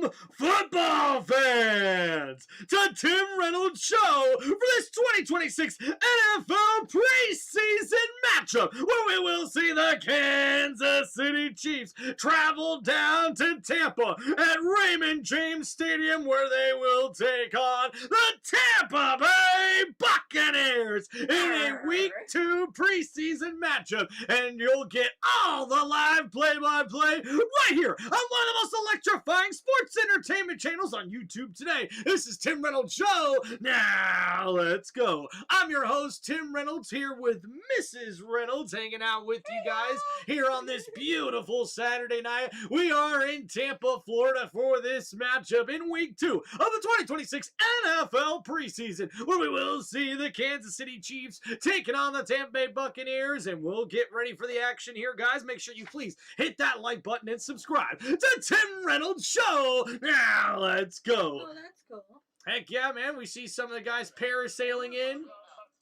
Welcome, football fans, to Tim Reynolds' show for this 2026 NFL preseason matchup, where we will see the Kansas City Chiefs travel down to Tampa at Raymond James Stadium, where they will take on the Tampa Bay Buccaneers in a Week 2 preseason matchup, and you'll get all the live play-by-play right here on one of the most electrifying sports entertainment channels on YouTube today. This is Tim Reynolds' show. Now let's go. I'm your host, Tim Reynolds, here with Mrs. Reynolds, hanging out with you guys here on this beautiful Saturday night. We are in Tampa, Florida for this matchup in Week 2 of the 2026 NFL preseason, where we will see the Kansas City Chiefs taking on the Tampa Bay Buccaneers, and we'll get ready for the action here, guys. Make sure you please hit that like button and subscribe to Tim Reynolds' show. Now let's go. Oh, that's cool. Heck yeah, man. We see some of the guys parasailing in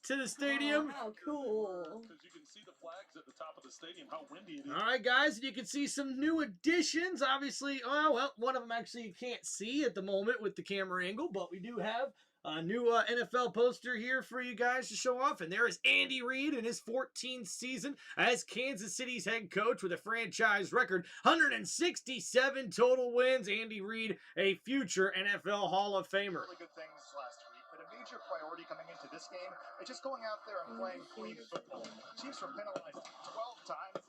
to the stadium. Oh, how cool. Because you can see the flags at the top of the stadium, how windy it is. All right, guys, and you can see some new additions. Obviously, oh, well, one of them actually you can't see at the moment with the camera angle, but we do have a new NFL poster here for you guys to show off, and there is Andy Reid in his 14th season as Kansas City's head coach with a franchise record 167 total wins. Andy Reid, a future NFL Hall of Famer. Really good things last week, but a major priority coming into this game is just going out there and playing clean football. Chiefs were penalized 12 times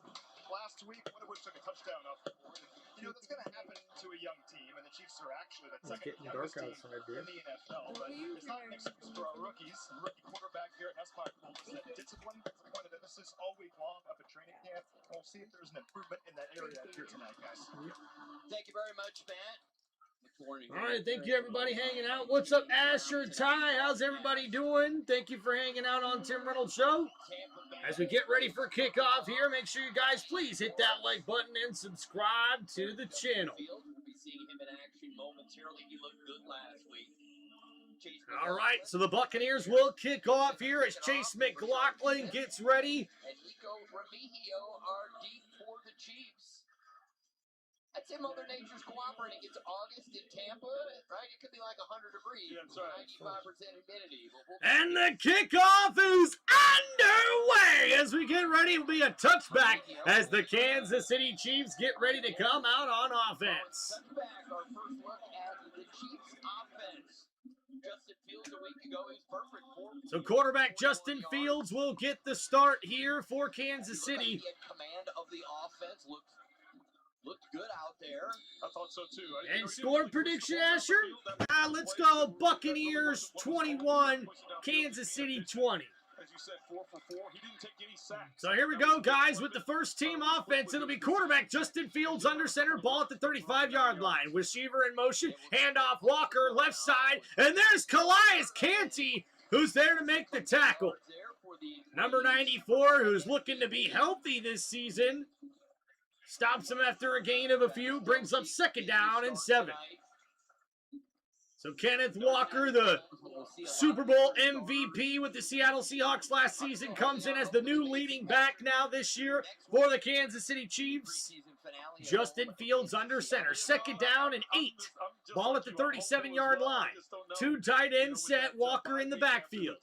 last week, one of which took a touchdown off the board. You know, that's going to happen to a young team, and the Chiefs are actually the second youngest team in the NFL. But it's not an excuse for our rookies. The rookie quarterback here at Espire said discipline is a point of emphasis all week long up at training camp. We'll see if there's an improvement in that area here tonight, guys. Thank you very much, Matt. All right, thank you, everybody, hanging out. What's up, Asher, Ty? How's everybody doing? Thank you for hanging out on Tim Reynolds' show. As we get ready for kickoff here, make sure you guys please hit that like button and subscribe to the channel. We'll be seeing him in action momentarily. He looked good last week. All right, so the Buccaneers will kick off here as Chase McLaughlin gets ready. And Nico Remigio are deep for the Chiefs. I'd say Mother Nature's cooperating. It's August in Tampa, right? It could be like 100 degrees, Yeah, that's right. 95% humidity. And the kickoff is underway as we get ready. It'll be a touchback as the Kansas City Chiefs get ready to come out on offense. Touchback, our first look at the Chiefs offense. Justin Fields a week ago, he's perfect for. So quarterback Justin Fields will get the start here for Kansas City. He had command of the offense. Looked good out there. I thought so too. And score prediction, Asher? Let's go Buccaneers 21, Kansas City 20. As you said, 4 for 4. He didn't take any sacks. So here we go, guys, with the first team offense. It'll be quarterback Justin Fields under center, ball at the 35-yard line. Receiver in motion, handoff Walker, left side, and there's Calais Canty, who's there to make the tackle. Number 94, who's looking to be healthy this season. Stops him after a gain of a few, brings up second down and 7. So Kenneth Walker, the Super Bowl MVP with the Seattle Seahawks last season, comes in as the new leading back now this year for the Kansas City Chiefs. Justin Fields under center, second down and 8. Ball at the 37-yard line. 2 tight ends set, Walker in the backfield.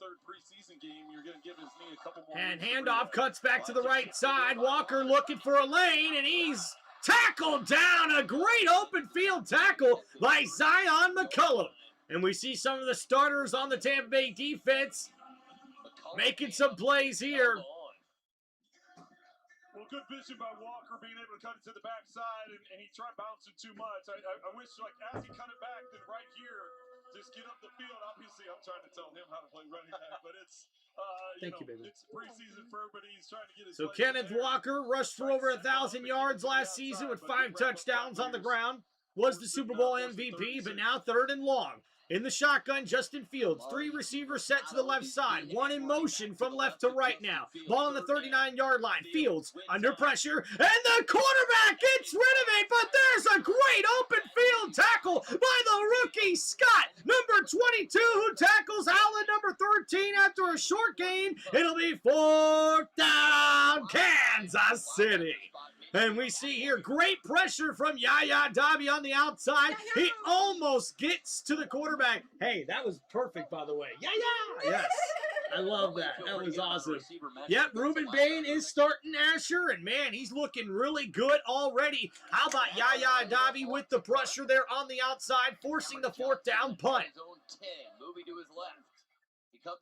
And handoff cuts back to the right side. Walker looking for a lane, and he's tackled down. A great open field tackle by Zion McCullum. And we see some of the starters on the Tampa Bay defense making some plays here. Well, good vision by Walker, being able to cut it to the backside, and he tried bouncing too much. I wish, like, as he cut it back, then right here, just get up the field. Obviously, I'm trying to tell him how to play running back, but it's, it's preseason for everybody. He's trying to get his. So Kenneth Walker rushed for over 1,000 yards last season with 5 touchdowns on the ground. Was the Super Bowl MVP, but now 3rd and long. In the shotgun, Justin Fields. 3 receivers set to the left side. 1 in motion from left to right now. Ball on the 39-yard line. Fields under pressure. And the quarterback gets rid of it. But there's a great open field tackle by the rookie, Scott. Number 22, who tackles Allen, number 13, after a short gain. It'll be 4th down, Kansas City. And we see here great pressure from Yaya Dabi on the outside. He almost gets to the quarterback. Hey, that was perfect, by the way. Yaya! Yes. I love that. That was awesome. Yep, Ruben Bain is starting Asher, and man, he's looking really good already. How about Yaya Dabi with the pressure there on the outside, forcing the 4th down punt. So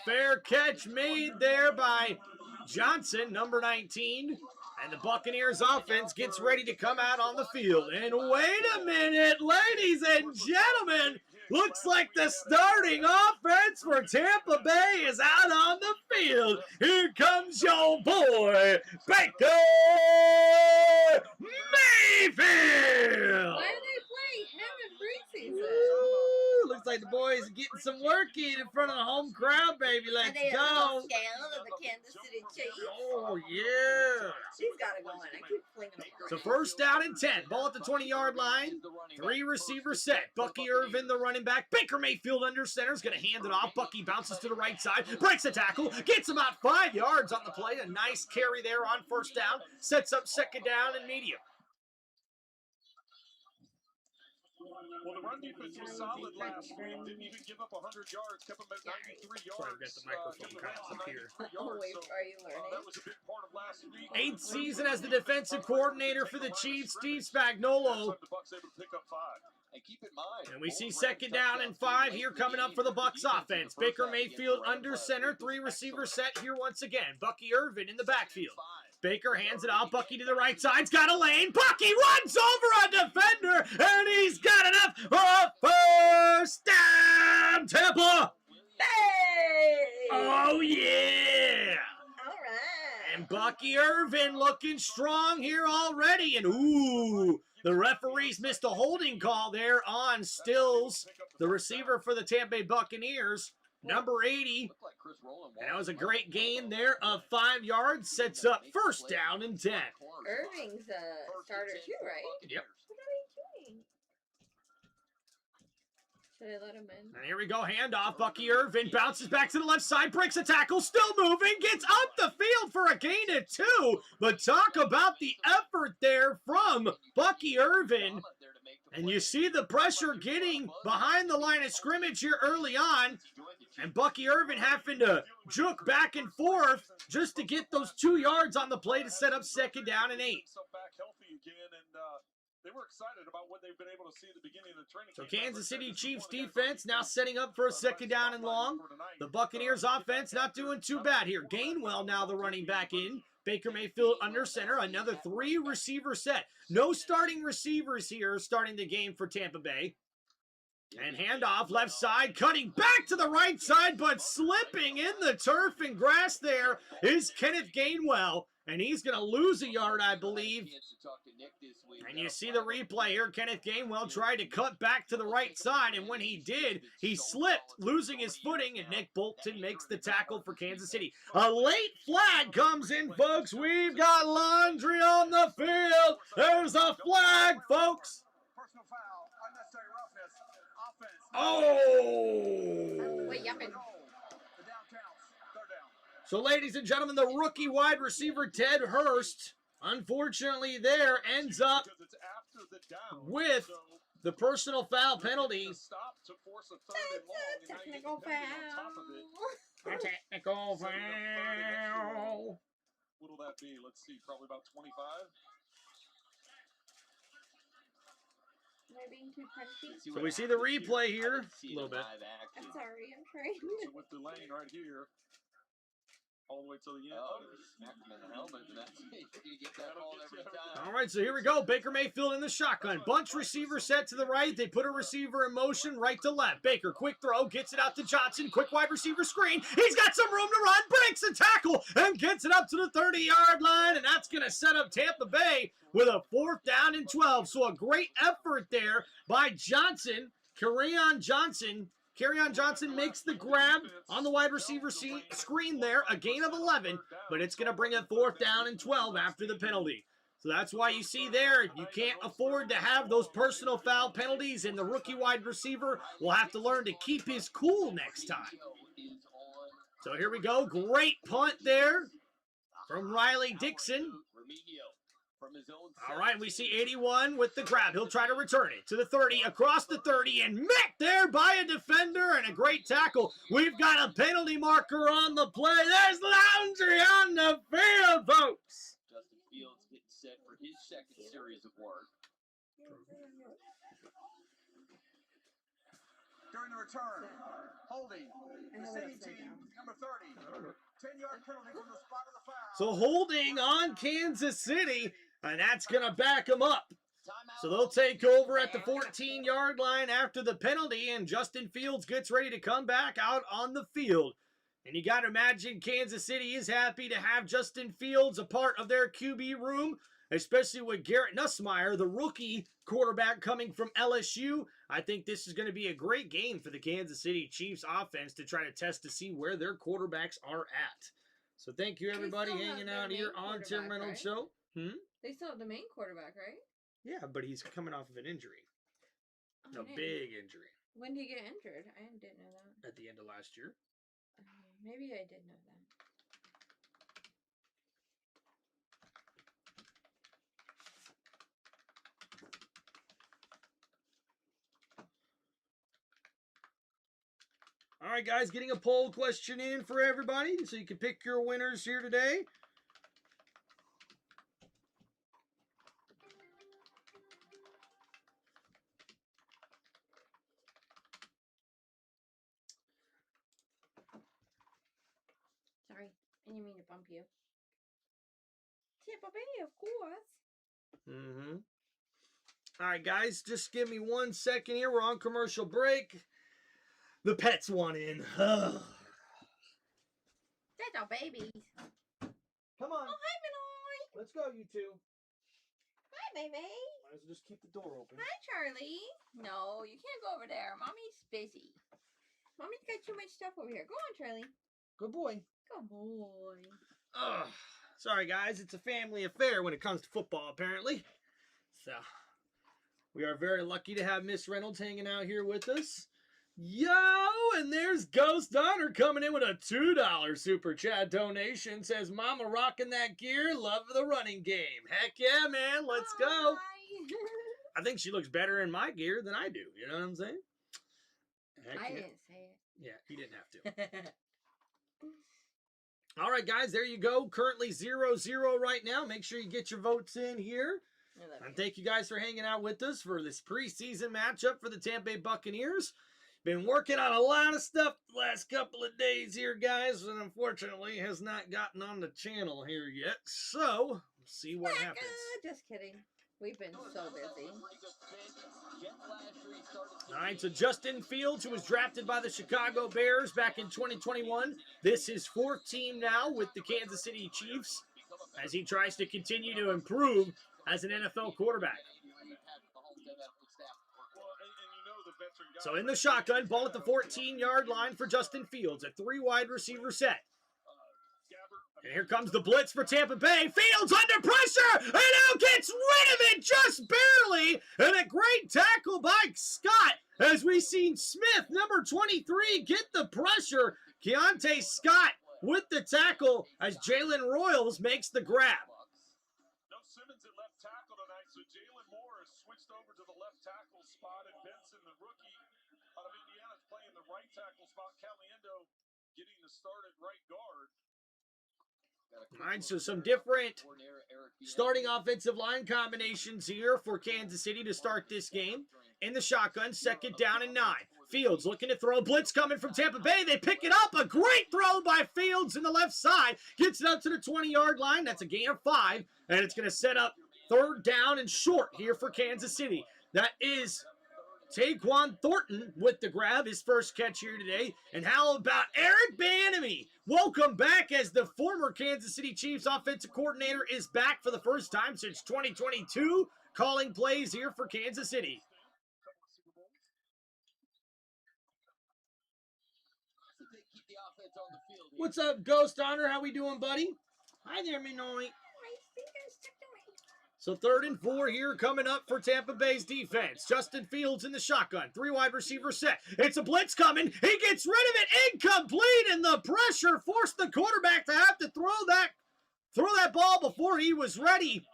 fair catch made there by Johnson, number 19. And the Buccaneers offense gets ready to come out on the field. And wait a minute, ladies and gentlemen. Looks like the starting offense for Tampa Bay is out on the field. Here comes your boy, Baker Mayfield. Why do they play him in preseason? Ooh, looks like the boys are getting some work in front of the home crowd, baby. Let's Are they a go. little scout of the Kansas City Chiefs? Oh, yeah. She's got it going. I keep flinging them So around. 1st down and 10. Ball at the 20-yard line. 3 receiver set. Bucky Irvin, the running back. Baker Mayfield under center is going to hand it off. Bucky bounces to the right side. Breaks a tackle. Gets about 5 yards on the play. A nice carry there on 1st down. Sets up 2nd down and medium. Well, the run defense was solid last week. Didn't even give up 100 yards. Kept them at 93 yards. Sorry, I've got the microphone kind of up here. Oh, wait, are you learning? That was a big part of last week. 8th season as the defensive coordinator for the Chiefs, Steve Spagnuolo. The Bucs able to pick up 5. And keep in mind, And we see 2nd down and 5 here coming up for the Bucs offense. Baker Mayfield under center, 3 receiver set here once again. Bucky Irvin in the backfield. Baker hands it off. Bucky to the right side. He's got a lane. Bucky runs over a defender, and he's got enough for a 1st down, Tampa. Hey! Oh, yeah. All right. And Bucky Irvin looking strong here already. And, ooh, the referees missed a holding call there on Stills, the receiver for the Tampa Bay Buccaneers. Number 80, and that was a great gain there of 5 yards. Sets up 1st down and 10. Irving's a starter too, right? Yep. What are they doing? Should I let him in? And here we go, handoff. Bucky Irvin bounces back to the left side, breaks a tackle, still moving, gets up the field for a gain of 2. But talk about the effort there from Bucky Irvin. And you see the pressure getting behind the line of scrimmage here early on. And Bucky Irvin having to juke back and forth just to get those 2 yards on the play to set up 2nd down and 8. They were excited about what they've been able to see at the beginning of the training So camp. Kansas City Chiefs defense now setting up for a 2nd down and long. The Buccaneers offense not doing too bad here. Gainwell now the running back in. Baker Mayfield under center. Another 3 receiver set. No starting receivers here starting the game for Tampa Bay. And handoff left side, cutting back to the right side, but slipping in the turf and grass there is Kenneth Gainwell. And he's going to lose a yard, I believe. And you see the replay here. Kenneth Gainwell tried to cut back to the right side, and when he did, he slipped, losing his footing, and Nick Bolton makes the tackle for Kansas City. A late flag comes in, folks. We've got laundry on the field. There's a flag, folks. Personal foul, unnecessary roughness, offense. Oh! Wait, yupping. The down counts. 3rd down. So, ladies and gentlemen, the rookie wide receiver, Ted Hurst, unfortunately there ends up with the personal foul penalty. Technical foul. A technical foul. What'll that be? Let's see, probably about 25. Am I being too punchy? So we see the replay here. A little bit. I'm sorry, I'm trying. So with the lane right here, all the way to the end. Smack him in the helmet, and that's it. You get that ball every time. All right, so here we go. Baker Mayfield in the shotgun. Bunch receiver set to the right. They put a receiver in motion right to left. Baker, quick throw, gets it out to Johnson. Quick wide receiver screen. He's got some room to run, breaks a tackle, and gets it up to the 30-yard line, and that's going to set up Tampa Bay with a 4th down and 12. So a great effort there by Johnson, Kerryon Johnson. Kerryon Johnson makes the grab on the wide receiver screen there, a gain of 11, but it's going to bring a 4th down and 12 after the penalty. So that's why you see there, you can't afford to have those personal foul penalties, and the rookie wide receiver will have to learn to keep his cool next time. So here we go. Great punt there from Riley Dixon. from his own. All right, we see 81 with the grab. He'll try to return it to the 30, across the 30, and met there by a defender and a great tackle. We've got a penalty marker on the play. There's Laundry on the field, folks. Justin Fields getting set for his second series of work. During the return, holding, the city team, number 30. 10-yard penalty from the spot of the foul. So holding on Kansas City, and that's going to back them up. So they'll take over at the 14-yard line after the penalty, and Justin Fields gets ready to come back out on the field. And you got to imagine Kansas City is happy to have Justin Fields a part of their QB room, especially with Garrett Nussmeier, the rookie quarterback coming from LSU. I think this is going to be a great game for the Kansas City Chiefs offense to try to test to see where their quarterbacks are at. So thank you, everybody, hanging out here on Tim Reynolds Show. They still have the main quarterback, right? Yeah, but he's coming off of an injury. Oh, A big injury When did he get injured? I didn't know that. at the end of last year. Maybe I did know that. All right, guys, getting a poll question in for everybody so you can pick your winners here today. Sorry, I didn't mean to bump you. Tampa Bay, of course. All right, guys, just give me 1 second here. We're on commercial break. The pets want in. That's our babies. Come on. Oh, hi, Minoy. Let's go, you two. Hi, baby. Might as well just keep the door open. Hi, Charlie. No, you can't go over there. Mommy's busy. Mommy's got too much stuff over here. Go on, Charlie. Good boy. Good boy. Ugh. Sorry, guys. It's a family affair when it comes to football, apparently. So, we are very lucky to have Miss Reynolds hanging out here with us. Yo, and there's Ghost Honor coming in with a $2 super chat donation. Says, Mama rocking that gear. Love the running game. Heck yeah, man. Let's go. Hi. I think she looks better in my gear than I do. You know what I'm saying? Heck I yeah. didn't say it. Yeah, he didn't have to. All right, guys, there you go. Currently 0-0 right now. Make sure you get your votes in here. And thank you guys for hanging out with us for this preseason matchup for the Tampa Bay Buccaneers. Been working on a lot of stuff the last couple of days here, guys, and unfortunately has not gotten on the channel here yet. So, we'll see what happens. Just kidding. We've been so busy. All right, so Justin Fields, who was drafted by the Chicago Bears back in 2021. This is fourth team now with the Kansas City Chiefs as he tries to continue to improve as an NFL quarterback. So in the shotgun, ball at the 14-yard line for Justin Fields, a 3-wide receiver set. And here comes the blitz for Tampa Bay. Fields under pressure, and now gets rid of it just barely. And a great tackle by Scott as we've seen Smith, number 23, get the pressure. Keontae Scott with the tackle as Jalen Royals makes the grab. No Simmons at left tackle tonight, so Jalen Moore has switched over to the left tackle spot, and Benson, the rookie out of Indiana, is playing the right tackle spot. Caliendo getting the start at right guard. All right, so some different starting offensive line combinations here for Kansas City to start this game. In the shotgun, second down and 9. Fields looking to throw. Blitz coming from Tampa Bay. They pick it up. A great throw by Fields in the left side. Gets it up to the 20-yard line. That's a gain of 5. And it's going to set up third down and short here for Kansas City. That is Taquan Thornton with the grab, his first catch here today. And how about Eric Bieniemy? Welcome back as the former Kansas City Chiefs offensive coordinator is back for the first time since 2022, calling plays here for Kansas City. What's up, Ghost Honor? How we doing, buddy? Hi there, Minoy. So 3rd and 4 here coming up for Tampa Bay's defense. Justin Fields in the shotgun. 3-wide receiver set. It's a blitz coming. He gets rid of it. Incomplete, and the pressure forced the quarterback to have to throw that ball before he was ready.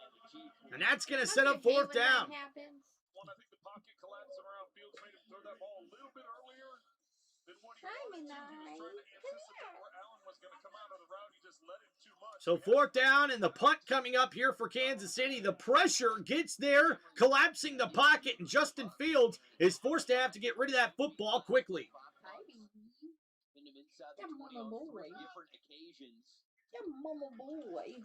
And that's going to Don't set you up hate fourth when that down. happens? Well, I think the pocket collapsing around Fields made him throw that ball a little bit earlier than what he wanted to. He was trying to anticipate where Allen was going to come out of the route. He just let him too much. So fourth down and the punt coming up here for Kansas City. The pressure gets there, collapsing the pocket, and Justin Fields is forced to have to get rid of that football quickly. Yeah, mama boy. Different occasions. Yeah, mama boy.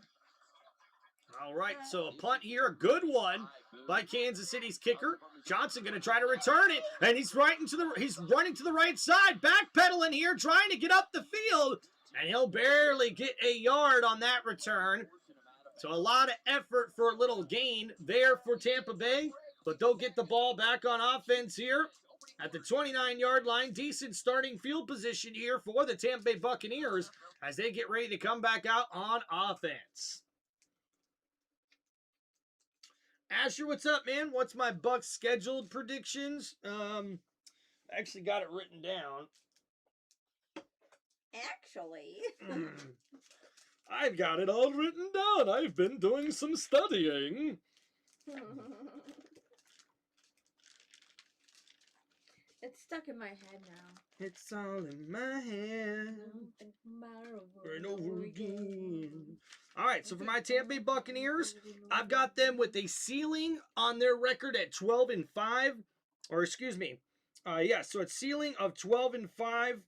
All right, so a punt here, a good one by Kansas City's kicker. Johnson going to try to return it, and he's running to the right side, backpedaling here, trying to get up the field, and he'll barely get a yard on that return. So a lot of effort for a little gain there for Tampa Bay, but they'll get the ball back on offense here at the 29-yard line. Decent starting field position here for the Tampa Bay Buccaneers as they get ready to come back out on offense. Asher, what's up, man? What's my Bucs scheduled predictions? I actually got it written down. Actually. I've got it all written down. I've been doing some studying. It's stuck in my head now. It's all in my head. Over and over again. All right, so for my Tampa Bay Buccaneers, I've got them with a ceiling on their record at 12-5, or excuse me, so it's ceiling of 12-5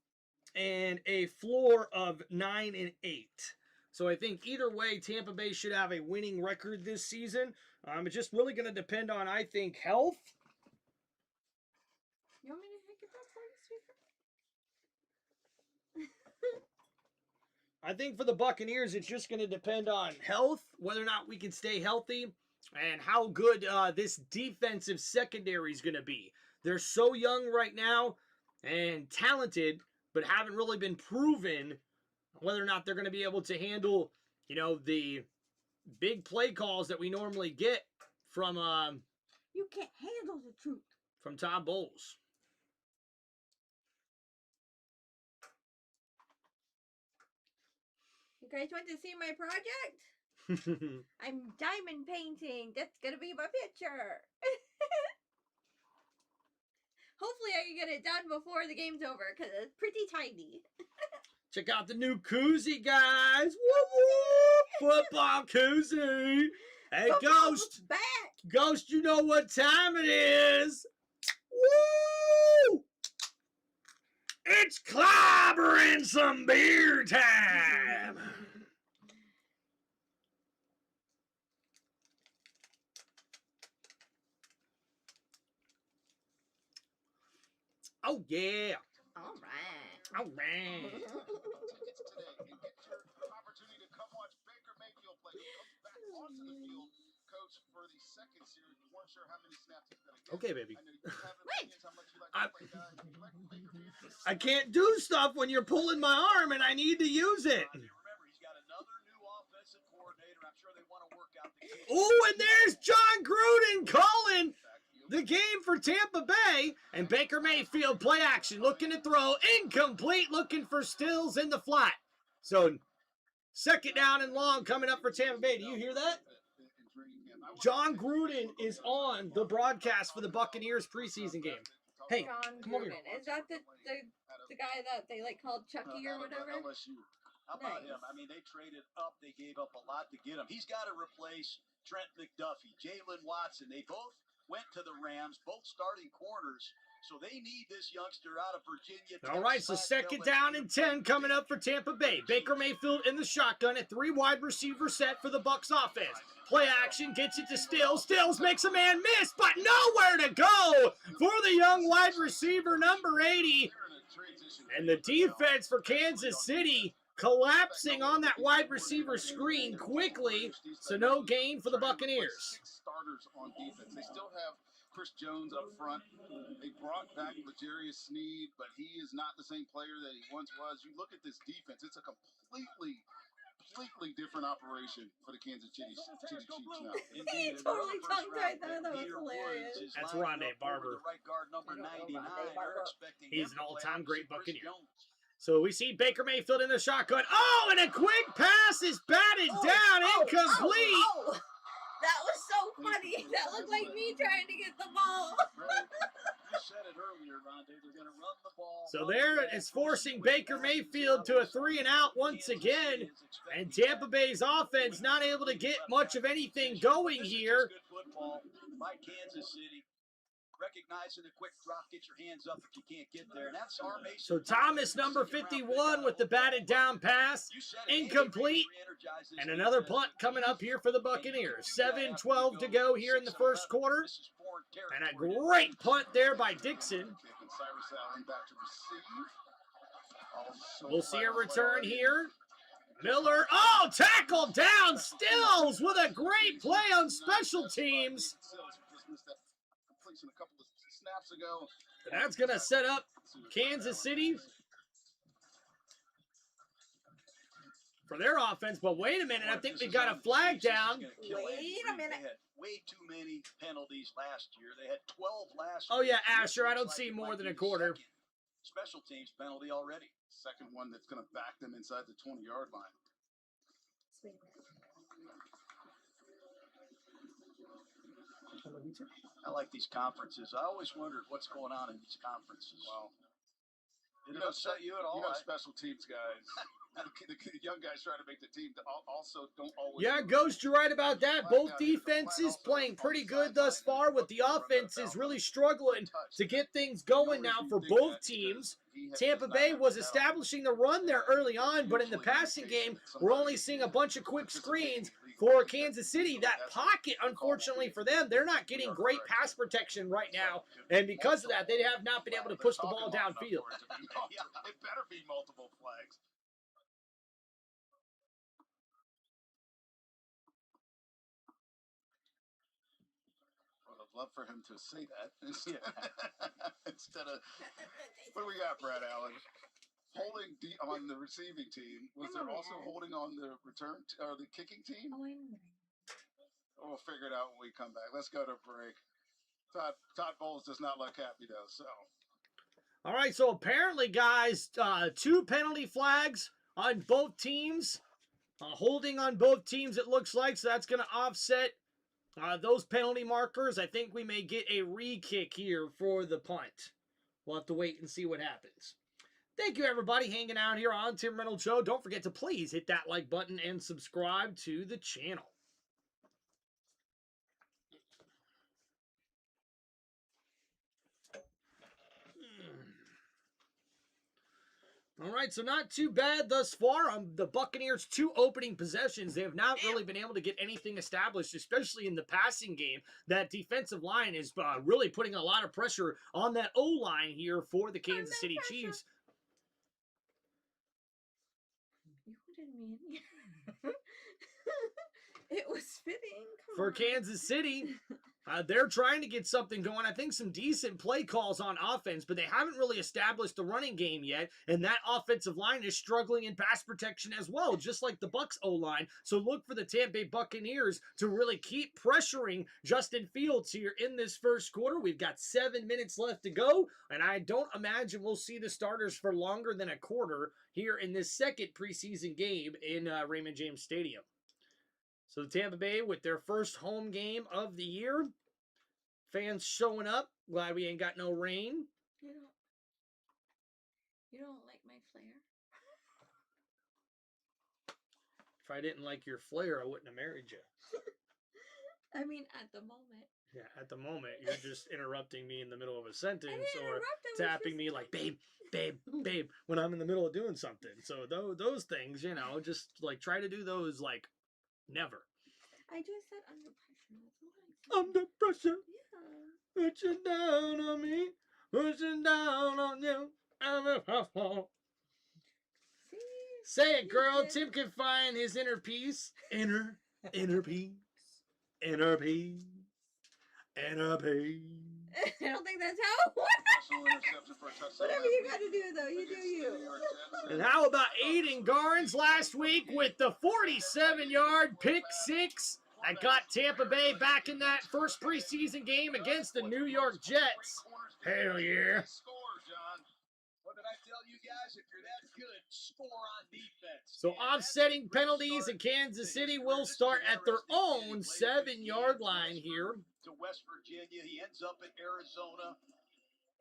and a floor of 9-8. So I think either way, Tampa Bay should have a winning record this season. It's just really going to depend on, I think, health. You want me to pick it up for you, sweetheart? I think for the Buccaneers, it's just going to depend on health, whether or not we can stay healthy, and how good this defensive secondary is going to be. They're so young right now and talented, but haven't really been proven whether or not they're going to be able to handle, the big play calls that we normally get from You can't handle the truth. from Todd Bowles. You guys want to see my project? I'm diamond painting. That's gonna be my picture. Hopefully I can get it done before the game's over because it's pretty tiny. Check out the new koozie, guys. Woo-woo! Football koozie. Hey, Football's Ghost. back. Ghost, you know what time it is. Woo! It's clobbering some beer time. Oh, yeah. All right. All right. Tickets today and get your opportunity to come watch Baker Mayfield play. He comes back onto the field, coach, for the second series. We weren't sure how many snaps he's going to get. Okay, baby. I know you have opinions how much you like to play, guys. You like Baker Mayfield. I can't do stuff when you're pulling my arm and I need to use it. Remember, he's got another new offensive coordinator. I'm sure they want to work out the game. Oh, and there's John Gruden calling the game for Tampa Bay, and Baker Mayfield play action, looking to throw, incomplete, looking for Stills in the flat. So, second down and long coming up for Tampa Bay. Do you hear that? John Gruden is on the broadcast for the Buccaneers preseason game. Hey, John come over here. Gruden. Is that the guy that they called Chucky or whatever? LSU. How about Nice. him? I mean, they traded up. They gave up a lot to get him. He's got to replace Trent McDuffie, Jalen Watson. They both went to the Rams, both starting corners. So they need this youngster out of Virginia. All right, so second down and 10 coming up for Tampa Bay. Baker Mayfield in the shotgun at 3 wide receiver set for the Bucs offense. Play action, gets it to Stills. Stills makes a man miss, but nowhere to go for the young wide receiver, number 80. And the defense for Kansas City collapsing on that wide receiver screen quickly, so no gain for the Buccaneers. 6 starters on defense. They still have Chris Jones up front. They brought back L'Jarius Sneed, but he is not the same player that he once was. You look at this defense, it's a completely different operation for the Kansas City Chiefs now. He totally tongue-tied that. That was hilarious. That's Rondé Barber. Right guard number 99. They're expecting He's him an to play all-time great opposite Chris Buccaneer. Jones. So we see Baker Mayfield in the shotgun. Oh, and a quick pass is batted down, incomplete. Oh. That was so funny. That looked like me trying to get the ball. You said it earlier, Rondé. They're going to run the ball. So there is forcing Baker Mayfield to a 3-and-out once again. And Tampa Bay's offense not able to get much of anything going here. Good football by Kansas City. Recognizing a quick drop, get your hands up if you can't get there. And that's our Mason. So Thomas, number 51, with the batted down pass, incomplete. And another punt coming up here for the Buccaneers. 7:12 to go here in the first quarter. And a great punt there by Dixon. We'll see a return here. Miller, oh, tackled down. Stills with a great play on special teams. A couple of snaps ago. And that's going to set up Kansas City for their offense. But wait a minute, I think they got a flag down. Wait a minute. They had way too many penalties last year. They had 12 last Oh, year. yeah, Asher, I don't see more than a quarter. Special teams penalty already. Second one that's going to back them inside the 20-yard line. I like these conferences. I always wondered what's going on in these conferences. Well, Did it upset you at all? You know, special teams guys, the young guys trying to make the team also don't always. Yeah, Ghost, you're right about that. Both defenses playing pretty good thus far, with the offenses really struggling to get things going now for both teams. Tampa Bay was establishing the run there early on, but in the passing game, we're only seeing a bunch of quick screens for Kansas City. That pocket, unfortunately for them, they're not getting great pass protection right now, and because of that, they have not been able to push the ball downfield. It better be multiple flags. Love for him to say that instead of what do we got, Brad Allen? Holding on the receiving team. Was there also holding on the return or the kicking team? Oh, I know. We'll figure it out when we come back. Let's go to break. Todd Bowles does not look happy though. So. All right, so apparently, guys, 2 penalty flags on both teams. Holding on both teams, it looks like, so that's going to offset those penalty markers. I think we may get a re-kick here for the punt. We'll have to wait and see what happens. Thank you, everybody, hanging out here on Tim Reynolds Show. Don't forget to please hit that like button and subscribe to the channel. All right, so not too bad thus far on the Buccaneers' 2 opening possessions. They have not really been able to get anything established, especially in the passing game. That defensive line is really putting a lot of pressure on that O-line here for the Kansas City Chiefs. You didn't mean it was fitting. For Kansas City, they're trying to get something going. I think some decent play calls on offense, but they haven't really established the running game yet, and that offensive line is struggling in pass protection as well, just like the Bucs O-line. So look for the Tampa Bay Buccaneers to really keep pressuring Justin Fields here in this first quarter. We've got 7 minutes left to go, and I don't imagine we'll see the starters for longer than a quarter here in this second preseason game in Raymond James Stadium. So the Tampa Bay with their first home game of the year. Fans showing up. Glad we ain't got no rain. You don't like my flair? If I didn't like your flair, I wouldn't have married you. I mean, at the moment. Yeah, at the moment. You're just interrupting me in the middle of a sentence or tapping me like, babe, babe, babe, when I'm in the middle of doing something. So those things, you know, just like try to do those like never. I just said under pressure. Under pressure. Yeah. Pushing down on me. Pushing down on you. See? Say it, girl. Tim can find his inner peace. Inner peace. Inner peace. Inner peace. I don't think that's how it works. Whatever you got to do, though, you do you. And how about Aiden Garnes last week with the 47-yard pick six that got Tampa Bay back in that first preseason game against the New York Jets? Hell yeah. I tell you guys, if you're that good, score on defense. So offsetting penalties, and Kansas City will start at their own 7-yard line here. To West Virginia, he ends up in Arizona.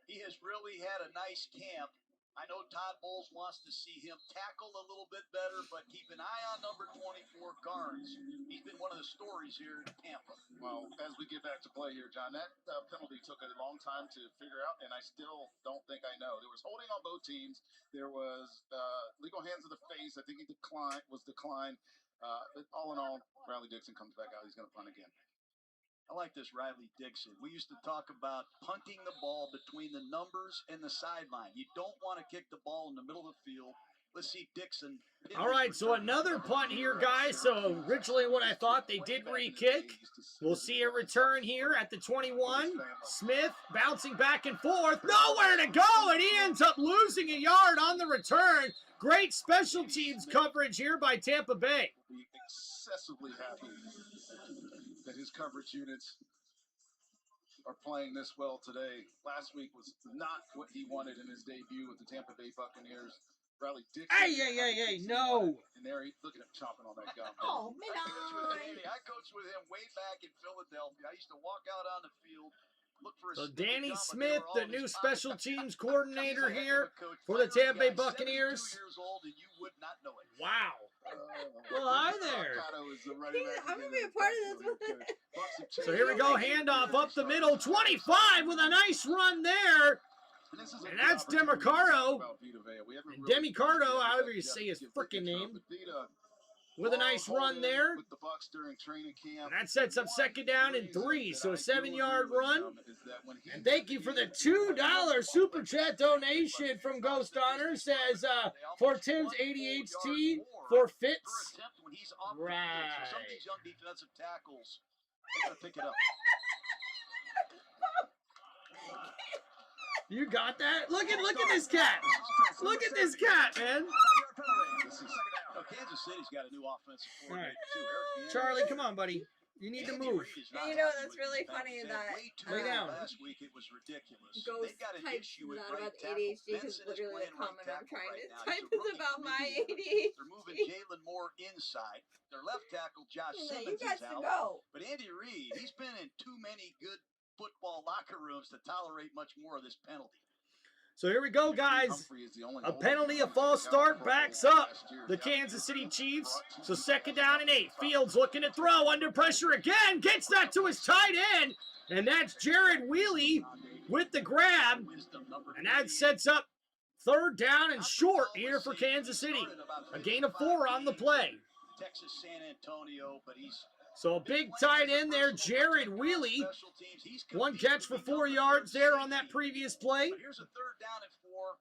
He has really had a nice camp. I know Todd Bowles wants to see him tackle a little bit better, but keep an eye on number 24, Garnes. He's been one of the stories here in Tampa. Well, as we get back to play here, John, that penalty took a long time to figure out, and I still don't think I know. There was holding on both teams. There was legal hands to the face. I think he was declined. But all in all, Riley Dixon comes back out. He's going to punt again. I like this Riley Dixon. We used to talk about punting the ball between the numbers and the sideline. You don't want to kick the ball in the middle of the field. Let's see Dixon. All right, so another punt here, guys. So originally what I thought, they did re-kick. We'll see a return here at the 21. Smith bouncing back and forth. Nowhere to go, and he ends up losing a yard on the return. Great special teams coverage here by Tampa Bay. Be excessively happy that his coverage units are playing this well today. Last week was not what he wanted in his debut with the Tampa Bay Buccaneers. Riley Dixon. Hey, no. And there, look at him chomping on that gum. Oh, I coached with him way back in Philadelphia. I used to walk out on the field, look for a So stick of Danny gum, but they Smith, were the always new pocket- special teams coordinator He's a heck of a here coach. for the Tampa Bay Guy, 72 Buccaneers. years old, and you would not know it. Wow. Well, hi there. I'm gonna be a part of this one. So here we go, handoff up the middle, 25 with a nice run there. And that's Demicardo. And Demicardo, however you say his freaking name, with a nice run there. And that sets up second down and 3, so a 7-yard run. And thank you for the $2 super chat donation from Ghost Honor. Says for Tim's ADHD for Fitz. Right. Some of these young defensive tackles, they gotta pick it up. You got that? Look at this cat. Look at this cat, man. Kansas City's got a new offensive All right. coordinator too. Eric Charlie, come on, buddy. You need to move. You know, that's really funny that Lay down. Last week it was ridiculous. Ghost They've got an types issue with not right about tackle. ADHD because Benson is literally the playing right comment I'm tackle trying right to now. type He's a is rookie about from my Indiana. They're moving ADHD. Jalen Moore inside. Their left tackle, Josh You Simmons, got is to out. go. But Andy Reid, he's been in too many good football locker rooms to tolerate much more of this penalty. So here we go, guys. A penalty, a false start, backs up the Kansas City Chiefs. So second down and 8. Fields looking to throw, under pressure again. Gets that to his tight end. And that's Jared Wheely with the grab. And that sets up third down and short here for Kansas City. A gain of 4 on the play. Texas San Antonio, but he's So a big tight end there, Jared Wheely. 1 catch for 4 yards there on that previous play. But here's a third down and 4.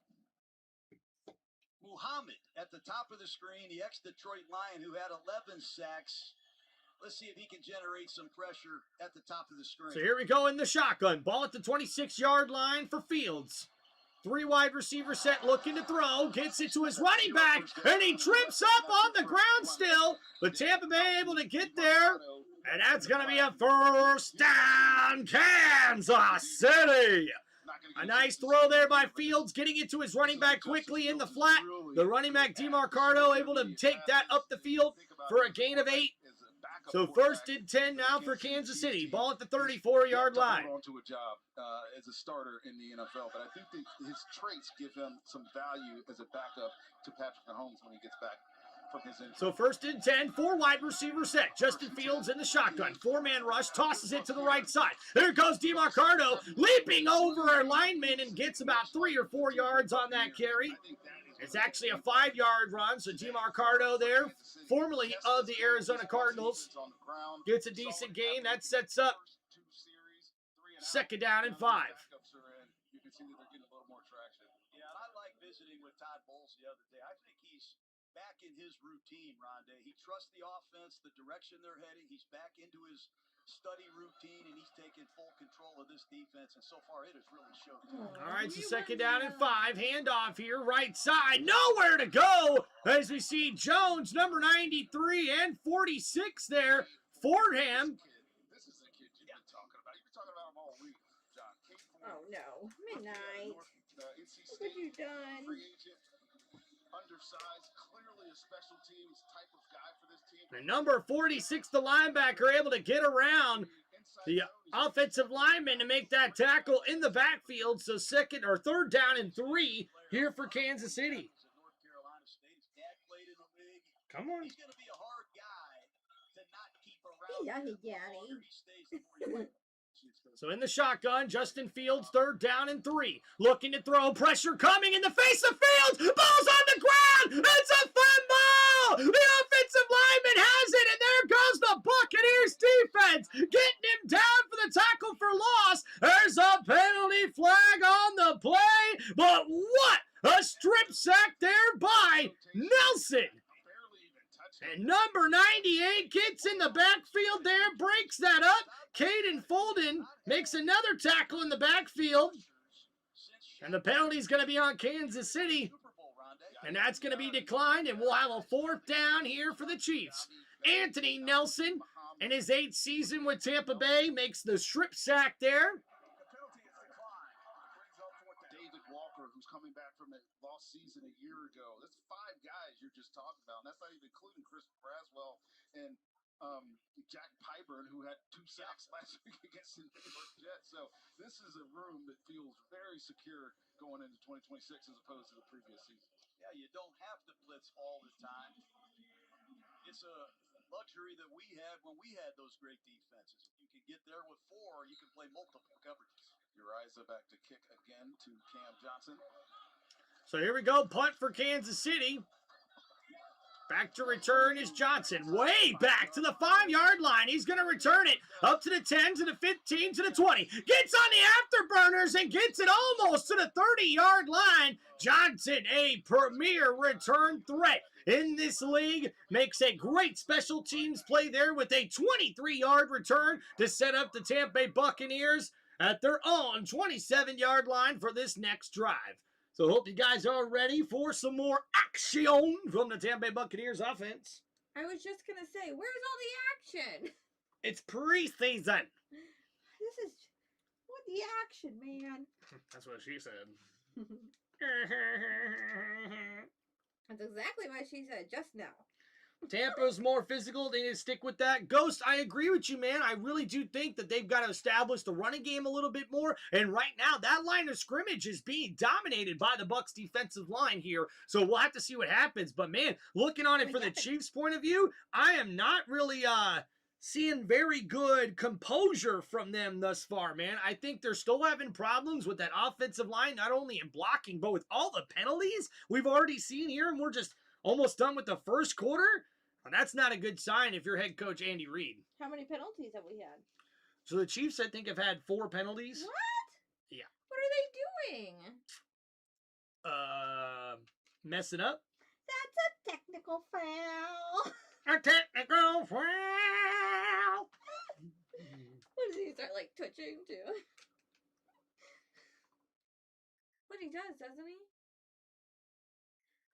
Muhammad at the top of the screen, the ex-Detroit Lion who had 11 sacks. Let's see if he can generate some pressure at the top of the screen. So here we go in the shotgun. Ball at the 26-yard line for Fields. 3 wide receiver set, looking to throw. Gets it to his running back, and he trips up on the ground still. But Tampa Bay able to get there, and that's going to be a first down, Kansas City. A nice throw there by Fields, getting it to his running back quickly in the flat. The running back, Demarcado, able to take that up the field for a gain of 8. So first and 10 now for Kansas City. Ball at the 34-yard line. Hold on to a job as a starter in the NFL, but I think that his traits give him some value as a backup to Patrick Mahomes when he gets back from his injury. So first and 10, 4 wide receiver set. Justin Fields in the shotgun. 4-man rush, tosses it to the right side. There goes Demarcado, leaping over a lineman and gets about 3 or 4 yards on that carry. It's actually a 5-yard run, so Demarcado there, formerly of the Arizona Cardinals, gets a decent gain. That sets up second down and 5. You can see that they're getting a little more traction. Yeah, and I like visiting with Todd Bowles the other day. I think he's back in his routine, Rondé. He trusts the offense, the direction they're heading. He's back into his study routine, and he's taking full control of this defense, and so far it has really showed. All right, so second down and 5. Handoff here, right side. Nowhere to go as we see Jones, number 93 and 46 there. Fordham. This is the kid you've been talking about. You've been talking about him all week, John. Oh no, midnight. NC Look what State you done. free agent, undersized, clearly a special teams type of guy for this team. The number 46, the linebacker, able to get around the offensive lineman to make that tackle in the backfield. So second or third down and 3 here for Kansas City. North Carolina State. His dad played in the league. Come on. He's going to be a hard guy to not keep around. Yeah, here. he The longer daddy. he stays, the more you like. So in the shotgun, Justin Fields, third down and 3. Looking to throw, pressure coming in the face of Fields. Ball's on the ground. It's a fumble. The offensive lineman has it, and there goes the Buccaneers defense, getting him down for the tackle for loss. There's a penalty flag on the play, but what a strip sack there by Nelson. And number 98 gets in the backfield there, breaks that up. Caden Folden makes another tackle in the backfield. And the penalty's going to be on Kansas City. And that's going to be declined, and we'll have a fourth down here for the Chiefs. Anthony Nelson, in his 8th season with Tampa Bay, makes the strip sack there. Who's coming back from a lost season a year ago. That's 5 guys you're just talking about, and that's not even including Chris Braswell and Jack Pyburn, who had 2 sacks last week against the New York Jets. So this is a room that feels very secure going into 2026 as opposed to the previous season. Yeah, you don't have to blitz all the time. It's a luxury that we had when we had those great defenses. If you can get there with 4, you can play multiple coverages. Uriza back to kick again to Cam Johnson. So here we go, punt for Kansas City. Back to return is Johnson. Way back to the 5-yard line. He's going to return it up to the 10, to the 15, to the 20. Gets on the afterburners and gets it almost to the 30-yard line. Johnson, a premier return threat in this league, makes a great special teams play there with a 23-yard return to set up the Tampa Bay Buccaneers at their own 27-yard line for this next drive. So hope you guys are ready for some more action from the Tampa Bay Buccaneers offense. I was just going to say, where's all the action? It's preseason. This is what the action, man. That's what she said. That's exactly what she said just now. Tampa's more physical. They need to stick with that. Ghost, I agree with you, man. I really do think that they've got to establish the running game a little bit more. And right now, that line of scrimmage is being dominated by the Bucs defensive line here. So we'll have to see what happens. But, man, looking on it from the Chiefs' point of view, I am not really seeing very good composure from them thus far, man. I think they're still having problems with that offensive line, not only in blocking, but with all the penalties we've already seen here. And we're just almost done with the first quarter. Well, that's not a good sign if you're head coach Andy Reid. How many penalties have we had? So the Chiefs, I think, have had 4 penalties. What? Yeah. What are they doing? Messing up. That's a technical foul. A technical foul. What does he start, like, touching, too? What he does, doesn't he?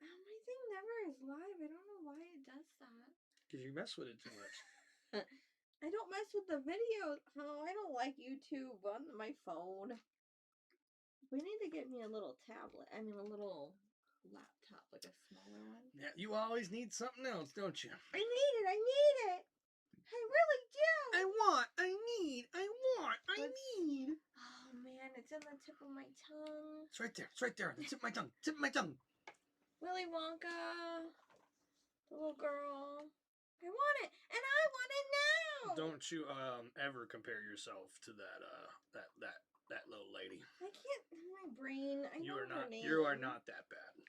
My thing never is live. I don't know why it does that. Because you mess with it too much. I don't mess with the video. Oh, I don't like YouTube on my phone. We need to get me a little tablet. I mean, a little laptop, like a smaller one. Yeah, you always need something else, don't you? I need it. I need it. I really do. I want. I need. Oh, man. It's in the tip of my tongue. It's right there. It's right there. The tip of my tongue. Tip of my tongue. Willy Wonka. The little girl. I want it. And I want it now. Don't you ever compare yourself to that little lady. I can't. My brain. I know her name. You are not that bad.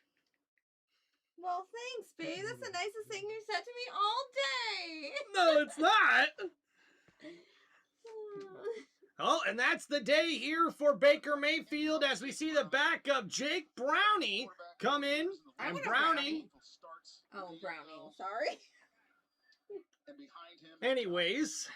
Well, thanks, babe. That's the nicest thing you said to me all day. No, it's not. Oh, and that's the day here for Baker Mayfield as we see the back of Jake Browning come in. And Browning. Oh, Browning. Sorry. Anyways,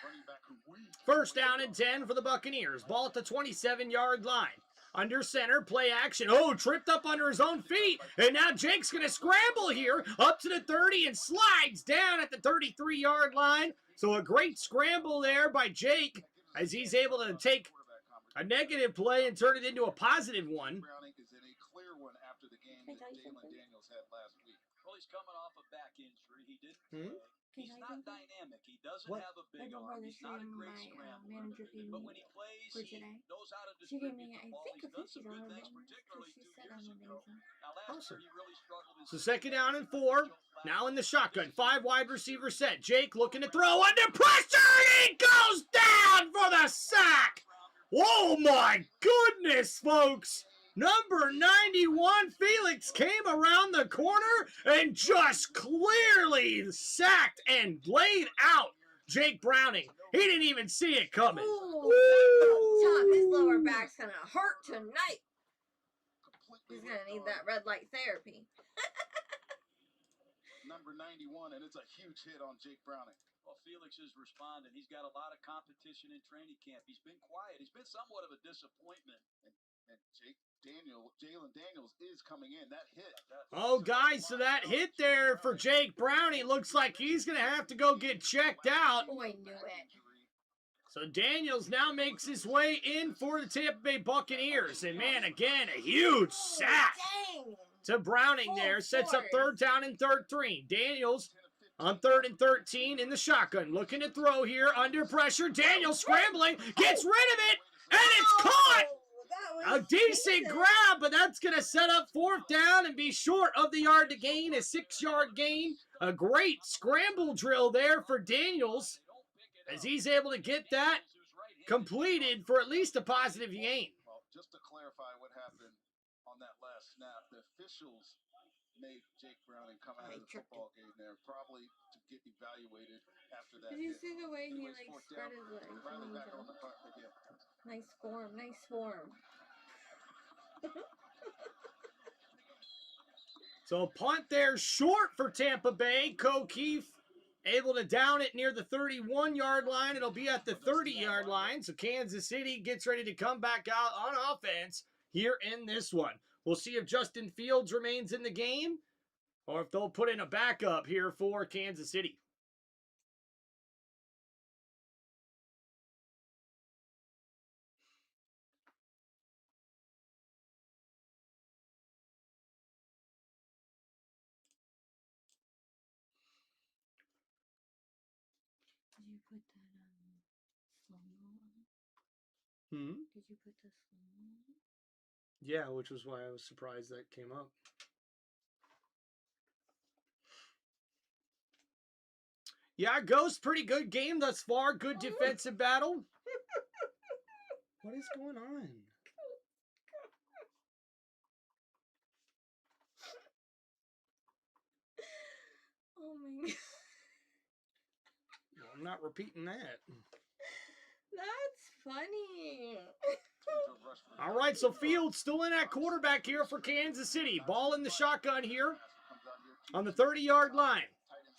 first down and 10 for the Buccaneers. Ball at the 27-yard line. Under center, play action. Oh, tripped up under his own feet. And now Jake's going to scramble here up to the 30 and slides down at the 33-yard line. So a great scramble there by Jake as he's able to take a negative play and turn it into a positive one. Browning is in a clear one after the game Can I that tell you Jalen something? Daniels had last week. Well, he's coming off a back injury. He didn't Hmm? play. He's Can I not tell you dynamic. He doesn't What? have a Right big before arm. the He's not a stream, great my scrambler. manager gave But me when he plays, for he today. knows how to She gave distribute me, the I ball. think, He's a done some $50 good things, bonus because particularly she 2 said years I'm ago. amazing. Now, last Awesome. year, he really struggled. So 2nd down and 4. Now in the shotgun. 5 wide receiver set. Jake looking to throw under pressure. And he goes down for the sack. Oh my goodness, folks. Number 91, Felix, came around the corner and just clearly sacked and laid out Jake Browning. He didn't even see it coming. Ooh, Tom, his lower back's gonna hurt tonight. He's gonna need that red light therapy. Number 91, and it's a huge hit on Jake Browning. Well, Felix is responding. He's got a lot of competition in training camp. He's been quiet. He's been somewhat of a disappointment. And Jalen Daniels is coming in. That hit. Oh, guys, so that hit there for Jake Browning looks like he's going to have to go get checked out. Oh, I knew it. So Daniels now makes his way in for the Tampa Bay Buccaneers. And, man, again, a huge sack Dang. to Browning there. Sets up 3rd down and 3. Daniels on 3rd and 13 in the shotgun. Looking to throw here under pressure. Daniels scrambling. Gets rid of it. And it's caught. A decent grab, but that's going to set up 4th down and be short of the yard to gain. A 6-yard gain. A great scramble drill there for Daniels as he's able to get that completed for at least a positive gain. Well, just to clarify what happened on that last snap, the officials made Jake Browning come out of the football game there, probably to get evaluated after that. Did you hit. see the way he Anyways, like 4th spread down. his legs? Browning back on the punt again. Nice form, nice form. So punt there short for Tampa Bay. O'Keefe able to down it near the 31-yard line. It'll be at the 30-yard line. So Kansas City gets ready to come back out on offense here in this one. We'll see if Justin Fields remains in the game or if they'll put in a backup here for Kansas City. Did you put that slow-mo on? Hmm? Did you put the slow-mo on? Yeah, which was why I was surprised that came up. Yeah, Ghost, pretty good game thus far. Good defensive battle. What is going on? Oh my god. Well, I'm not repeating that. That's funny. All right, so Fields still in at quarterback here for Kansas City. Ball in the shotgun here on the 30-yard line.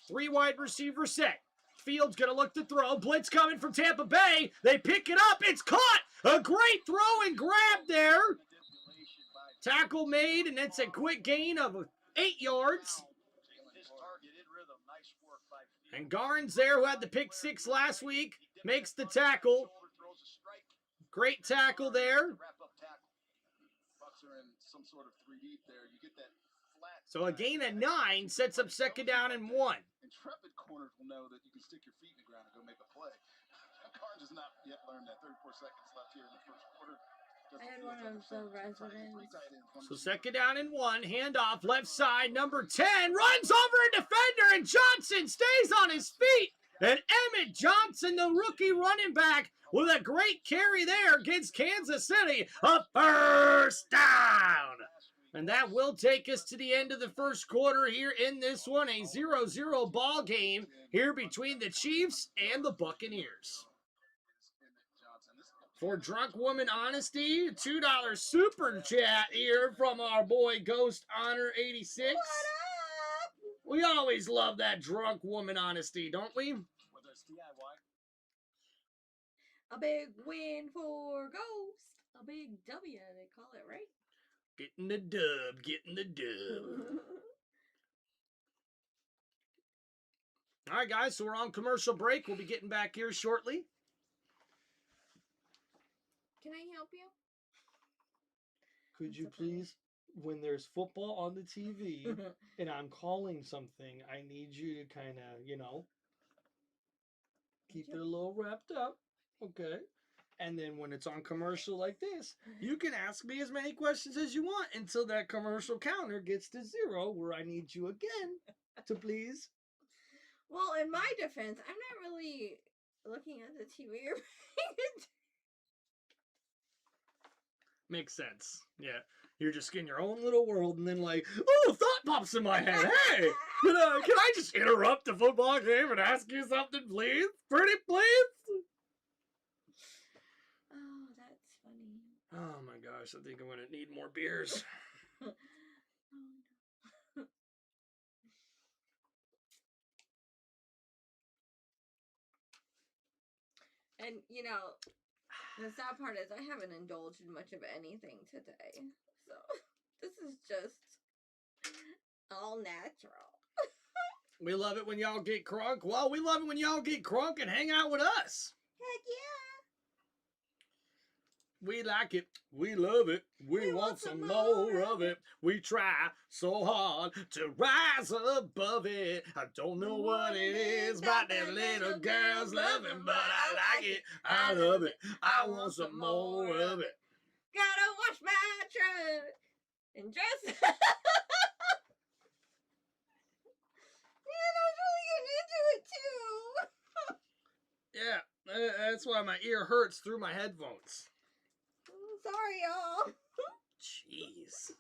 3 wide receivers set. Fields going to look to throw. Blitz coming from Tampa Bay. They pick it up. It's caught. A great throw and grab there. Tackle made, and that's a quick gain of 8 yards. And Garnes there, who had the pick 6 last week, makes the tackle. Great tackle there. So a gain of 9 sets up 2nd down and 1. Intrepid corners will know that you can stick your feet in the ground and go make a play. Carnes has not yet learned that. 34 seconds left here in the first quarter. I had one of the residents. So 2nd down and 1. Handoff left side. Number 10 runs over a defender, and Johnson stays on his feet. And Emmett Johnson, the rookie running back, with a great carry there against Kansas City. A 1st down. And that will take us to the end of the first quarter here in this one. A 0-0 ball game here between the Chiefs and the Buccaneers. For Drunk Woman Honesty, $2 super chat here from our boy Ghost Honor 86. What up? We always love that Drunk Woman Honesty, don't we? A big win for Ghost. A big W, they call it, right? Getting the dub, getting the dub. All right, guys, so we're on commercial break. We'll be getting back here shortly. Can I help you? Could That's you so funny. please when there's football on the TV and I'm calling something, I need you to kind of, keep it a little wrapped up. Okay. And then when it's on commercial like this, you can ask me as many questions as you want until that commercial counter gets to 0, where I need you again to please. Well, in my defense, I'm not really looking at the TV or Makes sense. Yeah. You're just in your own little world, and then oh, thought pops in my head. Hey, can I just interrupt the football game and ask you something, please? Pretty please? Oh, that's funny. Oh my gosh, I think I'm going to need more beers. Oh, no. And, the sad part is I haven't indulged in much of anything today. So, this is just all natural. We love it when y'all get crunk. Well, we love it when y'all get crunk and hang out with us. Heck yeah. We like it. We love it. We want some more of it. We try so hard to rise above it. I don't know what it is about them little girls loving, but I like it. I love it. I want some more of it. Gotta wash my truck and dress. Man, I was really getting into it too. Yeah, that's why my ear hurts through my headphones. Sorry, y'all. Jeez.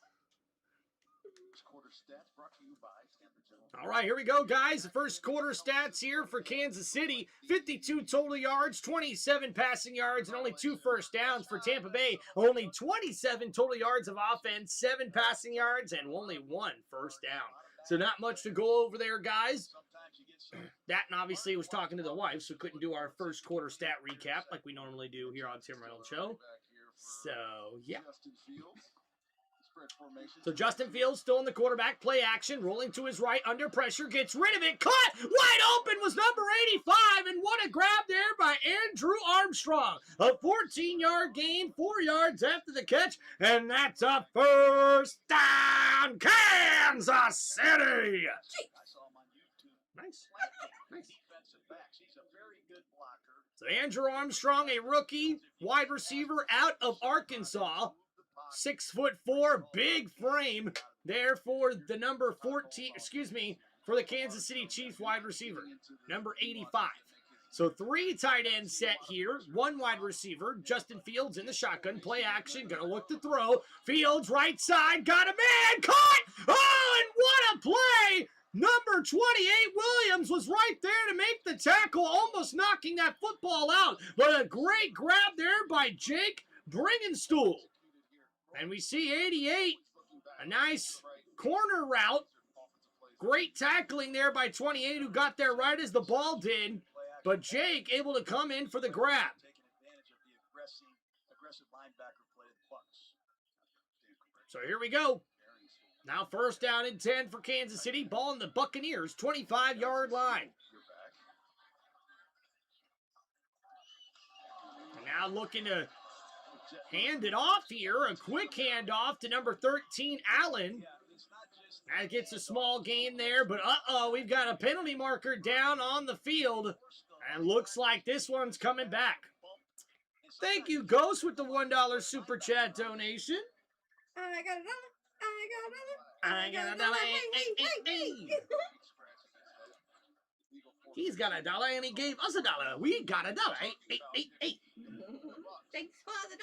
Quarter stats brought to you by Standard General. All right, here we go, guys. The first quarter stats here for Kansas City. 52 total yards, 27 passing yards, and only 2 first downs for Tampa Bay. Only 27 total yards of offense, 7 passing yards, and only 1 first down. So not much to go over there, guys. That, and obviously was talking to the wife, so couldn't do our first quarter stat recap like we normally do here on Tim Reynolds Show. So, yeah. So Justin Fields still in the quarterback, play action, rolling to his right, under pressure, gets rid of it, caught, wide open was number 85, and what a grab there by Andrew Armstrong. A 14-yard gain, 4 yards after the catch, and that's a first down, Kansas City. Nice. Nice. So Andrew Armstrong, a rookie wide receiver out of Arkansas. 6'4", big frame there for the number 14, for the Kansas City Chiefs wide receiver, number 85. So 3 tight ends set here, 1 wide receiver, Justin Fields in the shotgun, play action, gonna look to throw, Fields right side, got a man, caught! Oh, and what a play! Number 28, Williams, was right there to make the tackle, almost knocking that football out, but a great grab there by Jake Bringenstool. And we see 88, a nice corner route. Great tackling there by 28, who got there right as the ball did. But Jake able to come in for the grab. So here we go. Now first down and 10 for Kansas City. Ball in the Buccaneers' 25-yard line. And now looking to hand it off here. A quick handoff to number 13, Allen. That gets a small gain there, but we've got a penalty marker down on the field. And looks like this one's coming back. Thank you, Ghost, with the $1 super chat donation. I got $1. I got $1. Hey. He's got $1 and he gave us $1. We got $1. Hey. Thanks for the $1.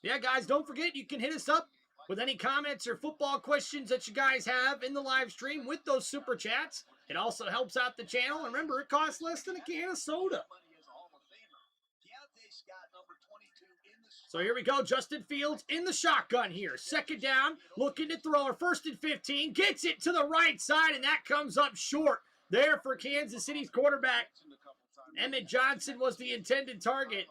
Yeah, guys, don't forget you can hit us up with any comments or football questions that you guys have in the live stream with those super chats. It also helps out the channel. And remember, it costs less than a can of soda. So here we go. Justin Fields in the shotgun here. Second down, looking to throw. First and 15. Gets it to the right side, and that comes up short there for Kansas City's quarterback. Emmett Johnson was the intended target.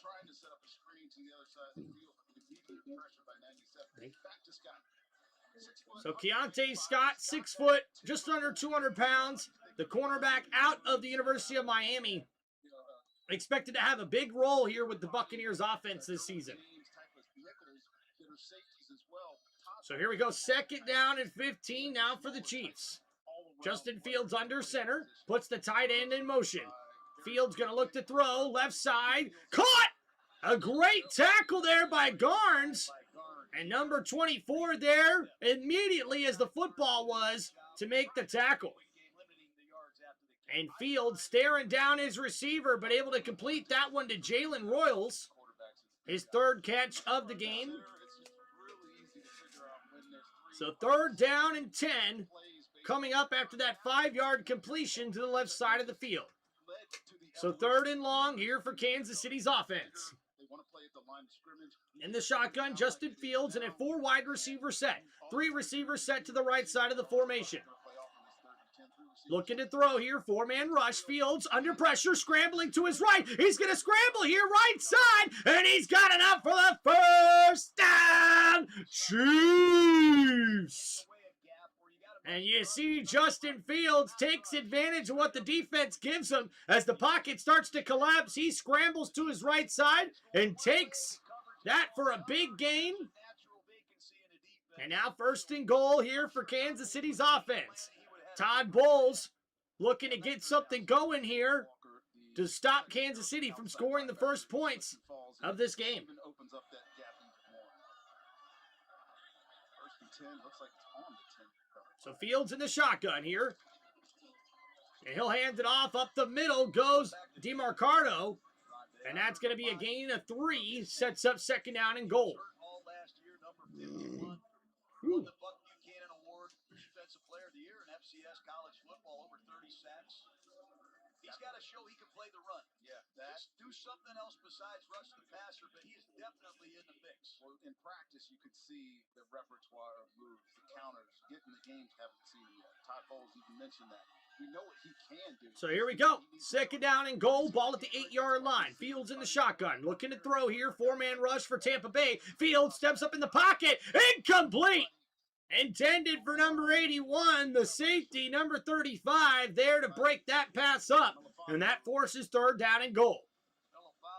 Trying to set up a screen to the other side of the field. Immediate pressure by 97. Back to Scott. So Keontae Scott, 6 foot, just under 200 pounds. The cornerback out of the University of Miami. Expected to have a big role here with the Buccaneers offense this season. So here we go, 2nd down and 15 now for the Chiefs. Justin Fields under center, puts the tight end in motion. Fields going to look to throw, left side, caught! A great tackle there by Garnes. And number 24 there, immediately as the football was, to make the tackle. And Fields staring down his receiver, but able to complete that one to Jalen Royals. His 3rd catch of the game. So 3rd down and 10, coming up after that 5-yard completion to the left side of the field. So 3rd and long here for Kansas City's offense. In the shotgun, Justin Fields in a 4 wide receiver set. 3 receivers set to the right side of the formation. Looking to throw here, 4-man rush. Fields under pressure, scrambling to his right. He's going to scramble here, right side, and he's got enough for the 1st down. Chiefs! And you see Justin Fields takes advantage of what the defense gives him. As the pocket starts to collapse, he scrambles to his right side and takes that for a big gain. And now 1st and goal here for Kansas City's offense. Todd Bowles looking to get something going here to stop Kansas City from scoring the first points of this game. So Fields in the shotgun here. And he'll hand it off. Up the middle goes DeMarcado. And that's going to be a gain of 3. Sets up 2nd down and goal. Won the Buck Buchanan Award for Defensive Player of the Year in FCS college football, over 30 sacks. He's got to show he can play the run. Yeah, just do something else besides rush the passer, but he is definitely in the mix. Well, in practice, you could see the repertoire of moves, the counters, getting the games, haven't seen it yet. Todd Bowles even mentioned that. We know what he can do. So here we go. 2nd down and goal. Ball at the 8-yard line. Fields in the shotgun. Looking to throw here. 4-man rush for Tampa Bay. Fields steps up in the pocket. Incomplete. Intended for number 81. The safety, number 35, there to break that pass up. And that forces 3rd down and goal.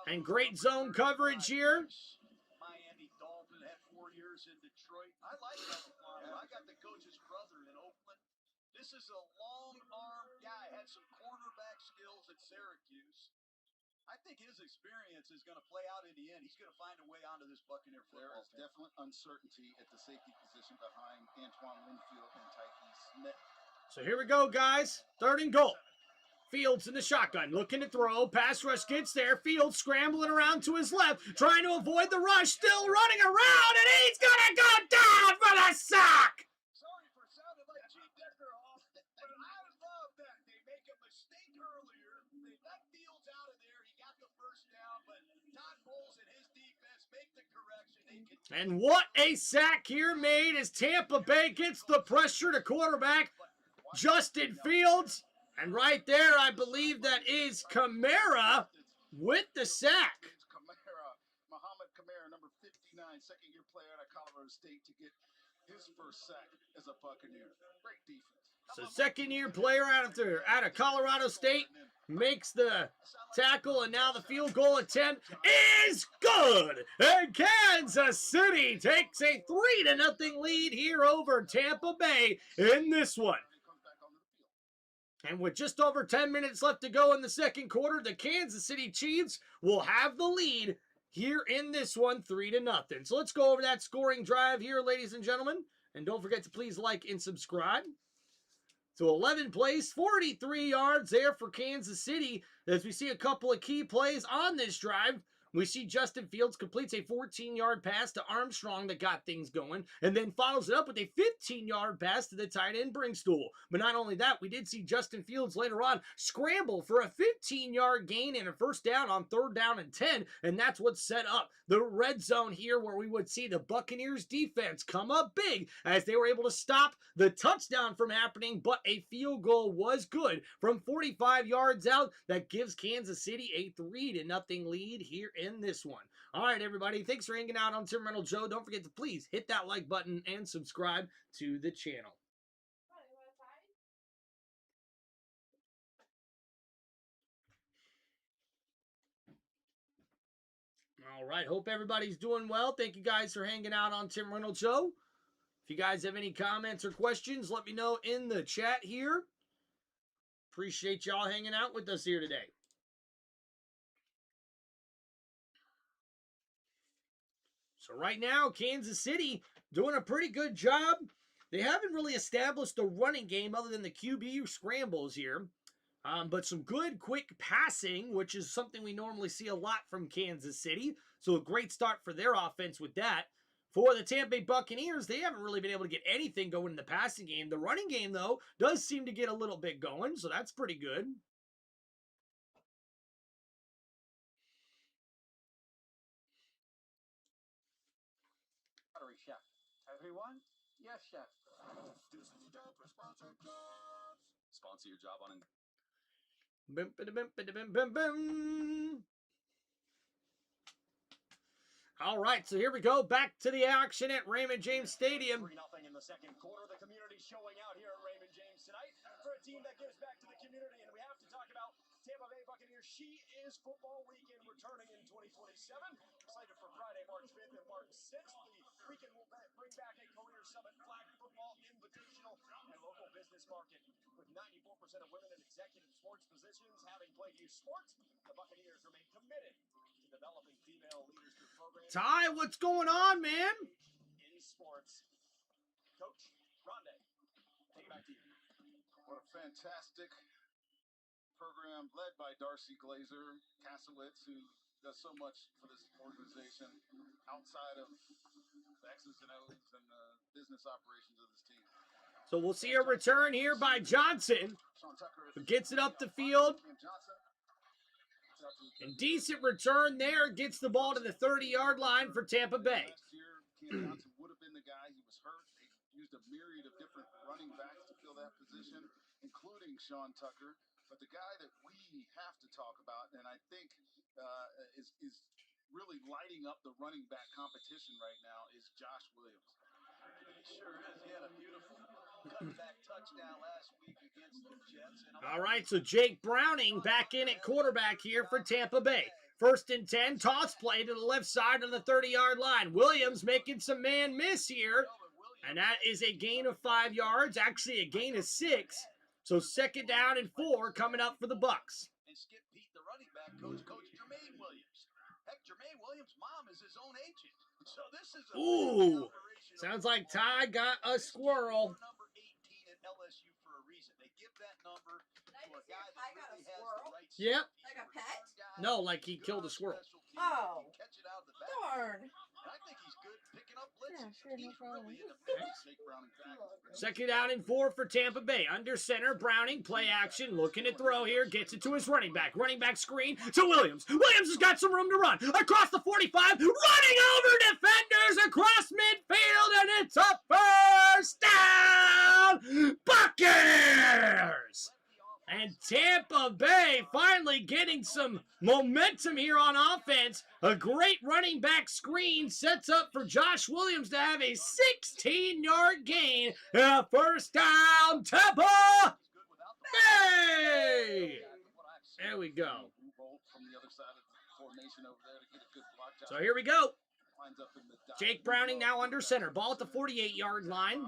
And great zone coverage here. Miami Dolphin had 4 years in Detroit. I like that. I got the coach's brother in Oakland. This is a long-arm guy. Had some cornerback skills at Syracuse. I think his experience is going to play out in the end. He's going to find a way onto this Buccaneer football team. There is definite uncertainty at the safety position behind Antoine Winfield and Tyke Smith. So here we go, guys. 3rd and goal. Fields in the shotgun, looking to throw. Pass rush gets there. Fields scrambling around to his left, trying to avoid the rush. Still running around, and he's going to go down for the sack. Sorry for sounding like Gene Deckerhoff, but I love that. They make a mistake earlier. They let Fields out of there. He got the 1st down, but Todd Bowles and his defense make the correction. And what a sack here made as Tampa Bay gets the pressure to quarterback Justin Fields. And right there, I believe that is Kamara with the sack. Muhammad Kamara, number 59, 2nd-year player out of Colorado State, to get his 1st sack as a Buccaneer. Great defense. So 2nd-year player out of Colorado State makes the tackle, and now the field goal attempt is good. And Kansas City takes a 3-0 lead here over Tampa Bay in this one. And with just over 10 minutes left to go in the 2nd quarter, the Kansas City Chiefs will have the lead here in this one, 3-0. So let's go over that scoring drive here, ladies and gentlemen. And don't forget to please like and subscribe. So 11 plays, 43 yards there for Kansas City. As we see a couple of key plays on this drive, we see Justin Fields completes a 14-yard pass to Armstrong that got things going, and then follows it up with a 15-yard pass to the tight end Bringstool. But not only that, we did see Justin Fields later on scramble for a 15-yard gain and a 1st down on 3rd down and 10, and that's what set up the red zone here, where we would see the Buccaneers defense come up big as they were able to stop the touchdown from happening, but a field goal was good from 45 yards out. That gives Kansas City a 3-0 lead here in this one. All right, everybody. Thanks for hanging out on Tim Reynolds Show. Don't forget to please hit that like button and subscribe to the channel. All right. Hope everybody's doing well. Thank you guys for hanging out on Tim Reynolds Show. If you guys have any comments or questions, let me know in the chat here. Appreciate y'all hanging out with us here today. So right now, Kansas City doing a pretty good job. They haven't really established a running game other than the QB scrambles here. But some good, quick passing, which is something we normally see a lot from Kansas City. So a great start for their offense with that. For the Tampa Bay Buccaneers, they haven't really been able to get anything going in the passing game. The running game, though, does seem to get a little bit going, so that's pretty good. Chef. Everyone? Yes, chef. Sponsor your job on Bim, bim, bim, bim, bim, bim. All right, so here we go. Back to the action at Raymond James Stadium. 3-0 in the second quarter. The community showing out here at Raymond James tonight for a team that gives back to the community. And we have to talk about Tampa Bay Buccaneers. She is football weekend returning in 2027. Excited for Friday, March 5th and March 6th. The weekend will bring back a Career Summit Flag Football Invitational and local business market. With 94% of women in executive sports positions having played youth sports, the Buccaneers remain committed to developing female leaders through programs. Ty, what's going on, man? In sports. Coach Rondé, take it back to you. What a fantastic program led by Darcy Glazer Kaslowitz, who does so much for this organization outside of the X's and O's and the business operations of this team. So we'll see a return here by Johnson, who gets it up the field. And decent return there, gets the ball to the 30-yard line for Tampa Bay. Last year, Cam Johnson would have been the guy. He was hurt. They used a myriad of different running backs to fill that position, including Sean Tucker. But the guy that we have to talk about, and I think is really lighting up the running back competition right now, is Josh Williams. He sure is. He had a beautiful cutback touchdown last week against the Jets. All right, so Jake Browning back in at quarterback here for Tampa Bay. 1st and 10, toss play to the left side of the 30-yard line. Williams making some man miss here, and that is a gain of 5 yards, actually a gain of 6. So 2nd down and 4 coming up for the Bucs. And Skip Pete, the running back coach, Coach Jermaine Williams. Heck, Jermaine Williams' mom is his own agent. So this is a Ooh, sounds like Ty got a squirrel. Number 18 at LSU for a reason. They give that number to a guy that really has the right Yep. Like a pet? No, like he killed a squirrel. Oh, Catch it out of the back. darn. And I think he's good picking up blitzes. Yeah, sure, no He's problem. really an amazing Jake Browning back. 2nd down and 4 for Tampa Bay. Under center, Browning, play action, looking to throw here, gets it to his running back. Running back screen to Williams. Williams has got some room to run. Across the 45, running over defenders across midfield, and it's a 1st down, Buccaneers! And Tampa Bay finally getting some momentum here on offense. A great running back screen sets up for Josh Williams to have a 16-yard gain. 1st down, Tampa Bay! There we go. So here we go. Jake Browning now under center. Ball at the 48-yard line.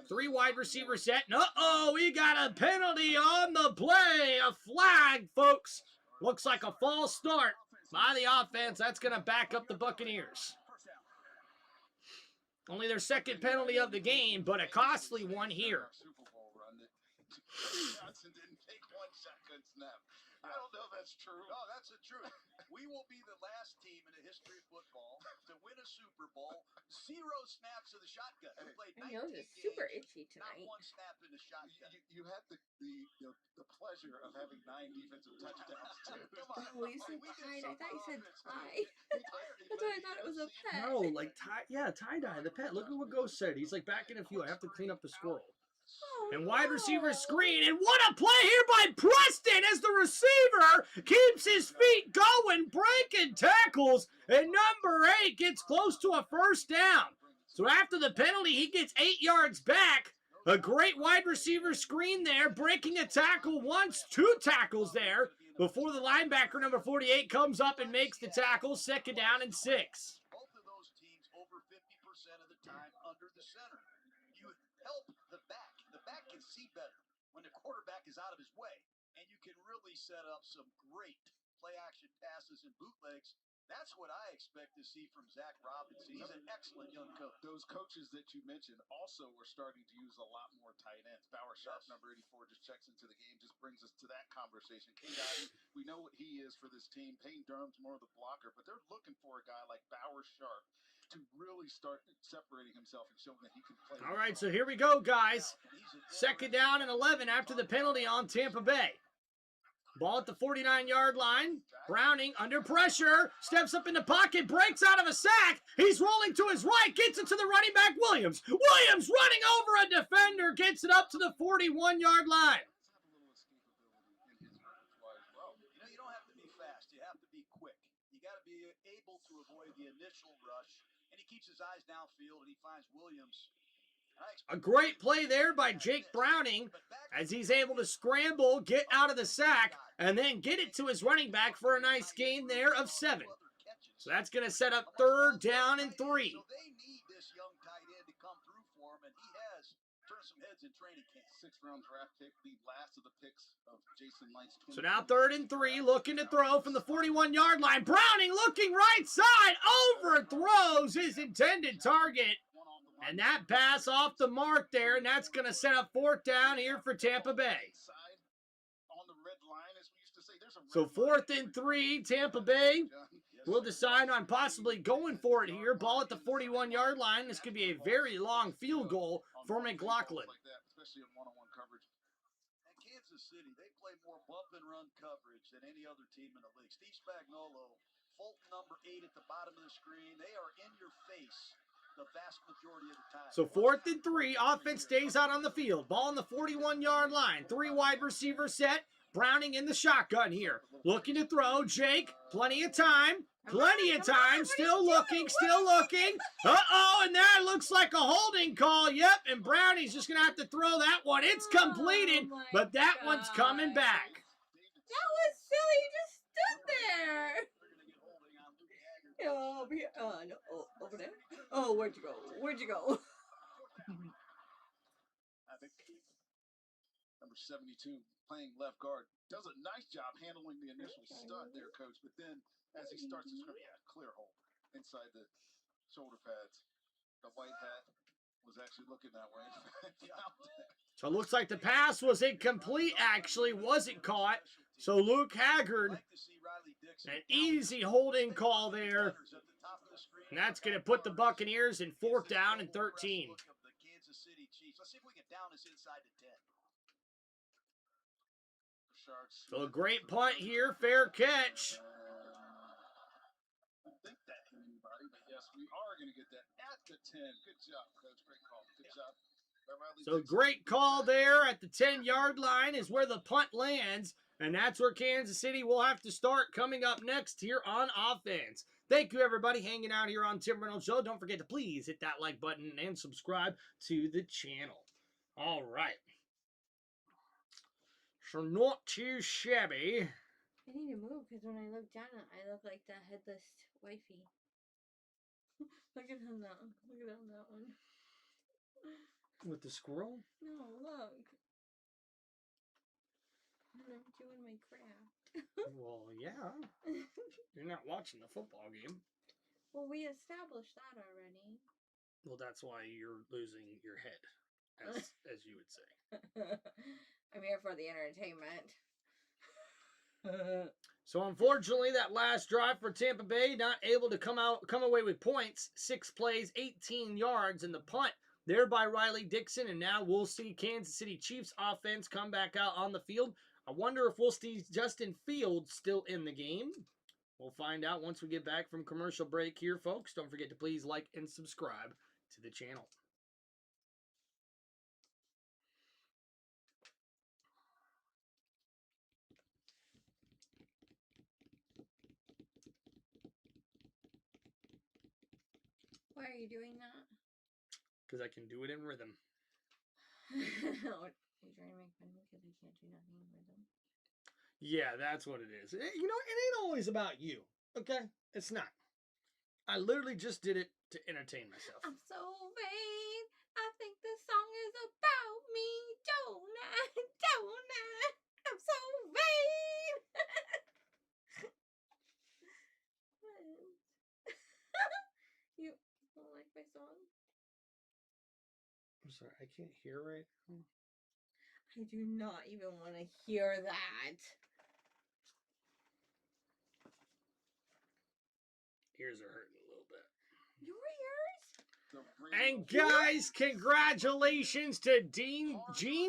3 wide receiver set. And uh-oh, we got a penalty on the play. A flag, folks. Looks like a false start by the offense. That's going to back up the Buccaneers. Only their 2nd penalty of the game, but a costly one here. Johnson didn't take 1 shotgun snap. I don't know if that's true. No, that's the truth. We will be the last team in the history of football to win a Super Bowl. 0 snaps of the shotgun. We played My 19 nose is super games, itchy not tonight. 1 snap in the shotgun. You had the pleasure of having 9 defensive touchdowns too. Come on. Oh, you said We did tide. I something thought you said offense. tie. That's why I thought it was a pet. No, like tie-dye, the pet. Look at what Ghost said. He's like, back in a few. I have to clean up the squirrel. Oh, And wide receiver no. screen. And what a play here by Preston as the receiver keeps his feet going, breaking tackles. And number 8 gets close to a first down. So after the penalty, he gets 8 yards back. A great wide receiver screen there, breaking a tackle once, 2 tackles there, before the linebacker, number 48, comes up and makes the tackle, 2nd down and 6. Both of those teams over 50% of the time under the center. You help the back. The back can see better when the quarterback is out of his way. And you can really set up some great play-action passes and bootlegs. That's what I expect to see from Zach Robinson. He's an excellent young coach. Those coaches that you mentioned also are starting to use a lot more tight ends. Bauer Sharp, number 84, just checks into the game, just brings us to that conversation. K-Dottie, we know what he is for this team. Payne Durham's more of the blocker, but they're looking for a guy like Bauer Sharp to really start separating himself and showing that he can play. All right, so here we go, guys. 2nd down and 11 after the penalty on Tampa Bay. Ball at the 49-yard line. Browning under pressure. Steps up in the pocket. Breaks out of a sack. He's rolling to his right. Gets it to the running back, Williams. Williams running over a defender. Gets it up to the 41-yard line. You don't have to be fast. You have to be quick. You got to be able to avoid the initial rush. And he keeps his eyes downfield, and he finds Williams. A great play there by Jake Browning as he's able to scramble, get out of the sack, and then get it to his running back for a nice gain there of 7. So that's going to set up 3rd down and 3. So they need this young tight end to come through for him, and he has turned some heads in training camp. 6th-round draft pick, the last of the picks of Jason Light's. So now 3rd and 3, looking to throw from the 41-yard line. Browning looking right side, overthrows his intended target. And that pass off the mark there, and that's going to set up 4th down here for Tampa Bay. So 4th and 3, Tampa Bay will decide on possibly going for it here. Ball at the 41-yard line. This could be a very long field goal for McLaughlin. Especially in one-on-one coverage. And Kansas City, they play more bump and run coverage than any other team in the league. Steve Spagnuolo, Fulton number 8 at the bottom of the screen. They are in your face the vast majority of the time. So 4th and 3, offense stays out on the field. Ball on the 41-yard line. 3 wide receiver set. Browning in the shotgun here. Looking to throw. Jake, plenty of time. Plenty of time. Still looking, still looking. Uh-oh, and that looks like a holding call. Yep, and Browning's just going to have to throw that one. It's completed, but that one's coming back. That was silly. You just stood there. Oh, over here. No. Oh, over there. Oh, where'd you go? Where'd you go? I think number 72, playing left guard, does a nice job handling the initial stunt there, Coach. But then as he starts to scrim, clear hole inside the shoulder pads. The white hat was actually looking that way. So it looks like the pass was incomplete, actually. Wasn't caught. So Luke Haggard, an easy holding call there. And that's going to put the Buccaneers in 4th down and 13. Let's see if we can down this inside the 10. So a great punt here, fair catch. I think that hit anybody, but yes, we are going to get that at the 10. Good job, Coach. Great call. Good job. So great call there at the 10-yard line is where the punt lands. And that's where Kansas City will have to start coming up next here on offense. Thank you, everybody, hanging out here on Tim Reynolds Show. Don't forget to please hit that like button and subscribe to the channel. All right. So not too shabby. I need to move because when I look down, I look like the headless wifey. Look at him now. Look at him, that one. With the squirrel? No, look. I'm doing my craft. Well, yeah. You're not watching the football game. Well, we established that already. Well, that's why you're losing your head, as you would say. I'm here for the entertainment. So unfortunately, that last drive for Tampa Bay, not able to come away with points. 6 plays, 18 yards in the punt there by Riley Dixon, and now we'll see Kansas City Chiefs offense come back out on the field. I wonder if we'll see Justin Fields still in the game. We'll find out once we get back from commercial break here, folks. Don't forget to please like and subscribe to the channel. are you doing that? Because I can do it in rhythm. Are you trying to make fun of me because I can't do nothing in rhythm? Yeah, that's what it is. You know, it ain't always about you, okay? It's not. I literally just did it to entertain myself. I'm so vain. I think this song is about me. Don't I? Don't I? I'm so vain. You don't like my song? I'm sorry, I can't hear right now. I do not even want to hear that. Ears are hurting a little bit. Your ears? And guys, congratulations to Gene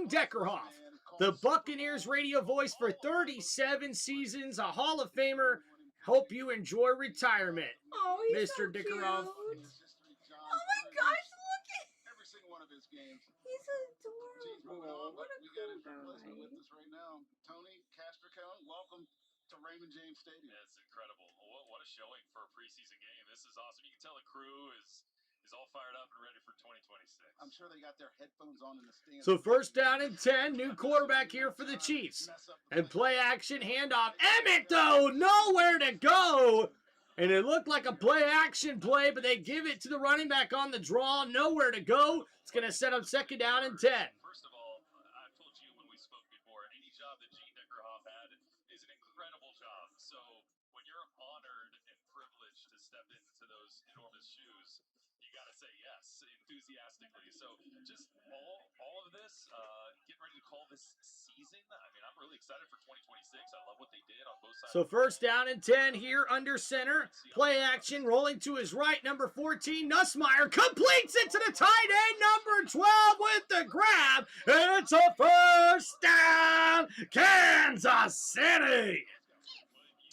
Deckerhoff, the Buccaneers radio voice for 37 seasons, a Hall of Famer. Hope you enjoy retirement, Oh, he's Mr. so Deckerhoff. cute. Oh my gosh, look at every single one of his games. he's Gene's moving adorable. on, What but a we got cool his replacement with guy. us right now. Tony Castricone, welcome to Raymond James Stadium. Yeah, it's incredible. What a showing for a preseason game. This is awesome. You can tell the crew is all fired up and ready for 2026. I'm sure they got their headphones on in the stands. So first down and 10, new quarterback here for the Chiefs. And play action handoff. Emmett, though, nowhere to go. And it looked like a play action play, but they give it to the running back on the draw. Nowhere to go. It's going to set up second down and 10. First of all, I've told you when we spoke before, any job that Gene Deckerhoff had is an incredible job. So when you're honored and privileged to step into those enormous shoes, you got to say yes enthusiastically. So just all of this, getting ready to call this season. I mean, I'm really excited for 2026. I love what they did on both sides. So first down and 10 here under center. Play action, rolling to his right, number 14, Nussmeier completes it to the tight end, number 12 with the grab. And it's a first down, Kansas City.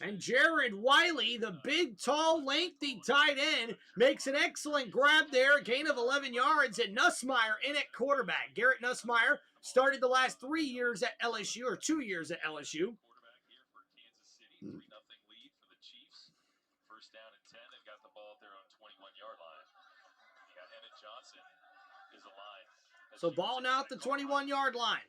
And Jared Wiley, the big, tall, lengthy tight end, makes an excellent grab there, gain of 11 yards, and Nussmeier in at quarterback. Garrett Nussmeier started the last 3 years at LSU, or 2 years at LSU. Quarterback here for Kansas City, 3-0 lead for the Chiefs. First down and 10. They've got the ball at their own 21-yard line. You got Emmett Johnson is a line. So ball now at the 21-yard line.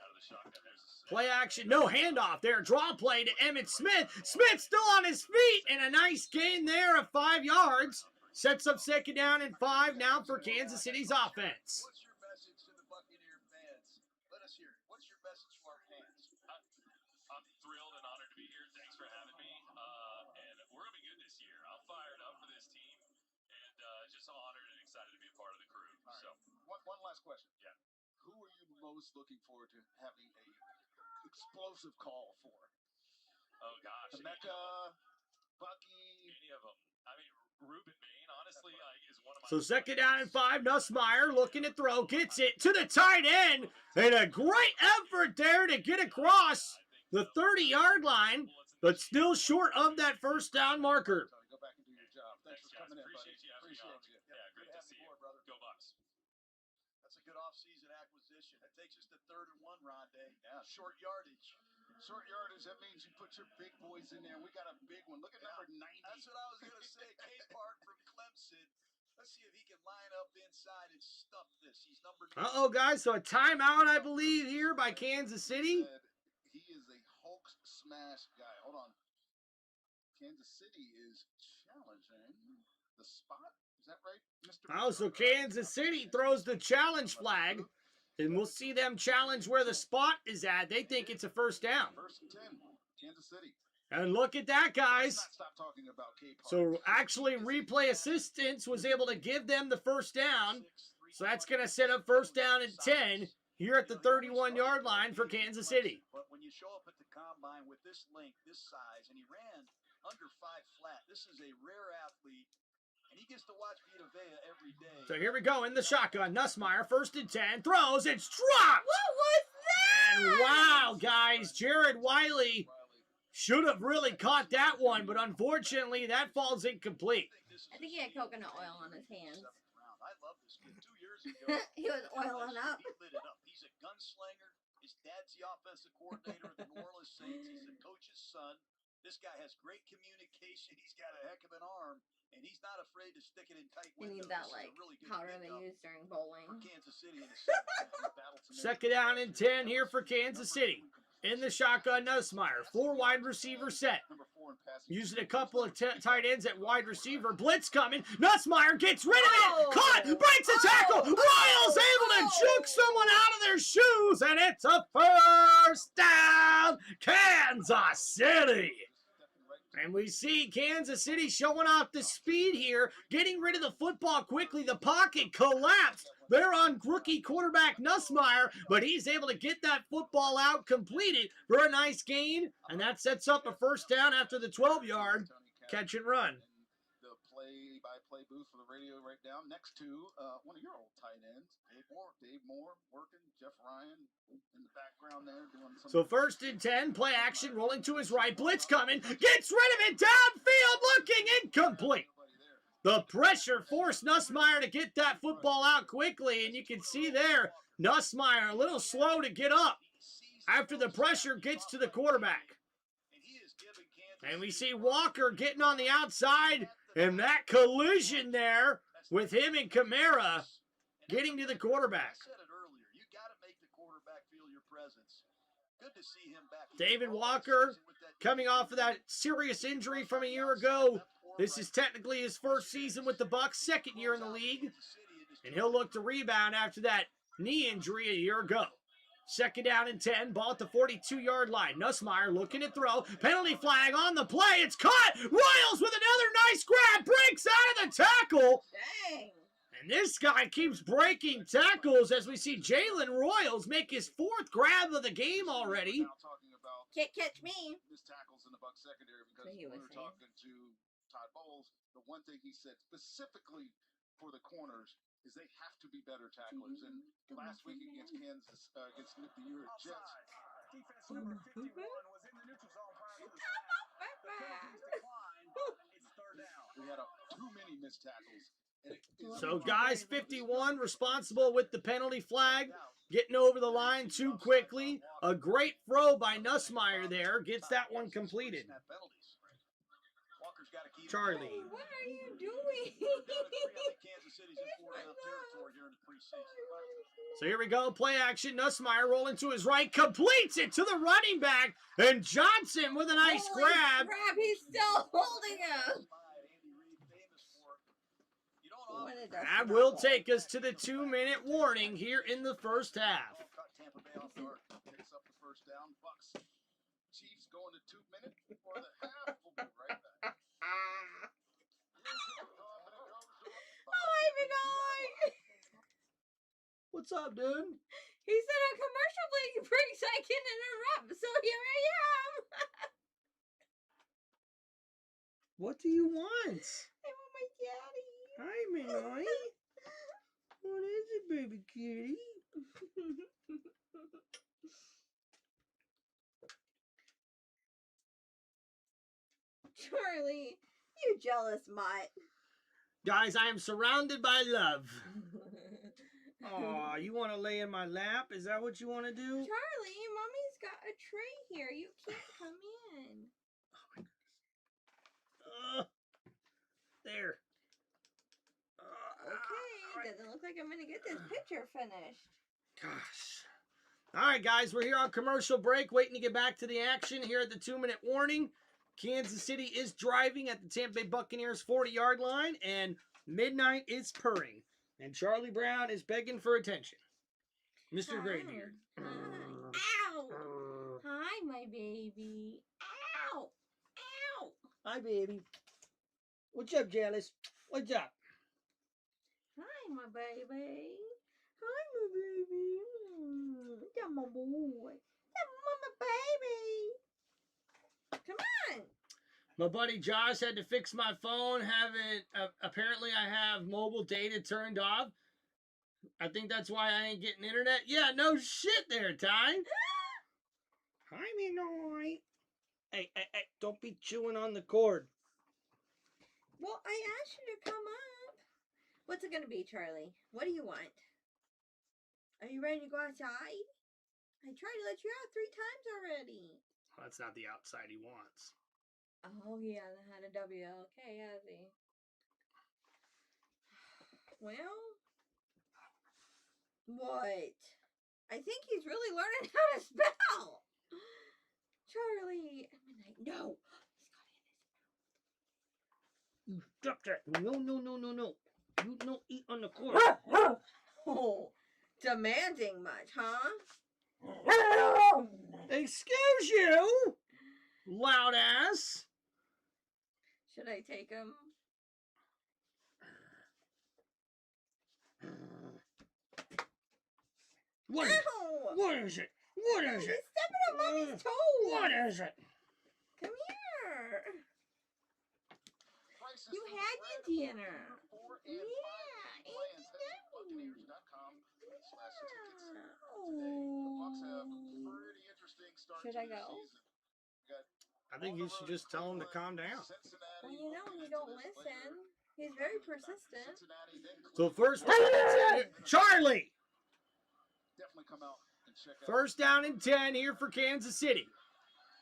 Out of the shotgun, there's a snap. Play action, no handoff there. Draw play to Emmitt Smith. Smith still on his feet, and a nice gain there of 5 yards. Sets up second down and 5 now for Kansas City's offense. What's your message to the Buccaneer fans? Let us hear it. What's your message to our fans? I'm thrilled and honored to be here. Thanks for having me. And we're going to be good this year. I'm fired up for this team and just honored and excited to be a part of the crew. All right. So, One last question. Yeah. Who are you most looking forward to having a explosive call for? oh gosh, Mecca, Bucky. any of them. I mean, Ruben Bain, honestly, is one of my. So second down and 5, Nussmeier looking to throw, gets it to the tight end, and a great effort there to get across the 30-yard line, but still short of that first down marker. Tony, go back and do your job. Thanks for guys. coming in, buddy. Appreciate you having me on. Appreciate you. Yeah, great to have see you you. aboard, brother. Go Bucks. That's a good offseason acquisition. That takes us to 3rd and 1, Rondé. Yeah, short yardage. Short yardage, that means you put your big boys in there. We got a big one. Look at number 90. That's what I was going to say. K-Park from Clemson. Let's see if he can line up inside and stuff this. He's number 9. Uh-oh, guys, so a timeout, I believe, here by Kansas City. He is a Hulk smash guy. Hold on. Kansas City is challenging the spot. Is that right, Mr. Oh, so Kansas City throws the challenge flag, and we'll see them challenge where the spot is at. They think it's a first down. First and 10, Kansas City. And look at that, guys. Let's not stop talking about K-Park. So actually, replay assistance was able to give them the first down. So that's going to set up first down and 10 here at the 31-yard line for Kansas City. But when you show up at the combine with this length, this size, and he ran under 5 flat, this is a rare athlete. And he gets to watch Vita Vea every day. So here we go in the shotgun. Nussmeier, first and 10, throws. It's dropped. What was that? And wow, guys, Jared Wiley should have really caught that one, but unfortunately, that falls incomplete. I think he had coconut oil on his hands. I love this kid. 2 years ago, He was oiling up. He lit it up. He's a gunslinger. His dad's the offensive coordinator of the New Orleans Saints. He's the coach's son. This guy has great communication. He's got a heck of an arm, and he's not afraid to stick it in tight You windows. need that, This is a like, really good powder they pickup use during bowling. for Kansas City in the second half. Second down and 10 here for Kansas City. In the shotgun, Nussmeier. 4 wide receiver set. Using a couple of tight ends at wide receiver. Blitz coming. Nussmeier gets rid of it. Caught. Breaks a tackle. Royals able to juke someone out of their shoes. And it's a first down. Kansas City. And we see Kansas City showing off the speed here, getting rid of the football quickly. The pocket collapsed. They're on rookie quarterback Nussmeier, but he's able to get that football out, completed for a nice gain, and that sets up a first down after the 12-yard catch and run. The play-by-play booth for the radio right down next to one of your old tight ends, Dave Moore working, Jeff Ryan in the background there doing some. So first and 10, play action, rolling to his right, blitz coming, gets rid of it, downfield, looking incomplete. The pressure forced Nussmeier to get that football out quickly, and you can see there, Nussmeier a little slow to get up after the pressure gets to the quarterback. And we see Walker getting on the outside, and that collision there with him and Kamara getting to the quarterback. I said it earlier. You got to make the quarterback feel your presence. Good to see him back. David Walker coming off of that serious injury from a year ago. This is technically his first season with the Bucs, second year in the league. And he'll look to rebound after that knee injury a year ago. Second down and 10, ball at the 42-yard line. Nussmeier looking to throw. Penalty flag on the play. It's caught. Royals with another nice grab. Breaks out of the tackle. Dang. And this guy keeps breaking tackles as we see Jalen Royals make his 4th grab of the game already. Can't catch me. Missed tackles in the Bucs secondary because He when we was were talking to Todd Bowles, the one thing he said specifically for the corners is they have to be better tacklers. And last week against Kansas, against the New York Jets, Defense number 51 was in the neutral zone prior to the snap. The penalties declined. It's third down. we had too many missed tackles. So guys, 51 responsible with the penalty flag, getting over the line too quickly. A great throw by Nussmeier there, gets that one completed. Charlie. What are you doing? So here we go, play action. Nussmeier rolling to his right, completes it to the running back, and Johnson with a nice Holy grab. crap, he's still holding him. That will take us to the 2-minute warning here in the first half. Picks up the first down. Bucs. Chiefs going to 2 minutes before the half. We'll be right back. Hi, Benoit. What's up, dude? He said a commercial breaks I can interrupt, so here I am. What do you want? I want my daddy. Hi, Benoit. What is it, baby kitty? Charlie, you jealous mutt. Guys, I am surrounded by love. Aw, you want to lay in my lap? Is that what you want to do? Charlie, Mommy's got a tray here. You can't come in. There. Okay, doesn't look like I'm going to get this picture finished. Gosh. All right, guys, we're here on commercial break, waiting to get back to the action here at the 2-minute warning. Kansas City is driving at the Tampa Bay Buccaneers 40-yard line, and midnight is purring. And Charlie Brown is begging for attention. Mr. Graybeard. Ow! Hi, my baby. Ow! Ow! Hi, baby. What's up, Jealous? What's up? Hi, my baby. Hi, my baby. That's my boy. That's my baby. Come on. My buddy Josh had to fix my phone. Apparently, I have mobile data turned off. I think that's why I ain't getting internet. Yeah, no shit there, Ty. Hi, Benoit. Hey, don't be chewing on the cord. Well, I asked you to come up. What's it going to be, Charlie? What do you want? Are you ready to go outside? I tried to let you out 3 times already. Well, that's not the outside he wants. Oh, he hasn't had a W. Okay, has he? Well, what? I think he's really learning how to spell. Charlie. No. You stop that. No. You don't eat on the court. Oh, demanding much, huh? Excuse you, loud ass. Should I take him? What is it? What is it? What is He's it? stepping on Mommy's toes. What is it? Come here. Prices You for had bread your dinner. for 4 and 5 Yeah, plans. it's Head to Buccaneers.com/tickets today. The Bucs have a pretty interesting start Should to I their go? season. Got I think you should just tell him to calm down. Well, you know he don't listen. He's very persistent. So first down and 10. Charlie. Definitely come out and check out. First down and 10 here for Kansas City.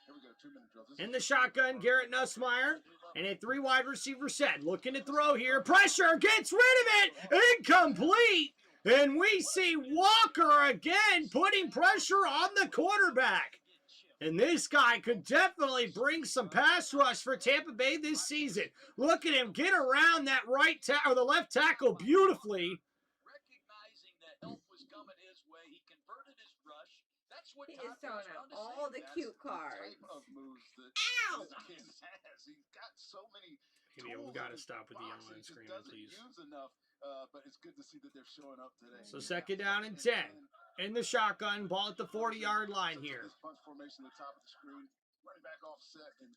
Here we go, 2-minute drills. In the shotgun, Garrett Nussmeier. And a 3 wide receiver set. Looking to throw here. Pressure. Gets rid of it. Incomplete. And we see Walker again putting pressure on the quarterback. And this guy could definitely bring some pass rush for Tampa Bay this season. Look at him get around that or the left tackle beautifully. Recognizing that help was coming his way, he converted his rush. That's what He Todd is throwing Bowles out done to all save the that. cute cards. Type of moves that Ow! this kid has. He's got so many Yeah, we tools gotta in his stop with the box online he just screaming, doesn't please. use enough, but it's good to see that they're showing up today. So second down and 10. In the shotgun, ball at the 40-yard line here. This bunch formation at the top of the screen. Running back offset and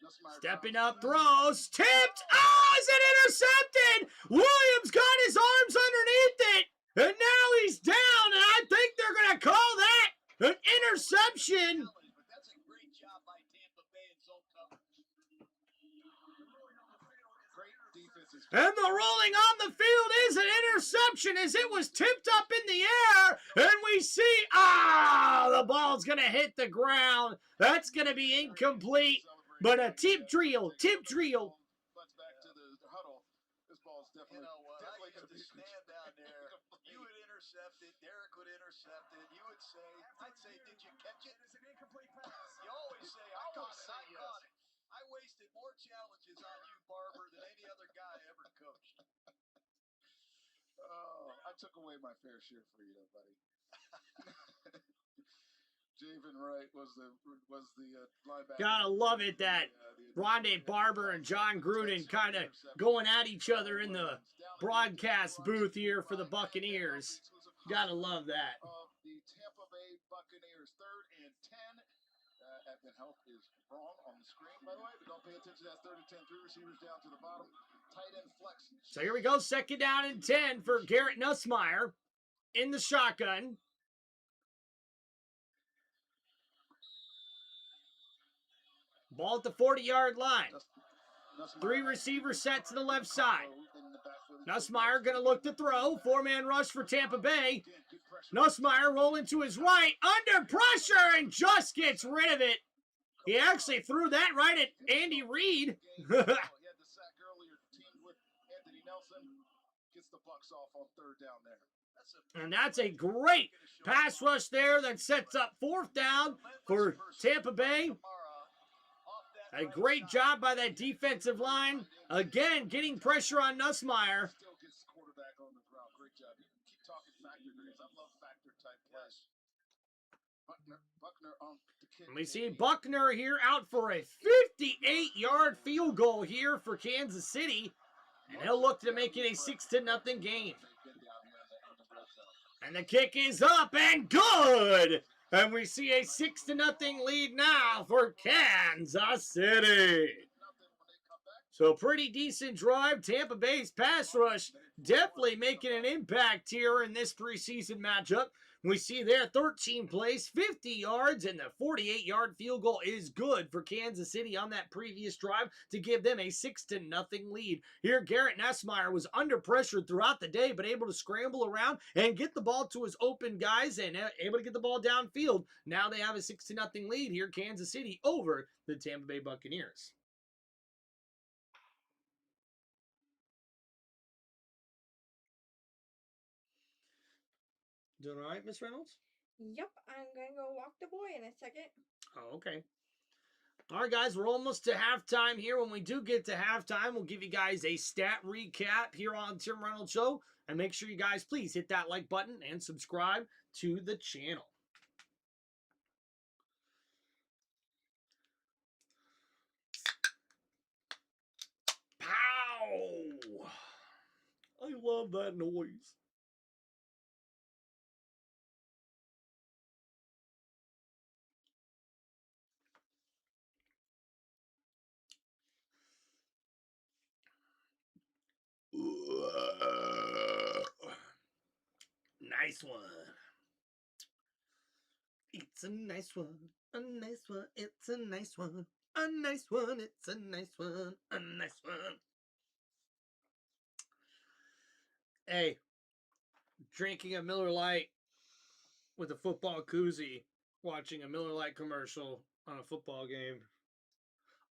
Nussmeier Stepping drops. up, throws, tipped. Oh, is it intercepted? Williams got his arms underneath it, and now he's down, and I think they're going to call that an interception. But that's a great job by Tampa Bay in zone coverage. Great defenses. And the rolling on the field is an interception as it was tipped up in the air, and we see, the ball's going to hit the ground. That's going to be incomplete, but a tip drill. Butts back to the huddle. This ball's You definitely, know what? definitely I going to used be to stand down there. You would intercept it. Derek would intercept it. You would say, I'd say, did you catch it? It's an incomplete pass. You always say, I caught it. I caught it. I wasted more challenges on you, Barber, than any other guy I ever coached. Oh, I took away my fair share for you, buddy. Javen Wright was the linebacker. Gotta love it that Rondé Barber and John Gruden kind of going at each other in the broadcast booth here for the Buccaneers. Gotta love that. Of the Tampa Bay Buccaneers, 3rd and 10. Admin help is wrong on the screen, by the way, but don't pay attention. That's 3rd and 10. 3 receivers down to the bottom. Tight end flex. So here we go, second down and 10 for Garrett Nussmeier in the shotgun. Ball at the 40-yard line. 3 receiver set to the left side. Nussmeier going to look to throw. 4-man rush for Tampa Bay. Nussmeier rolling to his right. Under pressure and just gets rid of it. He actually threw that right at Andy Reid. He had the sack earlier, teamed with Anthony Nelson. Gets the Bucs off on 3rd down there. And that's a great pass rush there that sets up 4th down for Tampa Bay. A great job by that defensive line. Again, getting pressure on Nussmeier. Still gets the quarterback on the ground. Great job. You keep talking factor grades. I love factor type plays. Buckner on the kick. And we see Buckner here out for a 58-yard field goal here for Kansas City. And he'll look to make it a 6-0 game. And the kick is up and good. And we see a 6-0 lead now for Kansas City. So pretty decent drive. Tampa Bay's pass rush definitely making an impact here in this preseason matchup. We see there 13 plays, 50 yards, and the 48-yard field goal is good for Kansas City on that previous drive to give them a 6-0 lead. Here, Garrett Nussmeier was under pressure throughout the day, but able to scramble around and get the ball to his open guys and able to get the ball downfield. Now they have a 6-0 lead here, Kansas City over the Tampa Bay Buccaneers. Doing all right, Miss Reynolds? Yep, I'm gonna go walk the boy in a second. Oh, okay. All right, guys, we're almost to halftime here. When we do get to halftime, we'll give you guys a stat recap here on Tim Reynolds Show. And make sure you guys please hit that like button and subscribe to the channel. Pow! I love that noise. Nice one. It's a nice one. A nice one. It's a nice one. A nice one. It's a nice one. A nice one. Hey, drinking a Miller Lite with a football koozie, watching a Miller Lite commercial on a football game.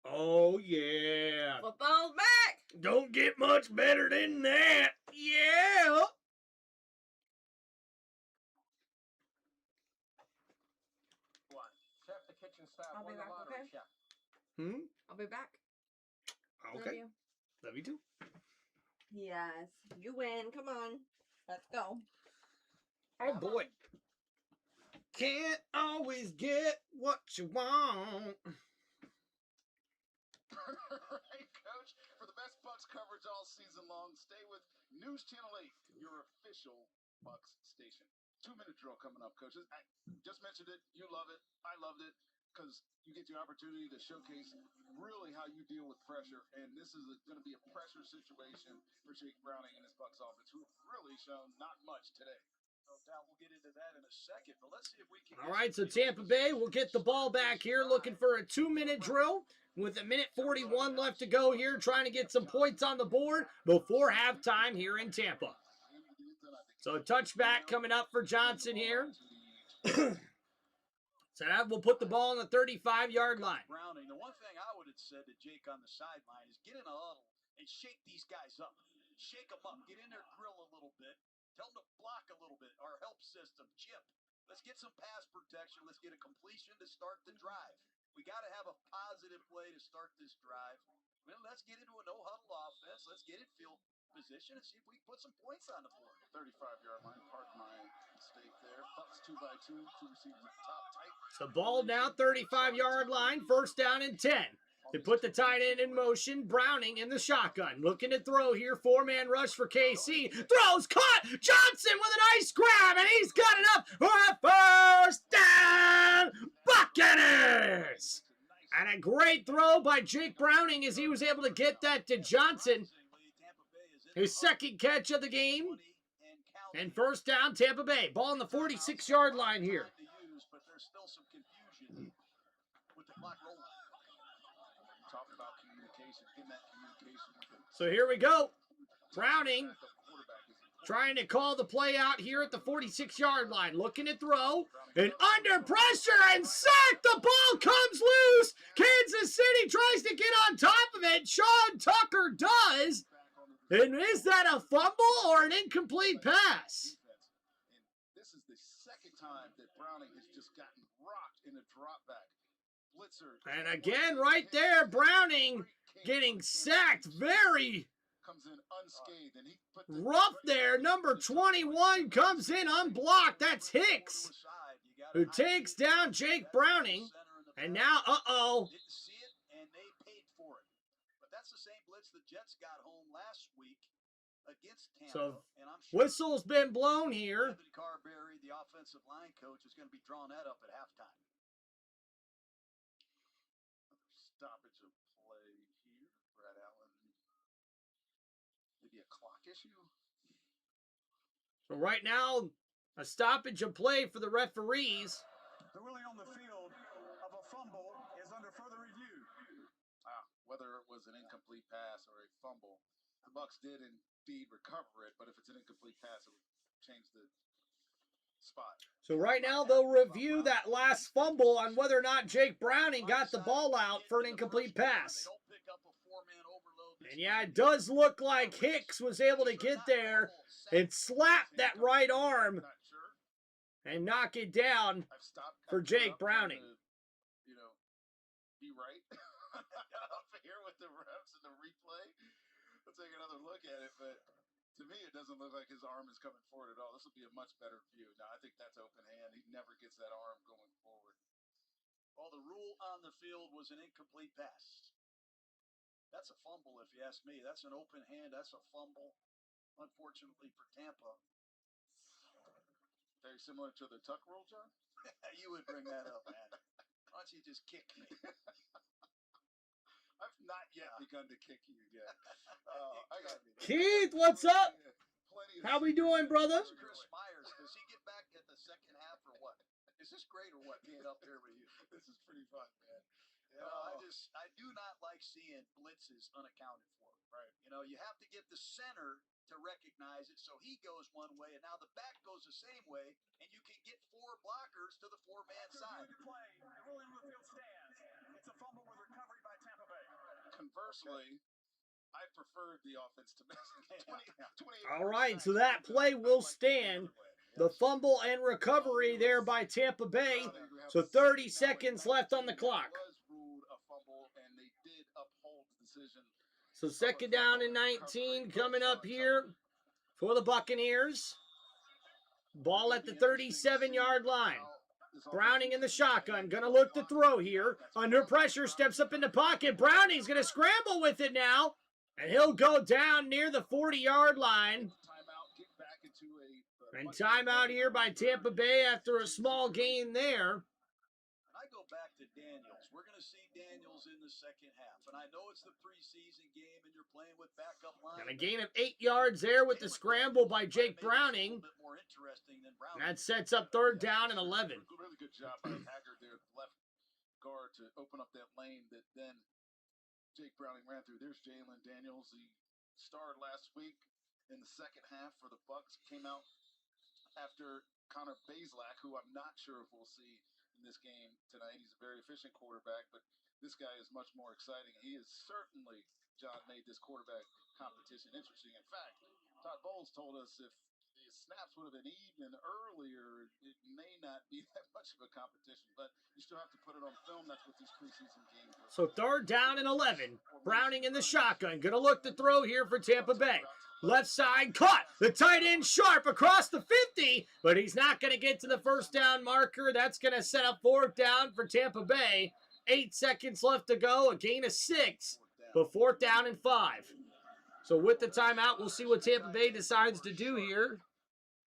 Oh, yeah. Football's back! Don't get much better than that. Yeah. Chef, the kitchen staff I'll be won the back, lottery, okay? Chef. I'll be back. Love Okay. you. Love you too. Yes, you win. Come on. Let's go. Oh, boy. Can't always get what you want. Right, Coach? For the best Bucks coverage all season long, stay with News Channel 8, your official Bucks station. 2-minute drill coming up, coaches. I just mentioned it. You love it. I loved it because you get the opportunity to showcase really how you deal with pressure. And this is going to be a pressure situation for Jake Browning and his Bucks offense, who have really shown not much today. No doubt we'll get into that in a second, but let's see if we can. All right, so Tampa Bay will get the ball back here, looking for a 2-minute drill with a minute 41 left to go here, trying to get some points on the board before halftime here in Tampa. So a touchback coming up for Johnson here. So that will put the ball on the 35-yard line. Browning, the one thing I would have said to Jake on the sideline is get in a huddle and shake these guys up. Shake them up. Get in there, drill a little bit. Tell them to block a little bit. Our help system, chip. Let's get some pass protection. Let's get a completion to start the drive. We got to have a positive play to start this drive. Well, let's get into a no-huddle offense. Let's get in field position and see if we can put some points on the board. 35-yard line. Pardon my mistake there. Bucks 2x2. Two receivers at the top. Tight. So ball now 35-yard line, first down and 10. They put the tight end in motion. Browning in the shotgun. Looking to throw here. 4-man rush for KC. Throws caught. Johnson with a nice grab, and he's got enough for a first down. Buccaneers. And a great throw by Jake Browning as he was able to get that to Johnson. His second catch of the game. And first down, Tampa Bay. Ball on the 46-yard line here. But there's still some confusion with the clock rolling. Talk about communication. Getting that communication with the So here we go. Browning trying to call the play out here at the 46-yard line. Looking to throw. And under pressure and sacked. The ball comes loose. Kansas City tries to get on top of it. Sean Tucker does. And is that a fumble or an incomplete pass? And this is the second time that Browning has just gotten rocked in a drop back. Blitzer. And again, right there, Browning getting sacked. Very Comes in unscathed, and he put rough there. Number 21 comes in unblocked. That's Hicks, who takes down Jake Browning. And now, Didn't see it, and they paid for it. But that's the same blitz the Jets got home last week against Tampa. So, and I'm sure whistle's been blown here. Anthony Carberry, the offensive line coach, is going to be drawing that up at halftime. stoppage of play here. Brad Allen. Maybe a clock issue. So right now, a stoppage of play for the referees. The ruling on the field of a fumble is under further review. Whether it was an incomplete pass or a fumble, the Bucks did indeed recover it, but if it's an incomplete pass, it would change the spot. So right now, they'll review that last fumble on whether or not Jake Browning got the ball out for an incomplete pass. And yeah, it does look like Hicks was able to get there and slap that right arm and knock it down I've stopped for cutting it Jake up, trying Browning. to, be right up here with the refs and the replay. Let's take another look at it, but to me, it doesn't look like his arm is coming forward at all. This will be a much better view. Now, I think that's open hand. He never gets that arm going forward. Well, the rule on the field was an incomplete pass. That's a fumble, if you ask me. That's an open hand. That's a fumble. Unfortunately for Tampa. Very similar to the tuck rule, John? You would bring that up, man. Why don't you just kick me? I've not yet begun to kick you yet. I got Keith, what's up? How we doing, brother? Where's Chris Myers? Does he get back at the second half or what? Is this great or what, being up here with you? This is pretty fun, man. I do not like seeing blitzes unaccounted for. Right. You have to get the center to recognize it, so he goes one way, and now the back goes the same way, and you can get 4 blockers to the 4-man side. Play. The ruling on the field stands. It's a fumble with recovery by Tampa Bay. Conversely, I preferred the offense to miss. 28%. All right, so that play will stand. The fumble and recovery there by Tampa Bay. So 30 seconds left on the clock. Was ruled a fumble, and they did uphold the decision. So second down and 19 coming up here for the Buccaneers. Ball at the 37-yard line. Browning in the shotgun. Going to look to throw here. Under pressure, steps up in the pocket. Browning's going to scramble with it now. And he'll go down near the 40-yard line. And timeout here by Tampa Bay after a small gain there. And I go back to Daniels. We're going to see Daniels in the second half. And I know it's the preseason game and you're playing with backup line. And a gain of 8 yards there with the scramble by Jake Browning. More interesting than Browning. That sets up third down and 11. Really good job by Haggard there, left guard, to open up that lane that then Jake Browning ran through. There's Jalen Daniels. He starred last week in the second half for the Bucs. Came out after Connor Bazelak, who I'm not sure if we'll see in this game tonight. He's a very efficient quarterback, but this guy is much more exciting. He is certainly, John, made this quarterback competition interesting. In fact, Todd Bowles told us if the snaps would have been even earlier, it may not be that much of a competition, but you still have to put it on film. That's what these preseason games are. So third down and 11. Browning in the shotgun. Going to look to throw here for Tampa Bay. Left side caught. The tight end Sharp across the 50, but he's not going to get to the first down marker. That's going to set up fourth down for Tampa Bay. 8 seconds left to go. A gain of 6, but fourth down and 5. So with the timeout, we'll see what Tampa Bay decides to do here.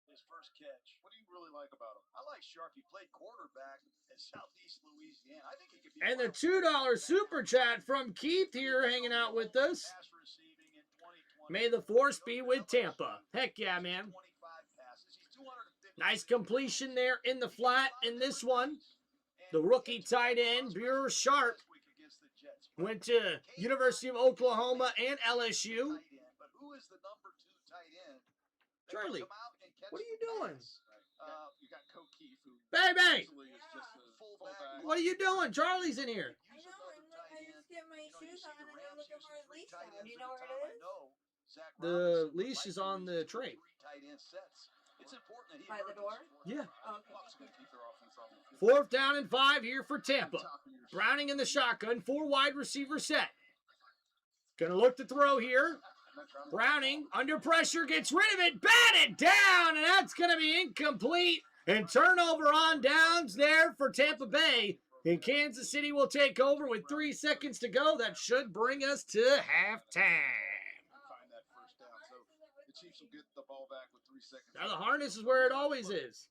His first catch. What do you really like about him? I like Sharp. He played quarterback at Southeast Louisiana. I think he could be. And the $2 super chat from Keith here hanging out with us. May the force be with Tampa. Heck yeah, man. Nice completion there in the flat in this one. The rookie tight end, Buer Sharp, went to University of Oklahoma and LSU. Charlie, what are you doing? You got O'Keefe, who Baby! usually is just a fullback. What are you doing? Charlie's in here. I know, I just get my shoes on and I'm looking for his leash now. Do you know where it is? The leash is on the tray. By the door? Yeah. Oh, okay. Fourth down and 5 here for Tampa. Browning in the shotgun, 4 wide receiver set. Gonna look to throw here. Browning, under pressure, gets rid of it, batted down, and that's gonna be incomplete. And turnover on downs there for Tampa Bay. And Kansas City will take over with 3 seconds to go. That should bring us to halftime. Find that first down. So the Chiefs will get the ball back with 3 seconds. Now the harness is where it always is.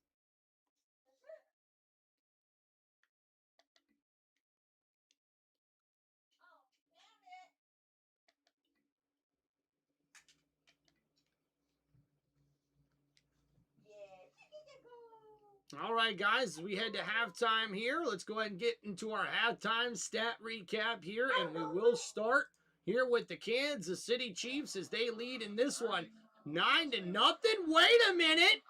All right, guys, we head to halftime here. Let's go ahead and get into our halftime stat recap here, and we will start here with the Kansas City Chiefs as they lead in this one 9-0. Wait a minute.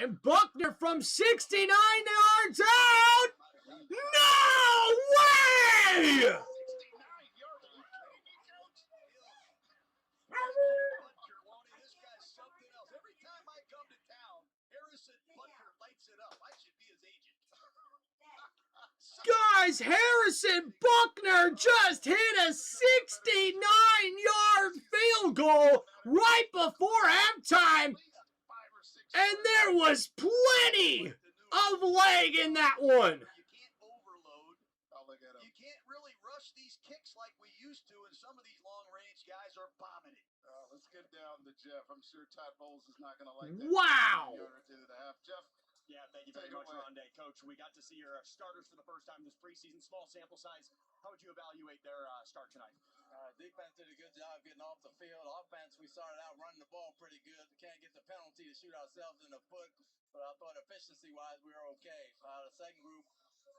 And Buckner from 69 yards out. No way! guys, Harrison Buckner just hit a 69-yard field goal right before halftime. And there was plenty of leg in that one. You can't overload. You can't really rush these kicks like we used to, and some of these long-range guys are bombing it. Let's get down to Jeff. I'm sure Todd Bowles is not going to like that. Wow. Jeff. Yeah, thank you very much, Rondé. Coach, we got to see your starters for the first time this preseason. Small sample size. How would you evaluate their start tonight? Defense did a good job getting off the field. Offense, we started out running the ball pretty good. We can't get the penalty to shoot ourselves in the foot, but I thought efficiency-wise we were okay. The second group,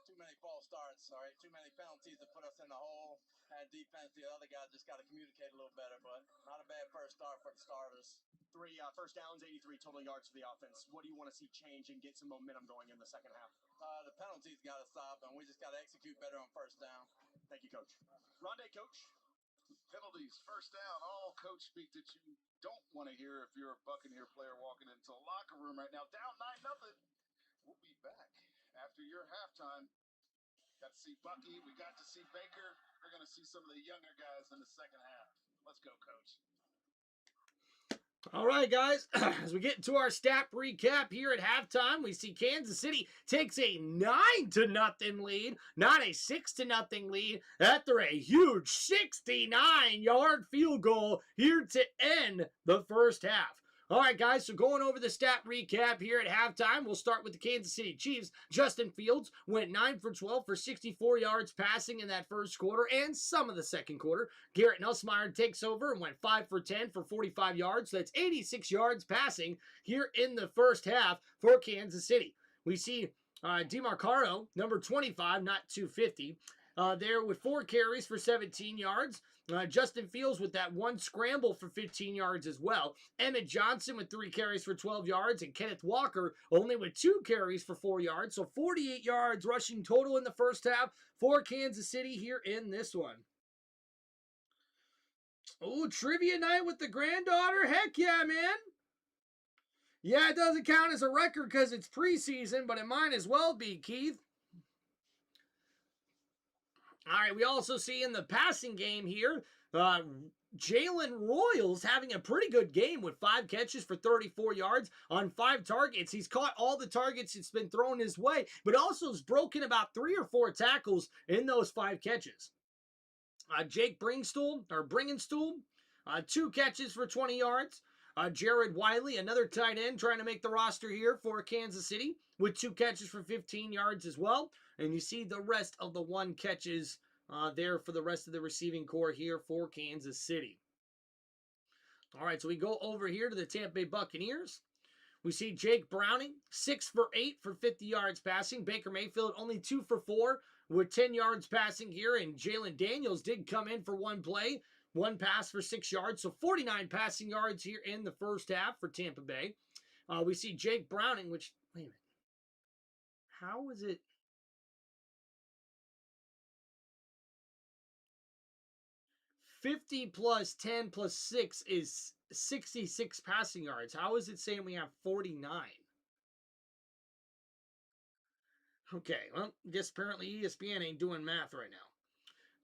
too many false starts, all right? Too many penalties to put us in the hole. And defense, the other guys just got to communicate a little better, but not a bad first start for the starters. 3 first downs, 83 total yards for the offense. What do you want to see change and get some momentum going in the second half? The penalties got to stop, and we just got to execute better on first down. Thank you, Coach. Rondé, Coach. Penalties, first down, all coach speak that you don't want to hear if you're a Buccaneer player walking into a locker room right now. Down 9-0. We'll be back after your halftime. Got to see Bucky. We got to see Baker. We're going to see some of the younger guys in the second half. Let's go, Coach. All right, guys, as we get into our stat recap here at halftime, we see Kansas City takes a 9-0 lead, not a 6-0 lead, after a huge 69-yard field goal here to end the first half. All right, guys, so going over the stat recap here at halftime, we'll start with the Kansas City Chiefs. Justin Fields went 9 for 12 for 64 yards passing in that first quarter and some of the second quarter. Garrett Nussmeier takes over and went 5 for 10 for 45 yards. So that's 86 yards passing here in the first half for Kansas City. We see DeMarcaro, number 25, not 250, there with 4 carries for 17 yards. Justin Fields with that 1 scramble for 15 yards as well. Emmett Johnson with 3 carries for 12 yards. And Kenneth Walker only with 2 carries for 4 yards. So 48 yards rushing total in the first half for Kansas City here in this one. Oh, trivia night with the granddaughter? Heck yeah, man. Yeah, it doesn't count as a record because it's preseason, but it might as well be, Keith. All right, we also see in the passing game here, Jalen Royals having a pretty good game with 5 catches for 34 yards on 5 targets. He's caught all the targets that's been thrown his way, but also has broken about 3 or 4 tackles in those 5 catches. Jake Bringenstool, 2 catches for 20 yards. Jared Wiley, another tight end, trying to make the roster here for Kansas City with 2 catches for 15 yards as well. And you see the rest of the 1 catches there for the rest of the receiving core here for Kansas City. All right, so we go over here to the Tampa Bay Buccaneers. We see Jake Browning, 6 for 8 for 50 yards passing. Baker Mayfield, only 2 for 4 with 10 yards passing here. And Jalen Daniels did come in for 1 play, 1 pass for 6 yards. So 49 passing yards here in the first half for Tampa Bay. We see Jake Browning, which, wait a minute. How is it? $50 plus 10 plus 6 is 66 passing yards. How is it saying we have 49? Okay, well, I guess apparently ESPN ain't doing math right now.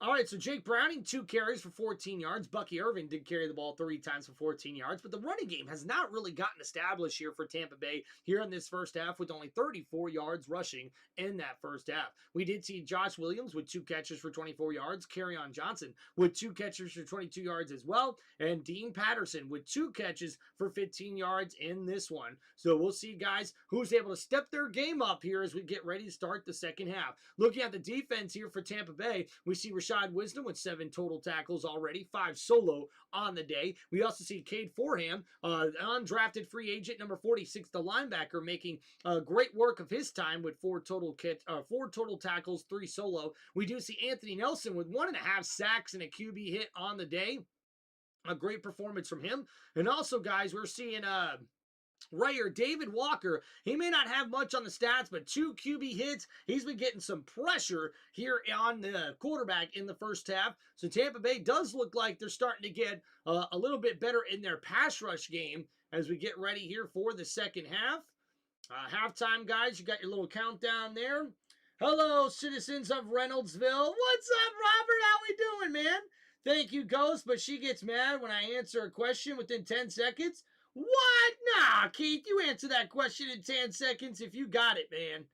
All right, so Jake Browning, 2 carries for 14 yards. Bucky Irving did carry the ball 3 times for 14 yards, but the running game has not really gotten established here for Tampa Bay here in this first half with only 34 yards rushing in that first half. We did see Josh Williams with 2 catches for 24 yards, Kerryon Johnson with 2 catches for 22 yards as well, and Dean Patterson with 2 catches for 15 yards in this one. So we'll see, guys, who's able to step their game up here as we get ready to start the second half. Looking at the defense here for Tampa Bay, we see Rashad Wisdom with 7 total tackles already, 5 solo on the day. We also see Cade Forham, undrafted free agent, number 46, the linebacker, making great work of his time with 4 total tackles, 3 solo. We do see Anthony Nelson with 1.5 sacks and a QB hit on the day. A great performance from him. And also, guys, we're seeing right here, David Walker. He may not have much on the stats, but 2 QB hits. He's been getting some pressure here on the quarterback in the first half. So Tampa Bay does look like they're starting to get a little bit better in their pass rush game as we get ready here for the second half. Halftime, guys, you got your little countdown there. Hello, citizens of Reynoldsville. What's up, Robert? How we doing, man? Thank you, Ghost, but she gets mad when I answer a question within 10 seconds. What? Nah, Keith, you answer that question in 10 seconds if you got it, man.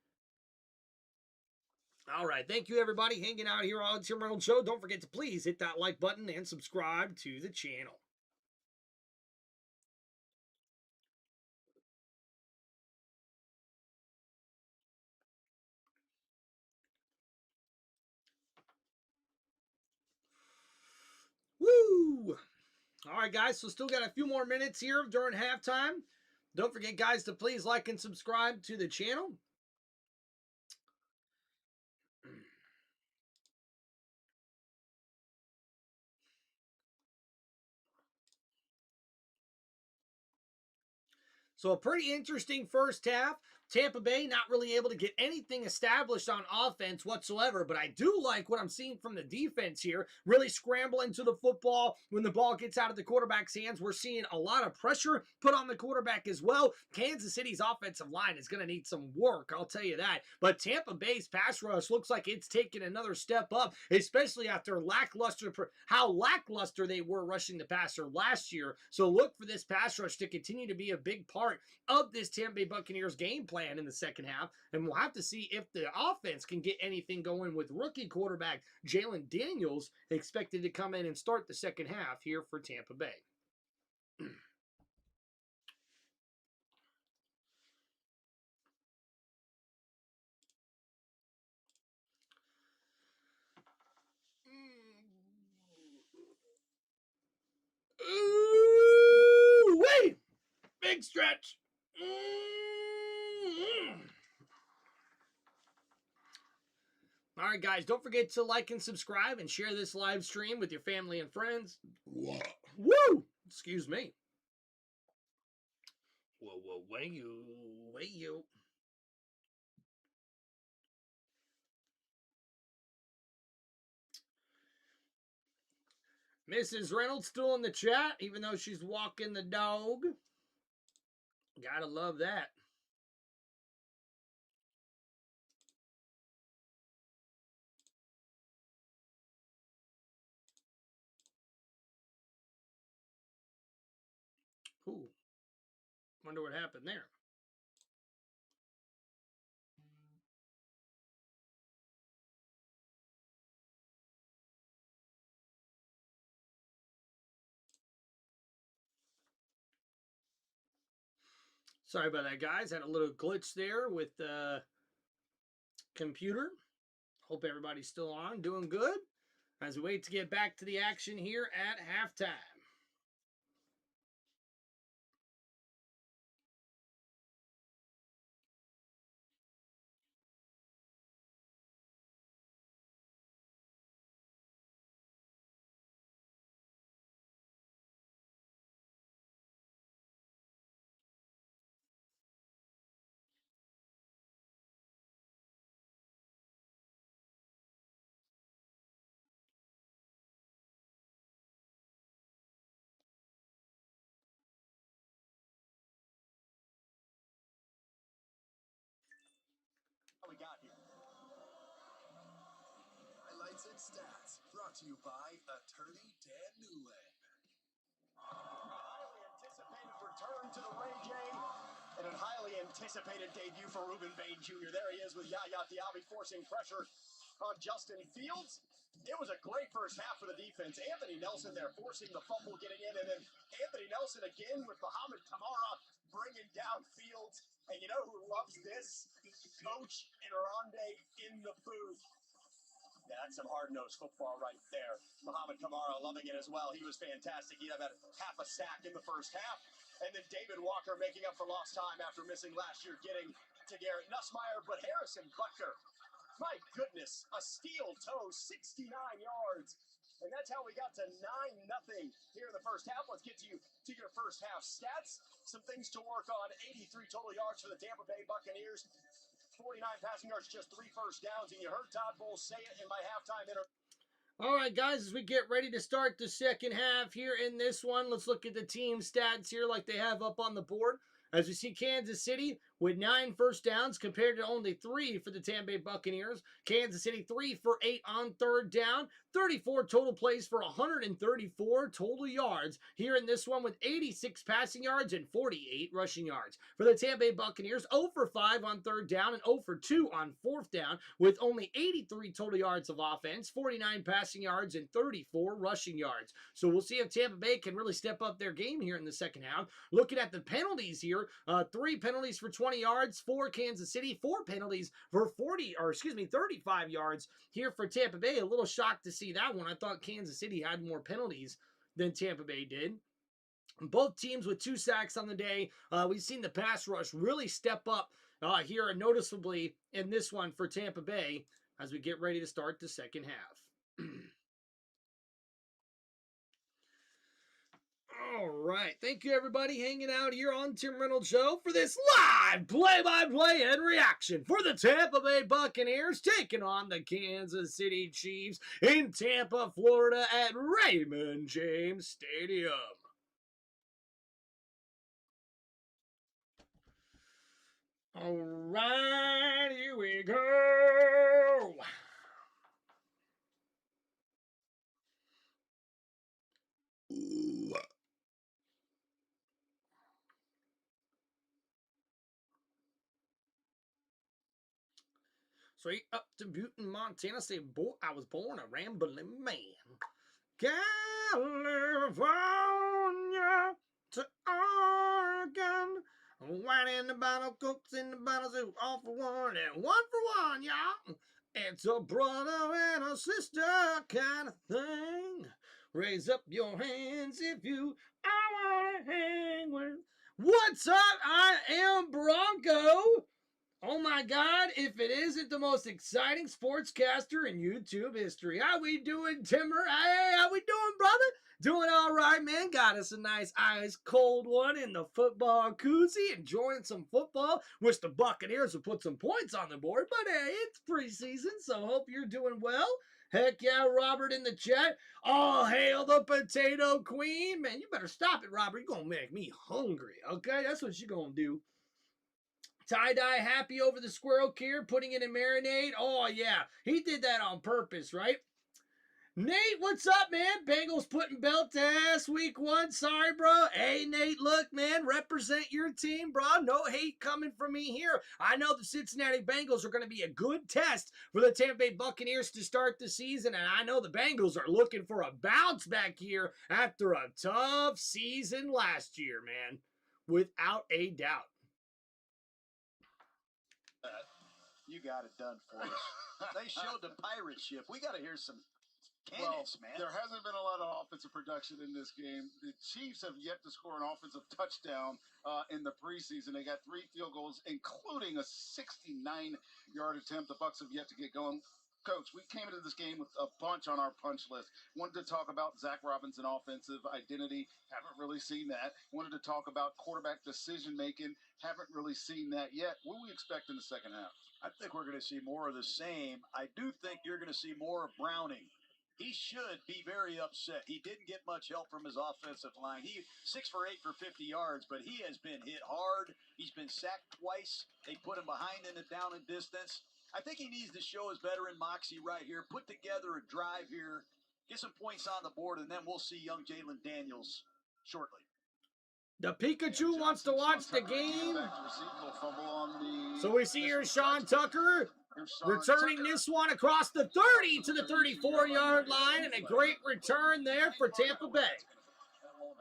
All right, thank you, everybody, hanging out here on the Tim Reynolds Show. Don't forget to please hit that like button and subscribe to the channel. Woo! All right, guys, so still got a few more minutes here during halftime. Don't forget, guys, to please like and subscribe to the channel. So a pretty interesting first half. Tampa Bay not really able to get anything established on offense whatsoever, but I do like what I'm seeing from the defense here. Really scrambling to the football when the ball gets out of the quarterback's hands. We're seeing a lot of pressure put on the quarterback as well. Kansas City's offensive line is going to need some work, I'll tell you that. But Tampa Bay's pass rush looks like it's taken another step up, especially after how lackluster they were rushing the passer last year. So look for this pass rush to continue to be a big part of this Tampa Bay Buccaneers game plan in the second half, and we'll have to see if the offense can get anything going with rookie quarterback Jalen Daniels expected to come in and start the second half here for Tampa Bay. Ooh, wait! Big stretch. All right, guys, don't forget to like and subscribe and share this live stream with your family and friends. Woo! Excuse me. Whoa, way you. Mrs. Reynolds still in the chat, even though she's walking the dog. Gotta love that. Ooh. Wonder what happened there. Sorry about that, guys. Had a little glitch there with the computer. Hope everybody's still on, doing good as we wait to get back to the action here at halftime. We got here. Highlights and stats brought to you by Attorney Dan Newland. Highly anticipated return to the Ray J, and a highly anticipated debut for Ruben Bain Jr. There he is with Yaya Diaby forcing pressure on Justin Fields. It was a great first half for the defense. Anthony Nelson there forcing the fumble, getting in, and then Anthony Nelson again with Muhammad Kamara bringing down Fields. And you know who loves this? Coach Enronde in the booth. Yeah, that's some hard-nosed football right there. Muhammad Kamara loving it as well. He was fantastic. He had about half a sack in the first half. And then David Walker making up for lost time after missing last year, getting to Garrett Nussmeier. But Harrison Butker, my goodness, a steel toe, 69 yards. And that's how we got to 9-0 here in the first half. Let's get to your first half stats. Some things to work on. 83 total yards for the Tampa Bay Buccaneers. 49 passing yards, just 3 first downs. And you heard Todd Bowles say it in my halftime interview. All right, guys, as we get ready to start the second half here in this one, let's look at the team stats here like they have up on the board. As we see Kansas City with 9 first downs compared to only 3 for the Tampa Bay Buccaneers. Kansas City 3 for 8 on third down. 34 total plays for 134 total yards here in this one, with 86 passing yards and 48 rushing yards. For the Tampa Bay Buccaneers, 0 for 5 on third down and 0 for 2 on fourth down, with only 83 total yards of offense, 49 passing yards, and 34 rushing yards. So we'll see if Tampa Bay can really step up their game here in the second half. Looking at the penalties here, 3 penalties for 20 yards for Kansas City, 4 penalties for 35 yards here for Tampa Bay. A little shocked to see that one. I thought Kansas City had more penalties than Tampa Bay did. Both teams with 2 sacks on the day. We've seen the pass rush really step up here noticeably in this one for Tampa Bay as we get ready to start the second half. All right. Thank you, everybody, hanging out here on Tim Reynolds Show for this live play-by-play and reaction for the Tampa Bay Buccaneers taking on the Kansas City Chiefs in Tampa, Florida at Raymond James Stadium. All right, here we go. Straight up to Butte, Montana. Say, boy, I was born a rambling man. California to Oregon. Wine in the bottle, cokes in the bottle, so all for one and one for one, y'all. It's a brother and a sister kind of thing. Raise up your hands if you want to hang with. What's up? I am Bronco. Oh my God, if it isn't the most exciting sportscaster in YouTube history. How we doing, Timmer? Hey, how we doing, brother? Doing all right, man. Got us a nice ice cold one in the football koozie, enjoying some football. Wish the Buccaneers would put some points on the board, but hey, it's preseason, so hope you're doing well. Heck yeah, Robert in the chat. All hail the potato queen. Man, you better stop it, Robert. You're going to make me hungry, okay? That's what you're going to do. Tie-dye happy over the squirrel here, putting it in marinade. Oh, yeah. He did that on purpose, right? Nate, what's up, man? Bengals putting belt to ass week 1. Sorry, bro. Hey, Nate, look, man. Represent your team, bro. No hate coming from me here. I know the Cincinnati Bengals are going to be a good test for the Tampa Bay Buccaneers to start the season, and I know the Bengals are looking for a bounce back here after a tough season last year, man. Without a doubt. You got it done for us. They showed the pirate ship. We got to hear some cannons, man. There hasn't been a lot of offensive production in this game. The Chiefs have yet to score an offensive touchdown in the preseason. They got 3 field goals, including a 69-yard attempt. The Bucs have yet to get going. Coach, we came into this game with a bunch on our punch list. Wanted to talk about Zach Robinson offensive identity. Haven't really seen that. Wanted to talk about quarterback decision-making. Haven't really seen that yet. What do we expect in the second half? I think we're going to see more of the same. I do think you're going to see more of Browning. He should be very upset. He didn't get much help from his offensive line. He 6 for 8 for 50 yards, but he has been hit hard. He's been sacked twice. They put him behind in the down and distance. I think he needs to show his veteran moxie right here, put together a drive here, get some points on the board, and then we'll see young Jalen Daniels shortly. The Pikachu wants to watch the game. So we see here Sean Tucker returning this one across the 30 to the 34-yard line, and a great return there for Tampa Bay. That will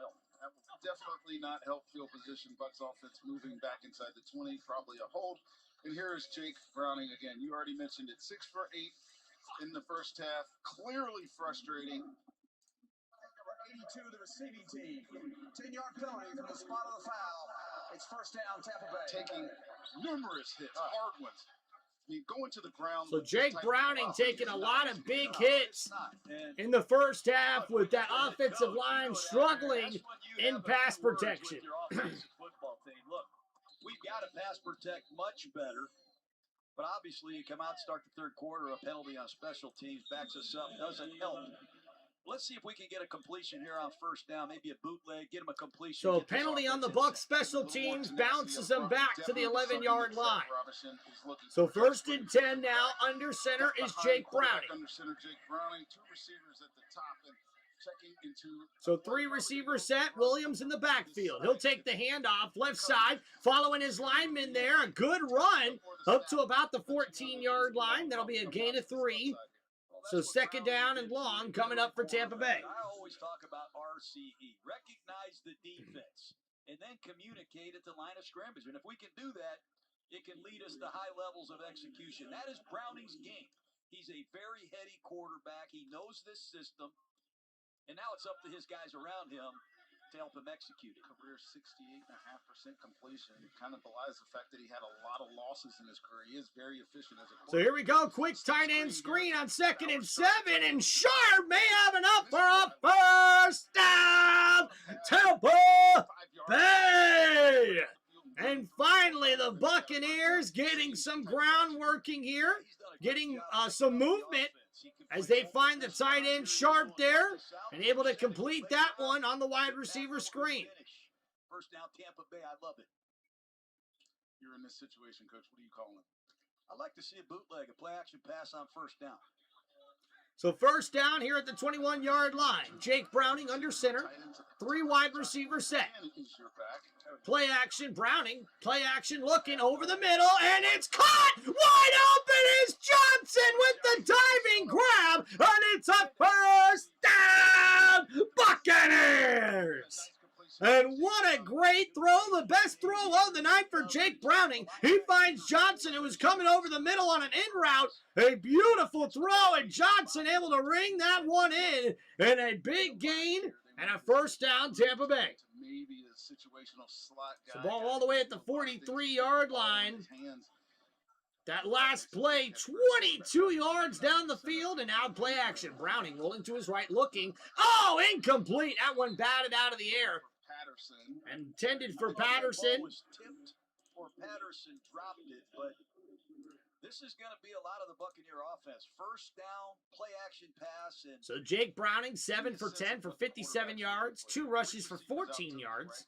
definitely not help field position. Bucs offense moving back inside the 20, probably a hold. And here is Jake Browning again. You already mentioned it. 6 for 8 in the first half. Clearly frustrating. Number 82, the receiving team. 10-yard penalty from the spot of the foul. It's first down, Tampa Bay. Taking numerous hits, hard ones. I mean, going to the ground. So Jake Browning taking a lot of big hits in the first half with that offensive line struggling in pass protection. Look, we've got to pass protect much better. But obviously, you come out, start the third quarter, a penalty on special teams backs us up, doesn't help. Let's see if we can get a completion here on first down. Maybe a bootleg, get him a completion. So penalty on the Bucs special teams, bounces them back to the 11-yard line. So first and 10 now, under center is Jake Browning. Under center, Jake Browning, 2 receivers at the top and checking into. So 3 receivers set, Williams in the backfield. He'll take the handoff, left side, following his lineman there. A good run up to about the 14-yard line. That'll be a gain of 3. So second down and long coming up for Tampa Bay. I always talk about RCE. Recognize the defense and then communicate at the line of scrimmage. And if we can do that, it can lead us to high levels of execution. That is Browning's game. He's a very heady quarterback. He knows this system. And now it's up to his guys around him to help him execute it. Career 68.5% completion. It kind of belies the fact that he had a lot of losses in his career. He is very efficient as a quarterback. So here we go. Quick tight end screen on second and 7. And Sharp may have enough for a first down. Tampa Bay. And finally, the Buccaneers getting some ground working here. Getting some movement as they find the tight end Sharp there and able to complete that one on the wide receiver screen. First down, Tampa Bay. I love it. You're in this situation, Coach. What are you calling? I'd like to see a bootleg, a play-action pass on first down. So first down here at the 21-yard line. Jake Browning under center. 3 wide receiver set. Play action, Browning. Play action, looking over the middle, and it's caught! Wide open is Johnson with the diving grab, and it's a first down, Buccaneers! And what a great throw, the best throw of the night for Jake Browning. He finds Johnson, who was coming over the middle on an in route. A beautiful throw, and Johnson able to ring that one in, and a big gain, and a first down, Tampa Bay. Maybe a situational slot guy. The ball all the way at the 43-yard line. That last play, 22 yards down the field, and now play action. Browning rolling to his right, looking. Oh, incomplete. That one batted out of the air. Patterson. Intended for Patterson. Was tipped or Patterson dropped it, but this is going to be a lot of the Buccaneer offense. First down, play action pass. And so Jake Browning, 7 for 10 for 57 yards, 2 rushes for 14 yards,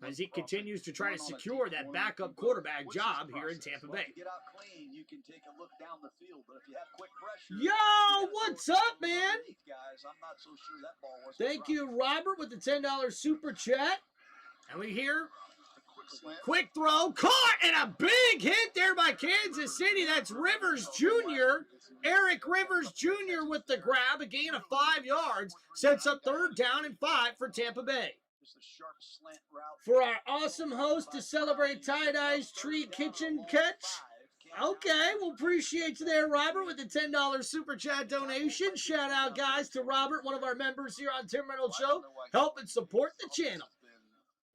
as he continues to try to secure that backup quarterback job here in Tampa Bay. Get out clean, you can take a look down the field, but if you have quick pressure, yo, what's up, man? Guys, I'm not so sure that ball was. Thank you, Robert, with the $10 super chat. And we hear quick throw, caught, and a big hit there by Kansas City. That's Rivers Jr., Eric Rivers Jr. with the grab, a gain of 5 yards, sets up third down and 5 for Tampa Bay. For our awesome host to celebrate Tie-Dye's Tree Kitchen catch. Okay, we'll appreciate you there, Robert, with the $10 super chat donation. Shout out, guys, to Robert, one of our members here on Tim Reynolds Show, helping support the channel.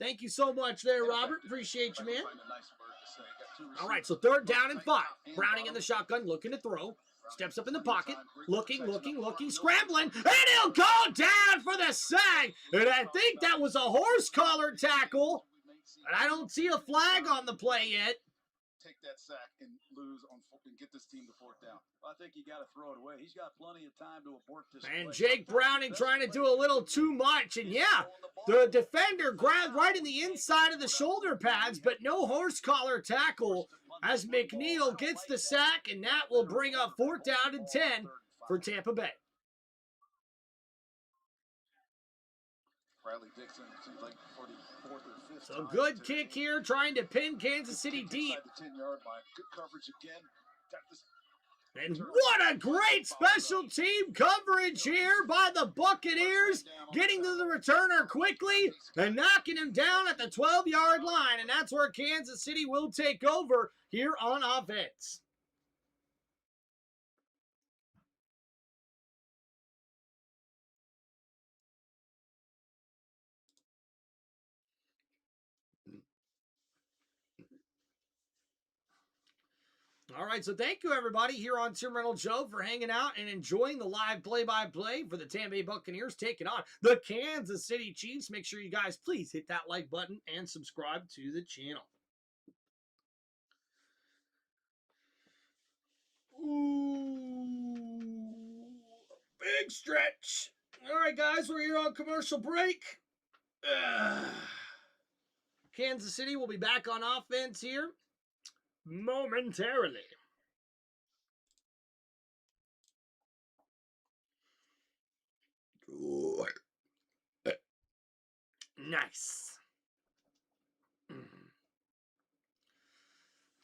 Thank you so much there, Robert. Appreciate you, man. All right, so third down and 5. Browning in the shotgun, looking to throw. Steps up in the pocket, looking, scrambling, and he'll go down for the sack. And I think that was a horse collar tackle, but I don't see a flag on the play yet. Take that sack and lose on and get this team to fourth down. I think you got to throw it away. He's got plenty of time to abort this. And Jake Browning trying to do a little too much. And yeah, the defender grabbed right in the inside of the shoulder pads, but no horse collar tackle as McNeil gets the sack, and that will bring up fourth down and 10 for Tampa Bay. Bradley Dixon seems like for the 4th or 5th So good kick here, trying to pin Kansas City deep. The 10-yard line. Good coverage again. And what a great special team coverage here by the Buccaneers, getting to the returner quickly and knocking him down at the 12-yard line. And that's where Kansas City will take over here on offense. All right, so thank you, everybody, here on Tim Reynolds Show for hanging out and enjoying the live play-by-play for the Tampa Bay Buccaneers taking on the Kansas City Chiefs. Make sure you guys please hit that like button and subscribe to the channel. Ooh, big stretch. All right, guys, we're here on commercial break. Kansas City will be back on offense here momentarily. Ooh. Nice.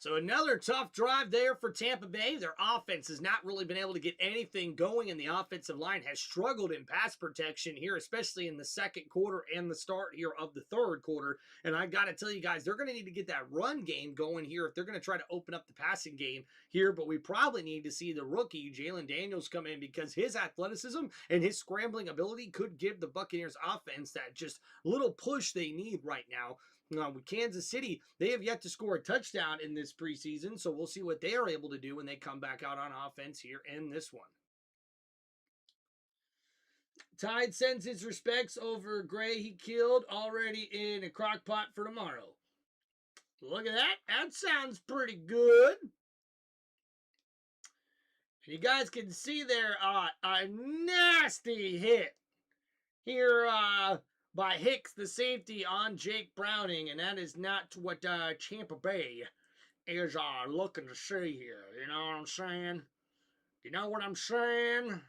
So another tough drive there for Tampa Bay. Their offense has not really been able to get anything going, and the offensive line has struggled in pass protection here, especially in the second quarter and the start here of the third quarter. And I got to tell you guys, they're going to need to get that run game going here if they're going to try to open up the passing game here. But we probably need to see the rookie, Jalen Daniels, come in because his athleticism and his scrambling ability could give the Buccaneers offense that just little push they need right now. With Kansas City, they have yet to score a touchdown in this preseason, so we'll see what they are able to do when they come back out on offense here in this one. Tide sends his respects over Gray. He killed already in a crock pot for tomorrow. Look at that. That sounds pretty good. You guys can see there a nasty hit here by Hicks, the safety, on Jake Browning, and that is not what Tampa Bay is looking to see here. You know what I'm saying? You know what I'm saying?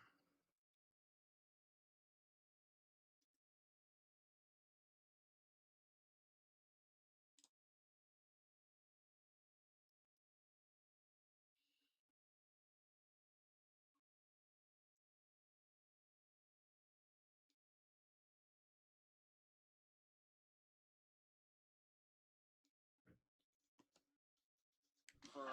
For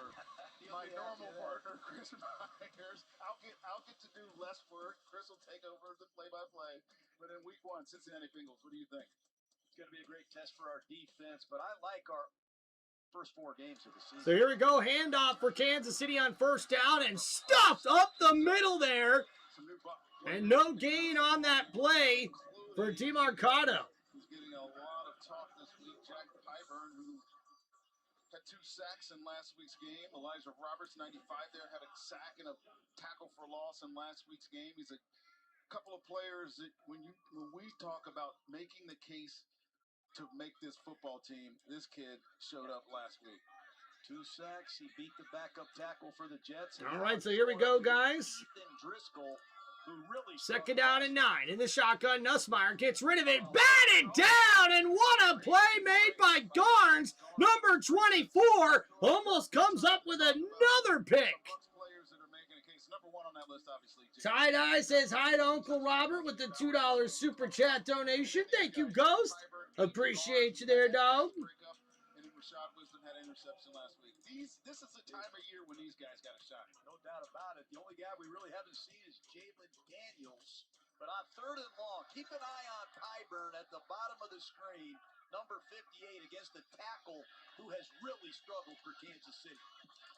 my normal partner, Chris Myers, I'll get to do less work. Chris will take over the play-by-play. But in week 1, Cincinnati Bengals, what do you think? It's going to be a great test for our defense, but I like our first 4 games of the season. So here we go. Handoff for Kansas City on first down and stuffed up the middle there. And no gain on that play for DeMarcado. He's getting a lot of talk this week. Jack Pyburn, who had 2 sacks in last week's game. Elijah Roberts, 95 there, had a sack and a tackle for loss in last week's game. He's a couple of players that when we talk about making the case to make this football team, this kid showed up last week. 2 sacks. He beat the backup tackle for the Jets. All right, so here we go, guys. Ethan Driscoll, who really Second down and 9 in the shotgun. Nussmeier gets rid of it, batted down, and what a play made by Garnes. Number 24 almost comes up with another pick. Players that are making a case. Number 1 on that list, obviously. Tie-Dye says hi to Uncle Robert with the $2 super chat donation. Thank you, Ghost. Appreciate you there, dog. And then Rashad Wisdom had an interception last week. This is the time of year when these guys got a shot. No doubt about it. The only guy we really haven't seen is Jalen Daniels. But on 3rd and long, keep an eye on Pyburn at the bottom of the screen, number 58, against a tackle who has really struggled for Kansas City.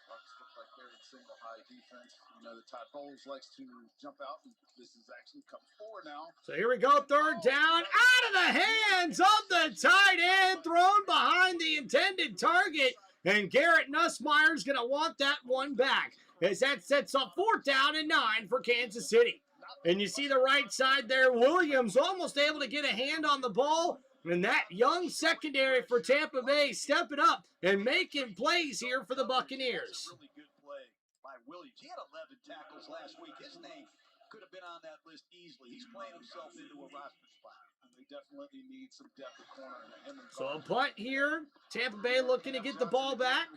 Bucks look like they're in single high defense. You know, the Todd Bowles likes to jump out, and this is actually come 4 now. So here we go, 3rd down, out of the hands of the tight end, thrown behind the intended target, and Garrett Nussmeier's going to want that one back, as that sets up 4th down and 9 for Kansas City. And you see the right side there, Williams almost able to get a hand on the ball, and that young secondary for Tampa Bay stepping up and making plays here for the Buccaneers. That's a really good play by Williams. He had 11 tackles last week. His name could have been on that list easily. He's playing himself into a roster spot. And they definitely need some depth at corner. So a punt here. Tampa Bay looking to get the ball back.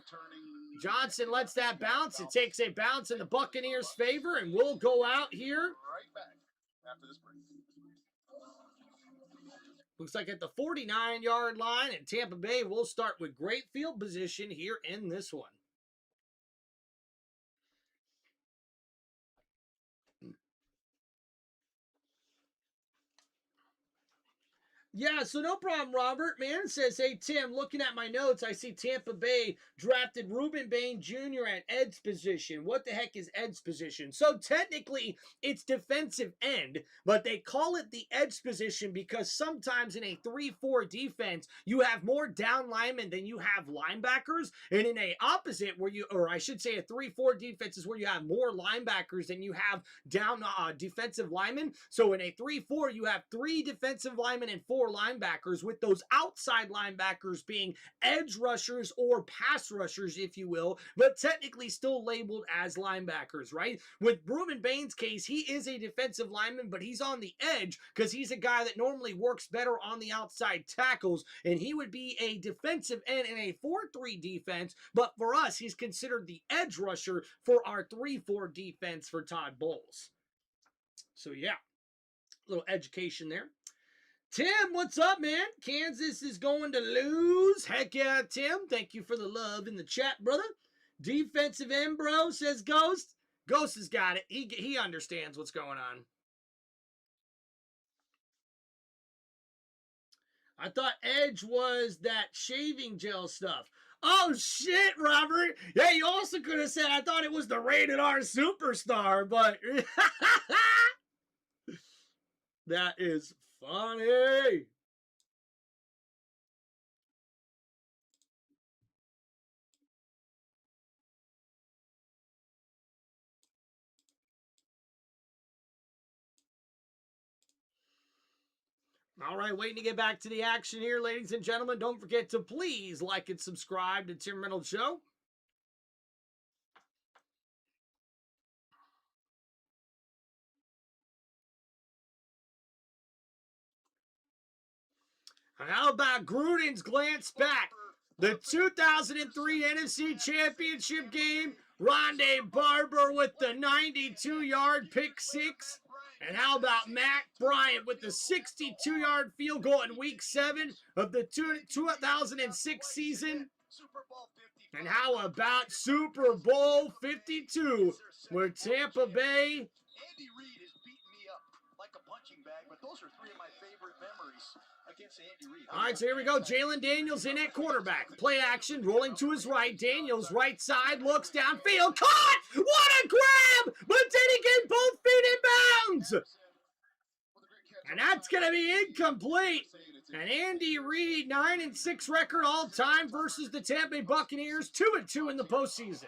Johnson lets that bounce. It takes a bounce in the Buccaneers' favor, and we'll go out here. Right back after this break. Looks like at the 49-yard line, and Tampa Bay will start with great field position here in this one. Yeah, so no problem, Robert. Man says, hey, Tim, looking at my notes, I see Tampa Bay drafted Reuben Bain Jr. at Ed's position. What the heck is Ed's position? So technically, it's defensive end, but they call it the edge position because sometimes in a 3-4 defense, you have more down linemen than you have linebackers. And in a opposite, where you, or I should say a 3-4 defense is where you have more linebackers than you have down defensive linemen. So in a 3-4, you have 3 defensive linemen and 4 linebackers, with those outside linebackers being edge rushers or pass rushers, if you will, but technically still labeled as linebackers, right? With Reuben Bain's case, he is a defensive lineman, but he's on the edge because he's a guy that normally works better on the outside tackles, and he would be a defensive end in a 4-3 defense, but for us, he's considered the edge rusher for our 3-4 defense for Todd Bowles. So yeah, little education there. Tim, what's up, man? Kansas is going to lose. Heck yeah, Tim. Thank you for the love in the chat, brother. Defensive end, bro, says Ghost. Ghost has got it. He understands what's going on. I thought Edge was that shaving gel stuff. Oh, shit, Robert. Yeah, you also could have said I thought it was the rated R superstar, but that is funny. All right, waiting to get back to the action here, ladies and gentlemen. Don't forget to please like and subscribe to Tim Reynolds Show. And how about Gruden's glance back? The 2003 NFC Championship game, Rondé Barber with the 92-yard pick six. And how about Matt Bryant with the 62-yard field goal in Week 7 of the 2006 season? And how about Super Bowl 52, where Tampa Bay... Andy Reid has beaten me up like a punching bag, but those are 3 of my favorite memories against Andy Reid. All right, so here we go. Jalen Daniels in at quarterback. Play action, rolling to his right. Daniels, right side, looks downfield. Caught! What a grab! But did he get both feet in bounds? And that's going to be incomplete. And Andy Reid, 9-6 record all-time versus the Tampa Bay Buccaneers, 2-2 in the postseason.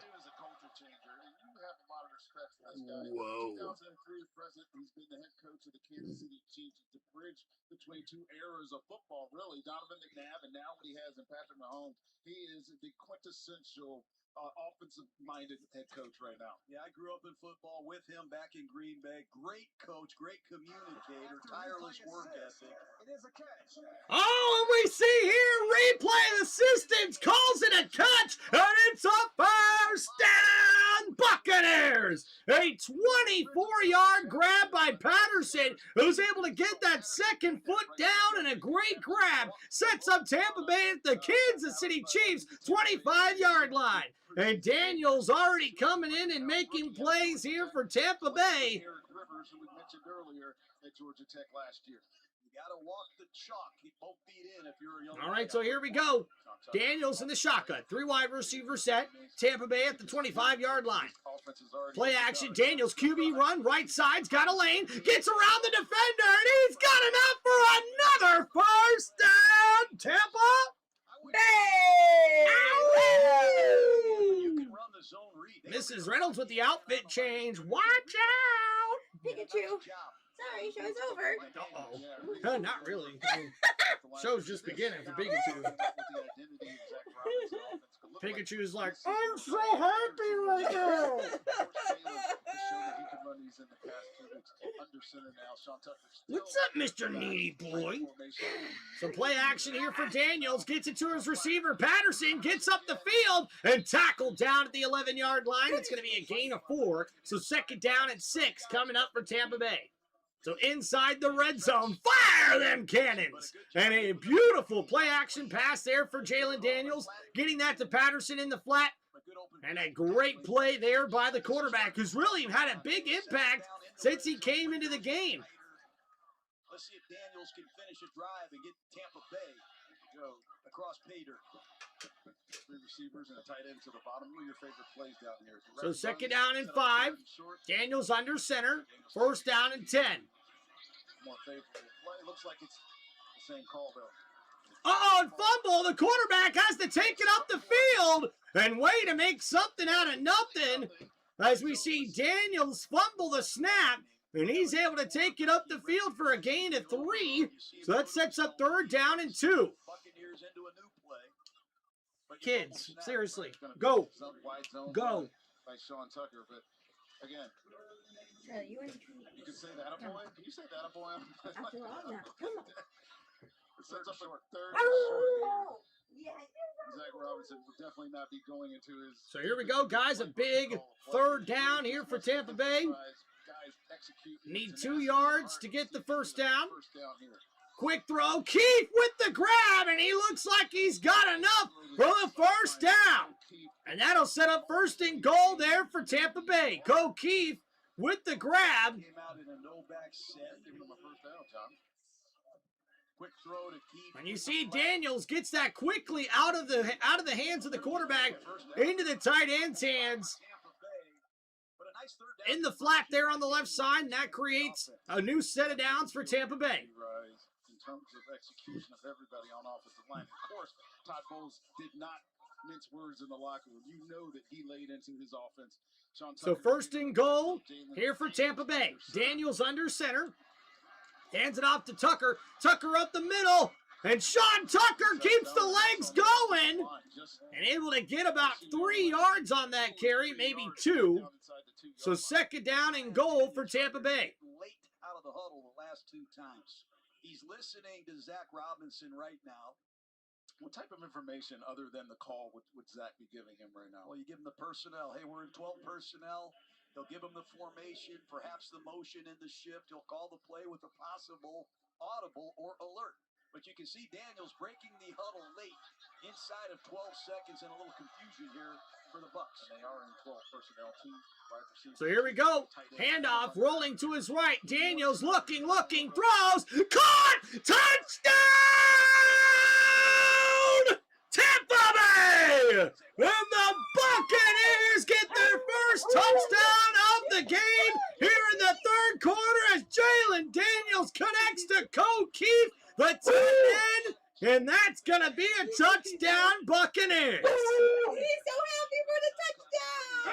Whoa. 2003 present, he's been the head coach of the Kansas City Chiefs. The bridge between 2 eras of football, really. Donovan McNabb, and now what he has in Patrick Mahomes. He is the quintessential offensive-minded head coach right now. Yeah, I grew up in football with him back in Green Bay. Great coach, great communicator, tireless work ethic. It is a catch. Oh, and we see here, replay assistance calls it a catch, and it's a first down, Buccaneers. A 24-yard grab by Patterson, who's able to get that second foot down, and a great grab sets up Tampa Bay at the Kansas City Chiefs 25-yard line. And Daniels already coming in and making plays here for Tampa Bay. Eric Rivers, who we mentioned earlier at Georgia Tech last year. You got to walk the chalk. Keep both feet in if you're a young All right, so here we go. Daniels in the shotgun. 3 wide receiver set. Tampa Bay at the 25-yard line. Play action. Daniels, QB run. Right side's got a lane. Gets around the defender, and he's got enough for another first down. Tampa. Hey! You can run the zone read. Mrs. Reynolds with the outfit change. Watch out. Pikachu. Sorry, show's over. Uh-oh. Not really. I mean, show's just beginning for Pikachu. Pikachu's like, I'm so happy right now. What's up, Mr. Needy Boy? So play action here for Daniels. Gets it to his receiver. Patterson gets up the field and tackled down at the 11-yard line. It's going to be a gain of 4. So second down and 6 coming up for Tampa Bay. So inside the red zone, fire them cannons. And a beautiful play action pass there for Jalen Daniels, getting that to Patterson in the flat. And a great play there by the quarterback, who's really had a big impact since he came into the game. Let's see if Daniels can finish a drive and get Tampa Bay. Go across Pater. 3 receivers and a tight end to the bottom. What are your favorite plays down here? So second down and 5. Daniels under center. First down and 10. More favorable play. Looks like it's the same call, though. And fumble. The quarterback has to take it up the field. And way to make something out of nothing. As we see Daniels fumble the snap. And he's able to take it up the field for a gain of 3. So that sets up third down and 2. Buccaneers into a new play. Kids, seriously, go. Go. By Sean Tucker, but again, You can say that a boy. Can you say that a boy? After all now, come on. It sets up a third. Yeah, Zach Robinson will definitely not be going into his. So here we go, guys. A big third down here for Tampa Bay. Need 2 yards to get the first down. Quick throw. Keith with the grab, and he looks like he's got enough for the first down. And that'll set up first and goal there for Tampa Bay. Go Keith with the grab. Came out in a no-back set. Giving him a first down, John. Quick throw to Keith. And you see Daniels gets that quickly out of the hands of the quarterback into the tight end's hands. In the flat there on the left side, and that creates a new set of downs for Tampa Bay. In terms of execution of everybody on offensive line. Of course, Todd Bowles did not mince words in the locker room. You know that he laid into his offense. So first and goal here for Tampa Bay. Daniels under center. Hands it off to Tucker. Tucker up the middle. And Sean Tucker keeps the legs going. And able to get about 3 yards on that carry, maybe 2. So second down and goal for Tampa Bay. Late out of the huddle the last 2 times. He's listening to Zach Robinson right now. What type of information other than the call would Zach be giving him right now? Well, you give him the personnel. Hey, we're in 12 personnel. He'll give him the formation, perhaps the motion in the shift. He'll call the play with a possible audible or alert. But you can see Daniels breaking the huddle late inside of 12 seconds and a little confusion here for the Bucs. And they are in 12 personnel, 2 wide receivers. So here we go. Handoff rolling to his right. Daniels looking, throws. Caught! Touchdown! Tampa Bay! And the Buccaneers get their first touchdown of the game here in the third quarter as Jalen Daniels connects to Cole Keith, the tight end, and that's going to be a touchdown, Buccaneers. He's so happy for the touchdown.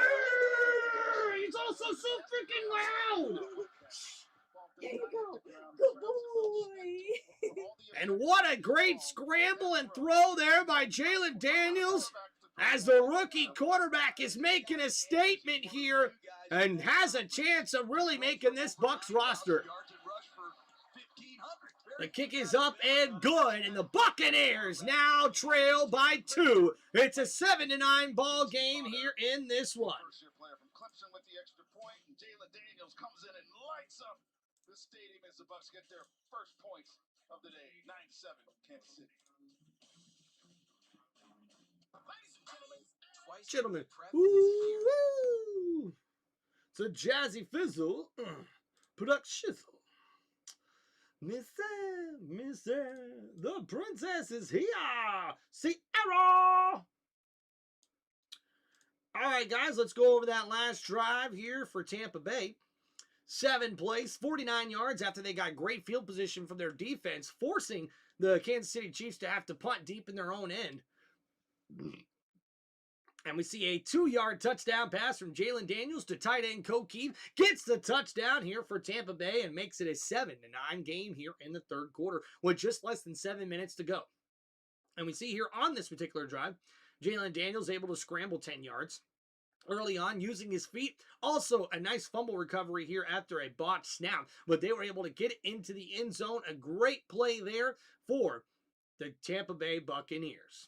He's also so freaking loud. There you go. Good boy. And what a great scramble and throw there by Jalen Daniels as the rookie quarterback is making a statement here and has a chance of really making this Bucs roster. The kick is up and good, and the Buccaneers now trail by 2. It's a 7-9 ball game here in this one. First-year player from Clemson with the extra point, and Jalen Daniels comes in and lights up the stadium as the Bucs get their first points of the day. 9-7, Kansas City. Ladies and gentlemen, twice Gentlemen, prep is here. woo! It's a jazzy fizzle, production. Mr. The princess is here. Sierra. All right, guys, let's go over that last drive here for Tampa Bay. 7 plays, 49 yards after they got great field position from their defense, forcing the Kansas City Chiefs to have to punt deep in their own end. And we see a 2-yard touchdown pass from Jalen Daniels to tight end Cole Keith. Gets the touchdown here for Tampa Bay and makes it a 7-9 game here in the third quarter with just less than 7 minutes to go. And we see here on this particular drive, Jalen Daniels able to scramble 10 yards early on using his feet. Also a nice fumble recovery here after a botched snap. But they were able to get it into the end zone. A great play there for the Tampa Bay Buccaneers.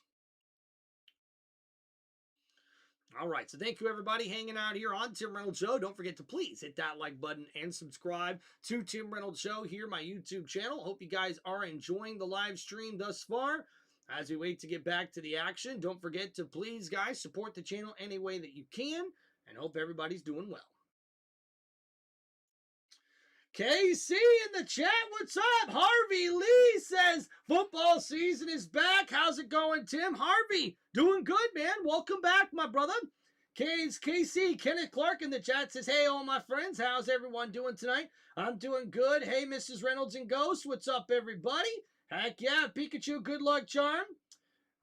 All right, so thank you, everybody, hanging out here on Tim Reynolds Show. Don't forget to please hit that like button and subscribe to Tim Reynolds Show here, my YouTube channel. Hope you guys are enjoying the live stream thus far. As we wait to get back to the action, don't forget to please, guys, support the channel any way that you can, and hope everybody's doing well. KC in the chat, what's up? Harvey Lee says, football season is back. How's it going, Tim? Harvey, doing good, man. Welcome back, my brother. KC, Kenneth Clark in the chat says, hey, all my friends, how's everyone doing tonight? I'm doing good. Hey, Mrs. Reynolds and Ghost, what's up, everybody? Heck yeah, Pikachu, good luck, charm.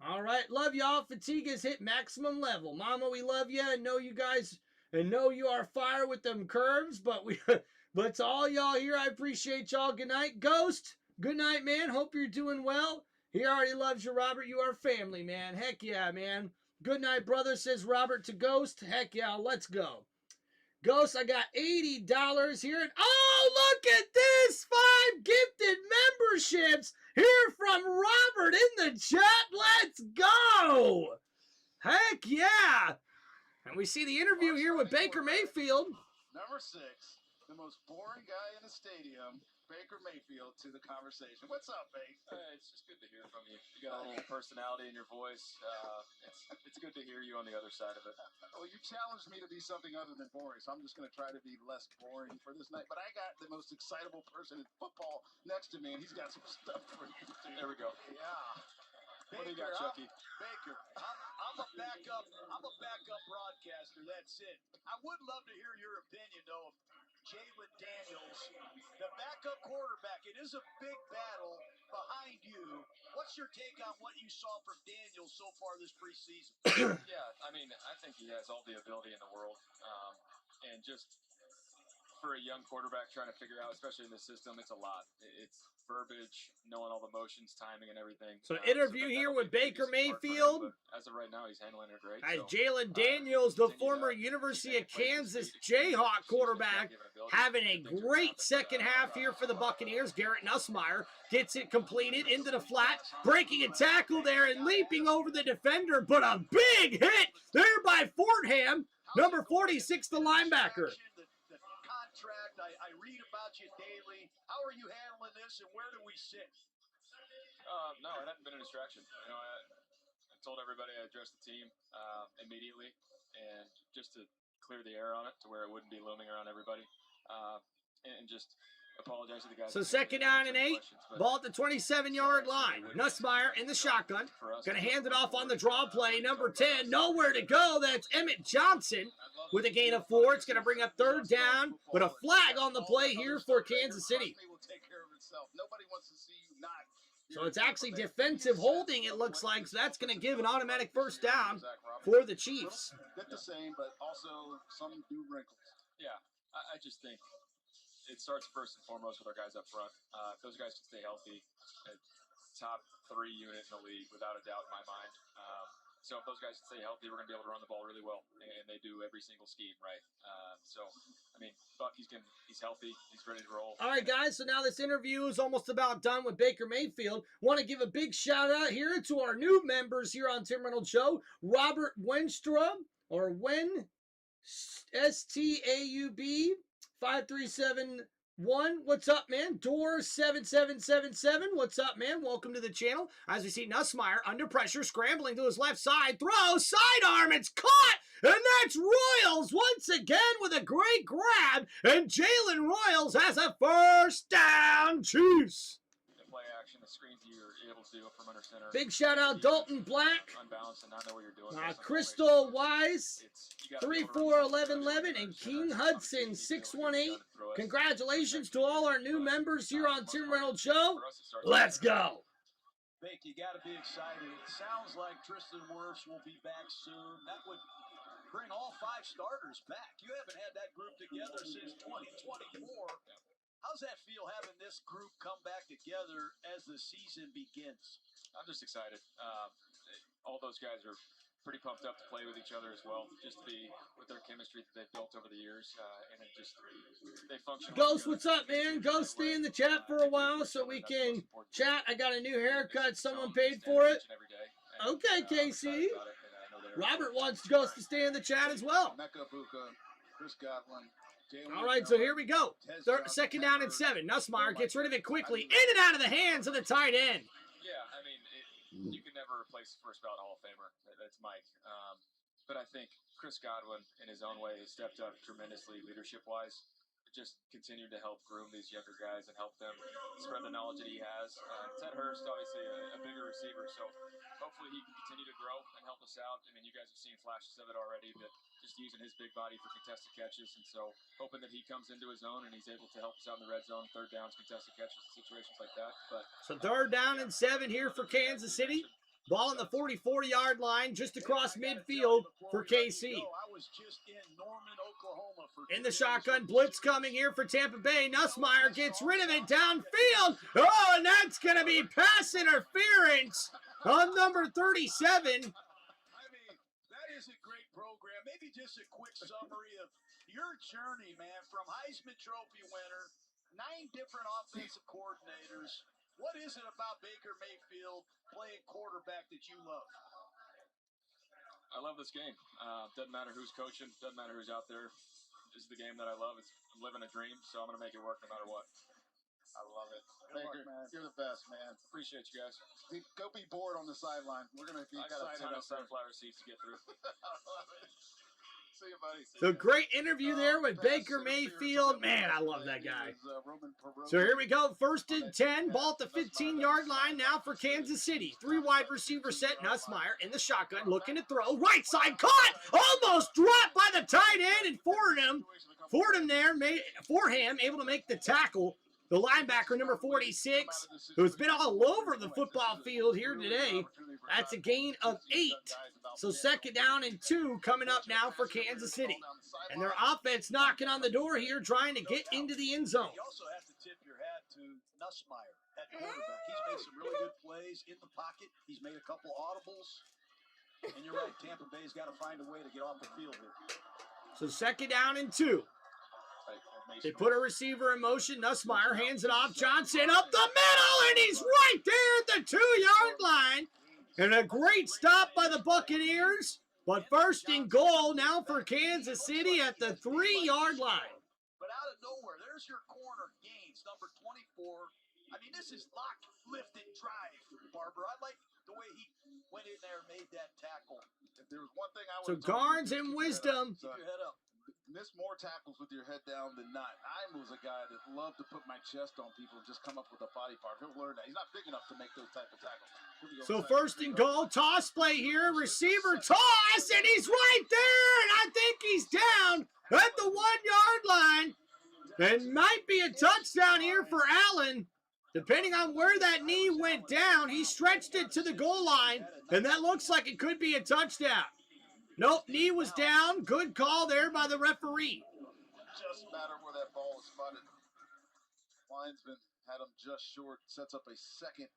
All right, love y'all. Fatigue has hit maximum level. Mama, we love you and know you guys and know you are fire with them curves, but but to all y'all here, I appreciate y'all. Good night, Ghost. Good night, man. Hope you're doing well. He already loves you, Robert. You are family, man. Heck yeah, man. Good night, brother, says Robert to Ghost. Heck yeah, let's go. Ghost, I got $80 here. And oh, look at this. 5 gifted memberships here from Robert in the chat. Let's go. Heck yeah. And we see the interview here with Baker Mayfield. Number 6, the most boring guy in the stadium, Baker Mayfield, to the conversation. What's up, Baker? It's just good to hear from you. You got a little personality in your voice. It's good to hear you on the other side of it. Well, you challenged me to be something other than boring, so I'm just going to try to be less boring for this night. But I got the most excitable person in football next to me, and he's got some stuff for you, too. There we go. Yeah. What do you got, Chucky? Baker, I'm a backup broadcaster. That's it. I would love to hear your opinion, though, of Jalen Daniels, the backup quarterback. It is a big battle behind you. What's your take on what you saw from Daniels so far this preseason? Yeah, I mean, I think he has all the ability in the world, and just for a young quarterback trying to figure out, especially in this system, it's a lot. It's verbiage, knowing all the motions, timing, and everything. So interview here with Baker Mayfield. As of right now, he's handling it great. As Jalen Daniels, the former University of Kansas Jayhawk quarterback, having a great second half here for the Buccaneers. Garrett Nussmeier gets it completed into the flat, breaking a tackle there and leaping over the defender, but a big hit there by Fordham, number 46, the linebacker. I read about you daily. How are you handling this, and where do we sit? No, it hasn't been a distraction. You know, I told everybody I addressed the team immediately, and just to clear the air on it to where it wouldn't be looming around everybody, and just apologize to the guys. So second down and 8, ball at the 27-yard line. Nussmeier in the shotgun, going to hand it off on the draw play. Number 10, nowhere to go. That's Emmett Johnson with a gain of 4. It's going to bring up third down, but a flag on the play here for Kansas City. So it's actually defensive holding, it looks like. So that's going to give an automatic first down for the Chiefs. Bit the same, but also some new wrinkles. Yeah, I just think it starts first and foremost with our guys up front. If those guys can stay healthy, top 3 unit in the league, without a doubt in my mind. So if those guys can stay healthy, we're going to be able to run the ball really well, and they do every single scheme right. So, I mean, Buck, he's healthy, he's ready to roll. All right, guys, so now this interview is almost about done with Baker Mayfield. Want to give a big shout-out here to our new members here on Tim Reynolds Show, Robert Wenstrom, or Wen, STAUB, 5371. What's up, man? Door 7777. What's up, man? Welcome to the channel. As we see Nussmeier under pressure, scrambling to his left side. Throw, sidearm, it's caught! And that's Royals once again with a great grab. And Jalen Royals has a first down. Chiefs. Play action, the screens you're able to do from under center. Big shout out Dalton Black, unbalanced and not know what you're doing. Crystal Wise, 341111, and King Hudson 618. Congratulations to all our new members here on Tim Reynolds Show. Let's go. Vic, you got to be excited. It sounds like Tristan Wirfs will be back soon. That would bring all 5 starters back. You haven't had that group together since 2024. How's that feel, having this group come back together as the season begins? I'm just excited. All those guys are pretty pumped up to play with each other as well, just to be with their chemistry that they've built over the years, and it just they function. Ghost, what's up, man? Ghost, stay in the chat for a while so we can chat. I got a new haircut. Someone paid for it. Okay, KC. Robert wants Ghost to stay in the chat as well. Mecca Buka, Chris Godwin. All right, so here we go. Second down and 7. Nussmeier gets rid of it quickly. In and out of the hands of the tight end. Yeah, I mean, you can never replace the first ballot Hall of Famer. That's Mike. But I think Chris Godwin, in his own way, has stepped up tremendously leadership-wise. just continue to help groom these younger guys and help them spread the knowledge that he has. Ted Hurst, obviously a bigger receiver, so hopefully he can continue to grow and help us out. I mean, you guys have seen flashes of it already, but just using his big body for contested catches, and so hoping that he comes into his own and he's able to help us out in the red zone, third downs, contested catches, situations like that. But So 3rd down and 7 here for Kansas City. Ball on the 44-yard line, just across midfield for KC. In the shotgun, blitz coming here for Tampa Bay. Nussmeier gets rid of it downfield. Oh, and that's going to be pass interference on number 37. I mean, that is a great program. Maybe just a quick summary of your journey, man, from Heisman Trophy winner, 9 different offensive coordinators. What is it about Baker Mayfield playing quarterback that you love? I love this game. Doesn't matter who's coaching, doesn't matter who's out there. This is the game that I love. I'm living a dream, so I'm going to make it work no matter what. I love it. Baker, you're the best, man. Appreciate you guys. Go be bored on the sideline. We're going to be excited. I got a ton of sunflower seeds to get through. See you, buddy. So great interview there with Baker Mayfield. Man, I love that guy. So here we go. 1st and 10. Ball at the 15-yard line now for Kansas City. 3 wide receiver set. Nussmeier in the shotgun, looking to throw. Right side caught. Almost dropped by the tight end, and Fordham able to make the tackle. The linebacker, number 46, who's been all over the football field here today. That's a gain of 8. So 2nd down and 2 coming up now for Kansas City. And their offense knocking on the door here, trying to get into the end zone. You also have to tip your hat to Nussmeier at quarterback. He's made some really good plays in the pocket. He's made a couple audibles. And you're right, Tampa Bay's got to find a way to get off the field here. So 2nd down and 2. They put a receiver in motion. Nussmeier hands it off. Johnson up the middle, and he's right there at the 2-yard line. And a great stop by the Buccaneers. But 1st and goal now for Kansas City at the 3-yard line. But out of nowhere, there's your corner Gaines, number 24. I mean, this is lock, lift, and drive, Barber. I like the way he went in there and made that tackle. If there was one thing I So would Garnes and Wisdom. Keep your head up. Miss more tackles with your head down than not. I was a guy that loved to put my chest on people and just come up with a body part. He'll learn that. He's not big enough to make those type of tackles. So 1st and goal, toss play here, receiver toss, and he's right there, and I think he's down at the 1-yard line. And might be a touchdown here for Allen. Depending on where that knee went down, he stretched it to the goal line, and that looks like it could be a touchdown. Nope, knee was down. Good call there by the referee. Just matter where that ball was spotted. Linesman had him just short. Sets up a 2nd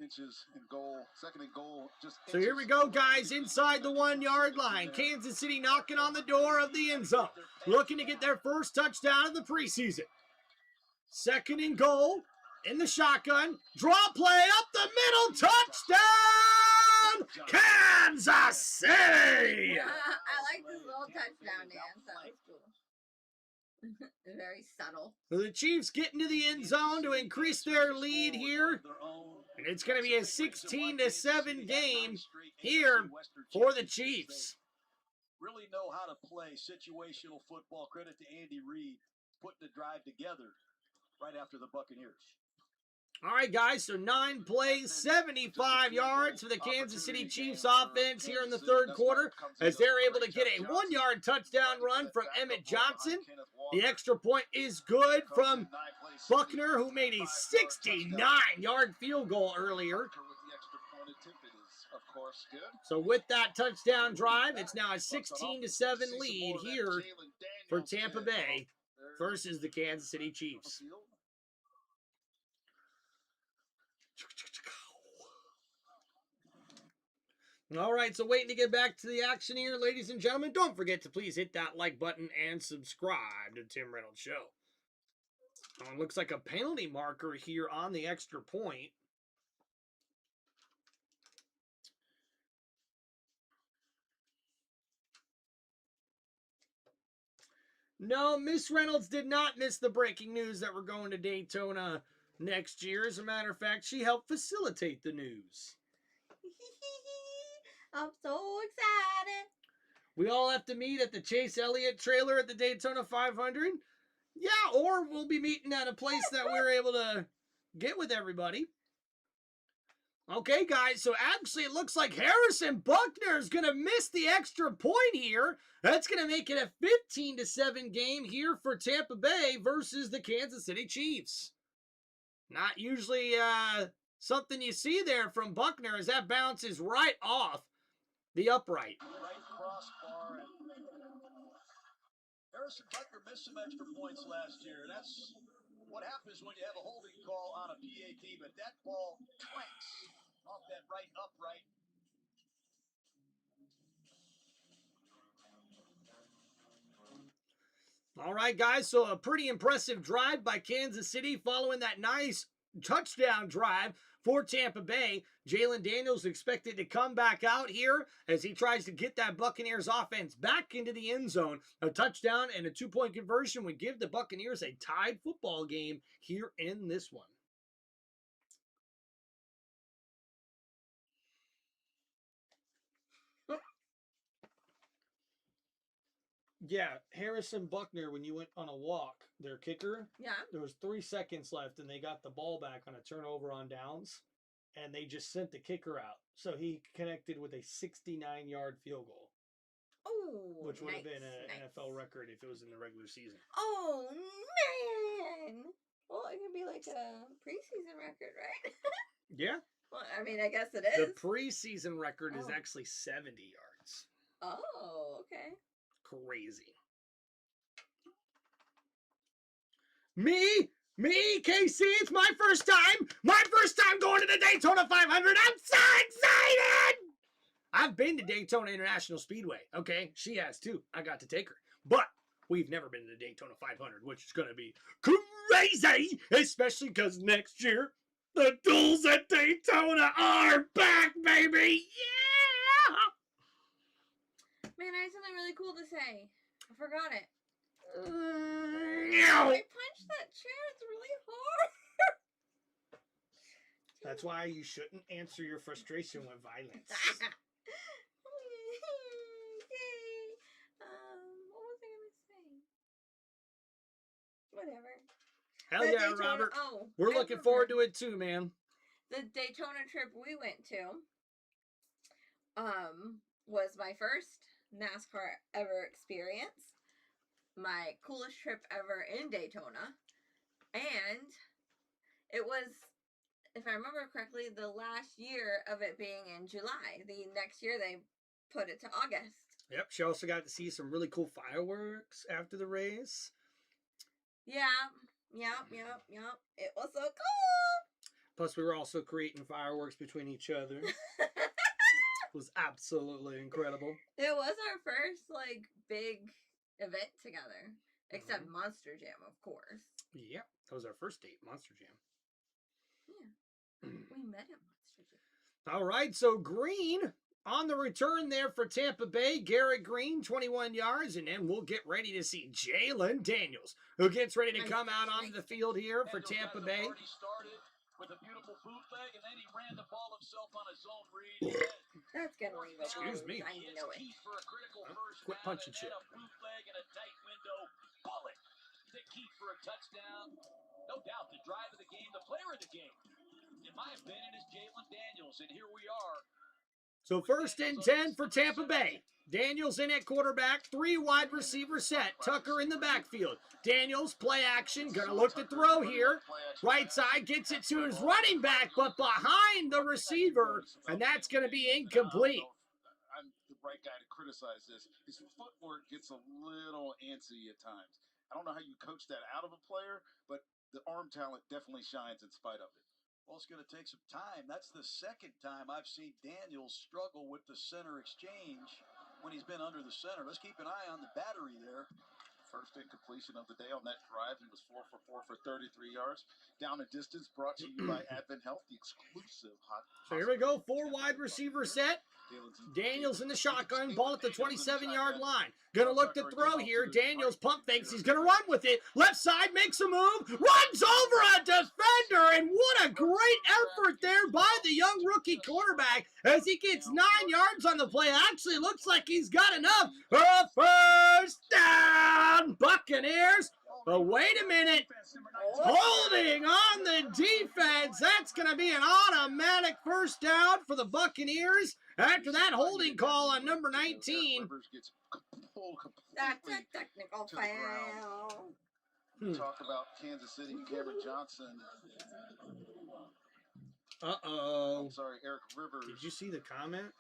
and goal. 2nd and goal. So here we go, guys, inside the 1-yard line. Kansas City knocking on the door of the end zone, looking to get their first touchdown of the preseason. 2nd and goal in the shotgun. Draw play up the middle. Touchdown! Kansas City! I like this little touchdown dance. That was cool. Very subtle. So the Chiefs get into the end zone to increase their lead here. And it's going to be a 16-7 game here for the Chiefs. Really know how to play situational football. Credit to Andy Reid putting the drive together right after the Buccaneers. All right, guys, so 9 plays, 75 yards for the Kansas City Chiefs offense here in the 3rd quarter as they're able to get a 1-yard touchdown run from Emmett Johnson. The extra point is good from Buckner, who made a 69-yard field goal earlier. So with that touchdown drive, it's now a 16-7 lead here for Tampa Bay versus the Kansas City Chiefs. All right, so waiting to get back to the action here, ladies and gentlemen. Don't forget to please hit that like button and subscribe to Tim Reynolds Show. Oh, it looks like a penalty marker here on the extra point. No, Miss Reynolds did not miss the breaking news that we're going to Daytona next year. As a matter of fact, she helped facilitate the news. I'm so excited. We all have to meet at the Chase Elliott trailer at the Daytona 500. Yeah, or we'll be meeting at a place that we're able to get with everybody. Okay, guys, so actually it looks like Harrison Buckner is going to miss the extra point here. That's going to make it a 15-7 game here for Tampa Bay versus the Kansas City Chiefs. Not usually something you see there from Buckner as that bounces right off the upright. Right crossbar. Harrison Buckner missed some extra points last year. That's what happens when you have a holding call on a PAT, but that ball clanks off that right upright. All right, guys, so a pretty impressive drive by Kansas City following that nice touchdown drive for Tampa Bay. Jalen Daniels expected to come back out here as he tries to get that Buccaneers offense back into the end zone. A touchdown and a 2-point conversion would give the Buccaneers a tied football game here in this one. Yeah, Harrison Buckner, when you went on a walk, their kicker, Yeah. there was 3 seconds left and they got the ball back on a turnover on downs and they just sent the kicker out. So he connected with a 69-yard field goal. Oh, which would have nice, been an nice. NFL record if it was in the regular season. Oh, man. Well, it could be like a preseason record, right? Yeah. Well, I mean, I guess it The is. preseason record is Oh. actually 70 yards. Oh, okay. Crazy. Me, KC, it's my first time. My first time going to the Daytona 500. I'm so excited. I've been to Daytona International Speedway. Okay, she has too. I got to take her. But we've never been to the Daytona 500, which is going to be crazy, especially because next year, the duels at Daytona are back, baby. Yeah! Man, I had something really cool to say. I forgot it. No. I punched that chair. It's really hard. That's why you shouldn't answer your frustration with violence. Okay. What was I gonna say? Whatever. Hell The yeah, Daytona- Robert. Oh, We're I looking forward to remember. it too, man. The Daytona trip we went to was my first NASCAR ever experience, my coolest trip ever in Daytona, and it was, if I remember correctly, the last year of it being in July. The next year they put it to August. Yep, she also got to see some really cool fireworks after the race. Yeah, yep. It was so cool. Plus, we were also creating fireworks between each other. It was absolutely incredible. It was our first, like, big event together. Except Monster Jam, of course. Yep, that was our first date, Monster Jam. Yeah. We met at Monster Jam. All right, so Green on the return there for Tampa Bay. Garrett Green, 21 yards, and then we'll get ready to see Jalen Daniels, who gets ready to come out onto the field here for Tampa Bay. With a beautiful bootleg, and then he ran the ball himself on his own read. That's gonna leave it. Excuse me. I know it. For a critical first Quit down, punching and shit. then a bootleg and a tight window bullet to keep for a touchdown. No doubt, the drive of the game, the player of the game, in my opinion, is Jalen Daniels, and here we are. So 1st and 10 for Tampa Bay. Daniels in at quarterback, 3 wide receiver set. Tucker in the backfield. Daniels, play action, gonna look to throw here. Right side gets it to his running back, but behind the receiver, and that's gonna be incomplete. I'm the right guy to criticize this. His footwork gets a little antsy at times. I don't know how you coach that out of a player, but the arm talent definitely shines in spite of it. Well, it's going to take some time. That's the second time I've seen Daniels struggle with the center exchange when he's been under the center. Let's keep an eye on the battery there. First incompletion of the day on that drive. He was 4 for 4 for 33 yards. Down and distance brought to you by Advent Health, the exclusive hot. So here we go, 4 wide receiver set. Daniels in the shotgun, ball at the 27-yard line. Gonna look to throw here. Daniels pump fakes. He's gonna run with it. Left side makes a move, runs over a defender, and what a great effort there by the young rookie quarterback as he gets 9 yards on the play. Actually, looks like he's got enough for a first down. Buccaneers But wait a minute. Holding on the defense. That's going to be an automatic first down for the Buccaneers after that holding call on number 19. That's a technical foul. Talk about Kansas City, Cameron Johnson. Uh-oh. I'm sorry, Eric Rivers. Did you see the comment?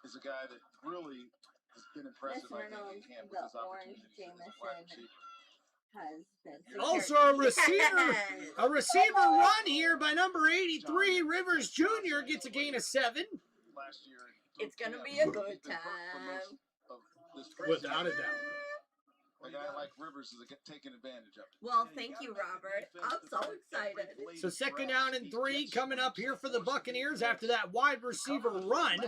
Is a guy that really has been impressive. I think in camp with his opportunities as a wide receiver. Has been Also a receiver, a receiver run here by number 83, Rivers Jr. gets a gain of 7. Last year, it's gonna be a good time. Without a doubt. A guy like Rivers is taking advantage of it. Well, thank you, Robert. I'm so excited. So 2nd down and 3 coming up here for the Buccaneers after that wide receiver run,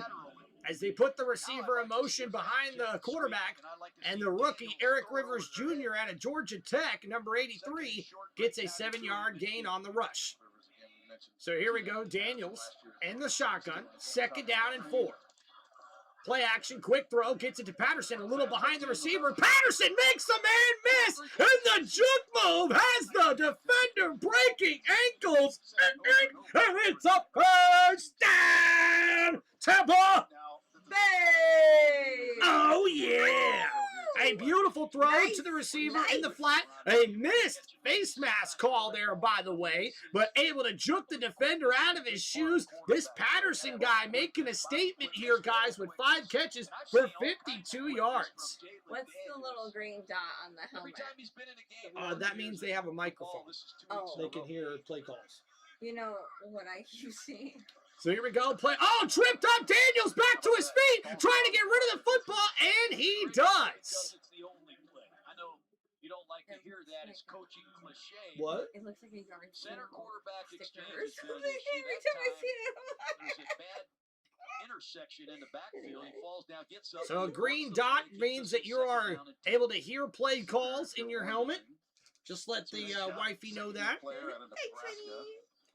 as they put the receiver in motion behind the quarterback, and the rookie Eric Rivers Jr. out of Georgia Tech, number 83, gets a 7-yard gain on the rush. So here we go, Daniels in the shotgun, 2nd down and 4. Play action, quick throw, gets it to Patterson, a little behind the receiver. Patterson makes the man miss, and the juke move has the defender breaking ankles, and it's a first down, Tampa Bay! Oh, yeah! A beautiful throw to the receiver in the flat. A missed face mask call there, by the way, but able to juke the defender out of his shoes. This Patterson guy making a statement here, guys, with 5 catches for 52 yards. What's the little green dot on the helmet? That means they have a microphone. Oh. They can hear play calls. You know what I keep seeing? So here we go. Play. Oh, tripped up. Daniels back to his feet, trying to get rid of the football, and he does. It's the only play. I know you don't like to hear that. It's coaching cliche. What? It looks like a yard Center quarterback stickers. exchange. Every time I see him. There's a bad intersection in the backfield. He falls down, gets up. So a green dot means that you are able to hear play calls in your helmet. Just let the wifey know that.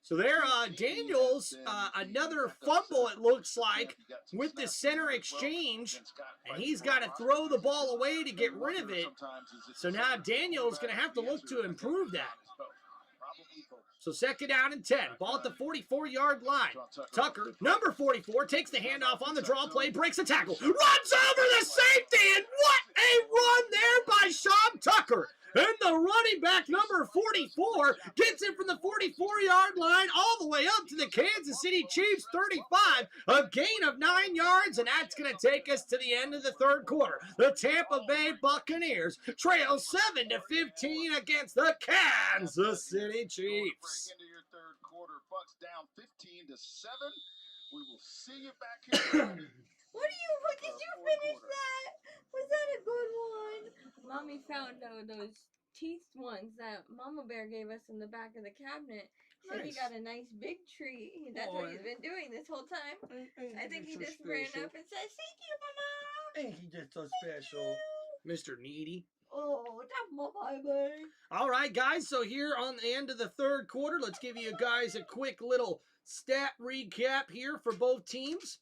So there, Daniels, another fumble, it looks like, with the center exchange, and he's got to throw the ball away to get rid of it. So now Daniels going to have to look to improve that. So 2nd down and 10, ball at the 44-yard line. Tucker, number 44, takes the handoff on the draw play, breaks a tackle, runs over the safety, and what a run there by Sean Tucker. And the running back, number 44, gets it from the 44-yard line all the way up to the Kansas City Chiefs 35, a gain of 9 yards, and that's going to take us to the end of the 3rd quarter. The Tampa Bay Buccaneers trail 7-15 against the Kansas City Chiefs. Break into your 3rd quarter. Bucks down 15-7. We will see you back here. What did you finish that? Was that a good one? Mommy found those teeth ones that Mama Bear gave us in the back of the cabinet. Said he got a nice big treat. That's what he's been doing this whole time. I think he just ran up and said, "Thank you, Mama." Ain't he just so special? Mr. Needy. Oh, that's my baby. All right, guys, so here on the end of the 3rd quarter, let's give you guys a quick little stat recap here for both teams.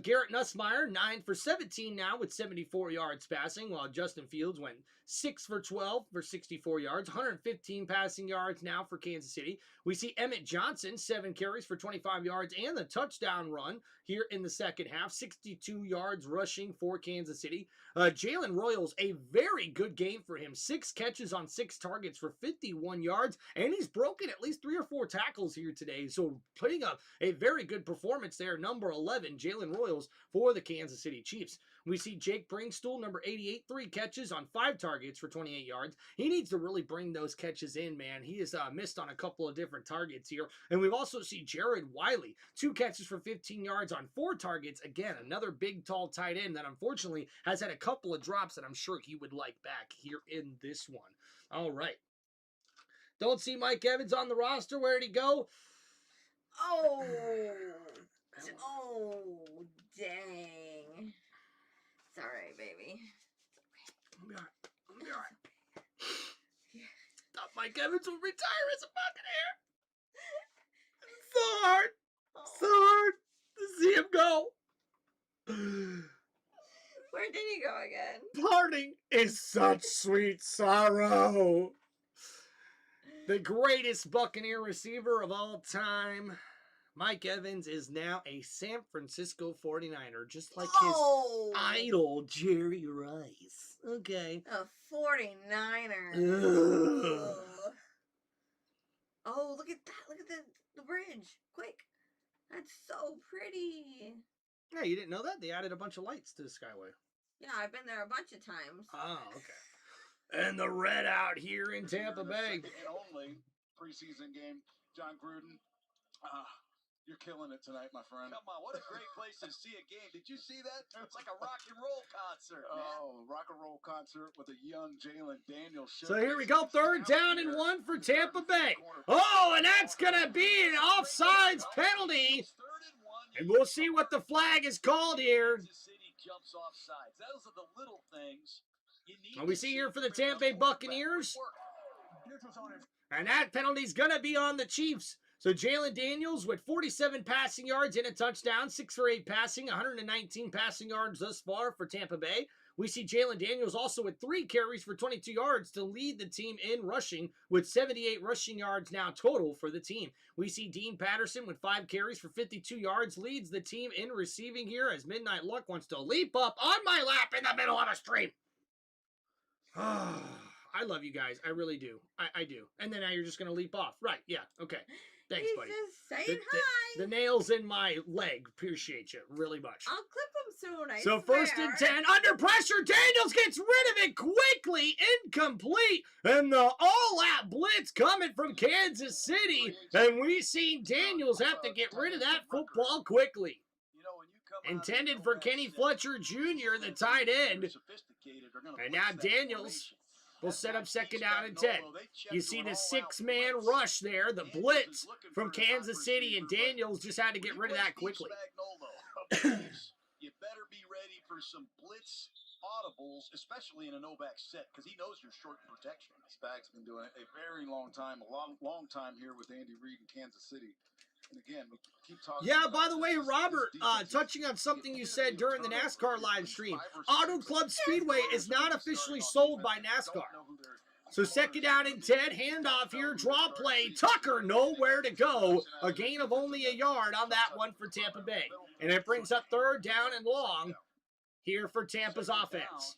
Garrett Nussmeier, 9 for 17 now with 74 yards passing, while Justin Fields went 6 for 12 for 64 yards, 115 passing yards now for Kansas City. We see Emmett Johnson, 7 carries for 25 yards and the touchdown run here in the 2nd half, 62 yards rushing for Kansas City. Jalen Royals, a very good game for him, 6 catches on 6 targets for 51 yards, and he's broken at least 3 or 4 tackles here today, so putting up a very good performance there. Number 11, Jalen Royals for the Kansas City Chiefs. We see Jake Bringstool, number 88, 3 catches on 5 targets for 28 yards. He needs to really bring those catches in, man. He has missed on a couple of different targets here. And we've also seen Jared Wiley, 2 catches for 15 yards on 4 targets. Again, another big, tall tight end that unfortunately has had a couple of drops that I'm sure he would like back here in this one. All right. Don't see Mike Evans on the roster. Where'd he go? Oh, dang. It's all right, baby. I'll be all right. I'll be all right. Thought Mike Evans would retire as a Buccaneer. It's so hard. So hard to see him go. Where did he go again? Parting is such sweet sorrow. The greatest Buccaneer receiver of all time, Mike Evans, is now a San Francisco 49er, just like his idol, Jerry Rice. Okay. A 49er. Ugh. Oh, look at that. Look at the bridge. Quick. That's so pretty. Yeah, you didn't know that? They added a bunch of lights to the Skyway. Yeah, I've been there a bunch of times. Oh, okay. And the red out here in Tampa Bay. Second and only preseason game, John Gruden. You're killing it tonight, my friend. Come on, what a great place to see a game. Did you see that? It's like a rock and roll concert, man. Oh, rock and roll concert with a young Jalen Daniels. So here we go, 3rd down and 1 for Tampa Bay. Oh, and that's going to be an offsides penalty. And we'll see what the flag is called here. Kansas City jumps off sides. Those are the little things you need. And we see here for the Tampa Bay Buccaneers. And that penalty's going to be on the Chiefs. So Jalen Daniels with 47 passing yards and a touchdown, 6 for 8 passing, 119 passing yards thus far for Tampa Bay. We see Jalen Daniels also with 3 carries for 22 yards to lead the team in rushing with 78 rushing yards now total for the team. We see Dean Patterson with 5 carries for 52 yards leads the team in receiving here as Midnight Luck wants to leap up on my lap in the middle of a stream. I love you guys. I really do. I do. And then now you're just going to leap off. Right. Yeah. Okay. Thanks, He's buddy. just saying hi. The nails in my leg. Appreciate you really much. I'll clip him soon, I So swear. 1st and 10. Under pressure. Daniels gets rid of it quickly. Incomplete. And the all-out blitz coming from Kansas City. And we see Daniels have to get rid of that football quickly. You know, when you come Intended for Kenny Fletcher Jr., the tight end. And now Daniels will set up 2nd down and 10. You see the 6-man rush there, the blitz from Kansas City, and Daniels just had to get rid of that quickly. You better be ready for some blitz audibles, especially in a no-back set, because he knows you're short protection. Spag's been doing it a very long time, long time here with Andy Reid in Kansas City. And again, we keep talking. Yeah, by the way, Robert, touching on something you said during the NASCAR live stream, Auto Club Speedway is not officially sold by NASCAR. So 2nd down and 10, handoff here, draw play, Tucker nowhere to go. A gain of only a yard on that one for Tampa Bay. And it brings up 3rd down and long here for Tampa's offense.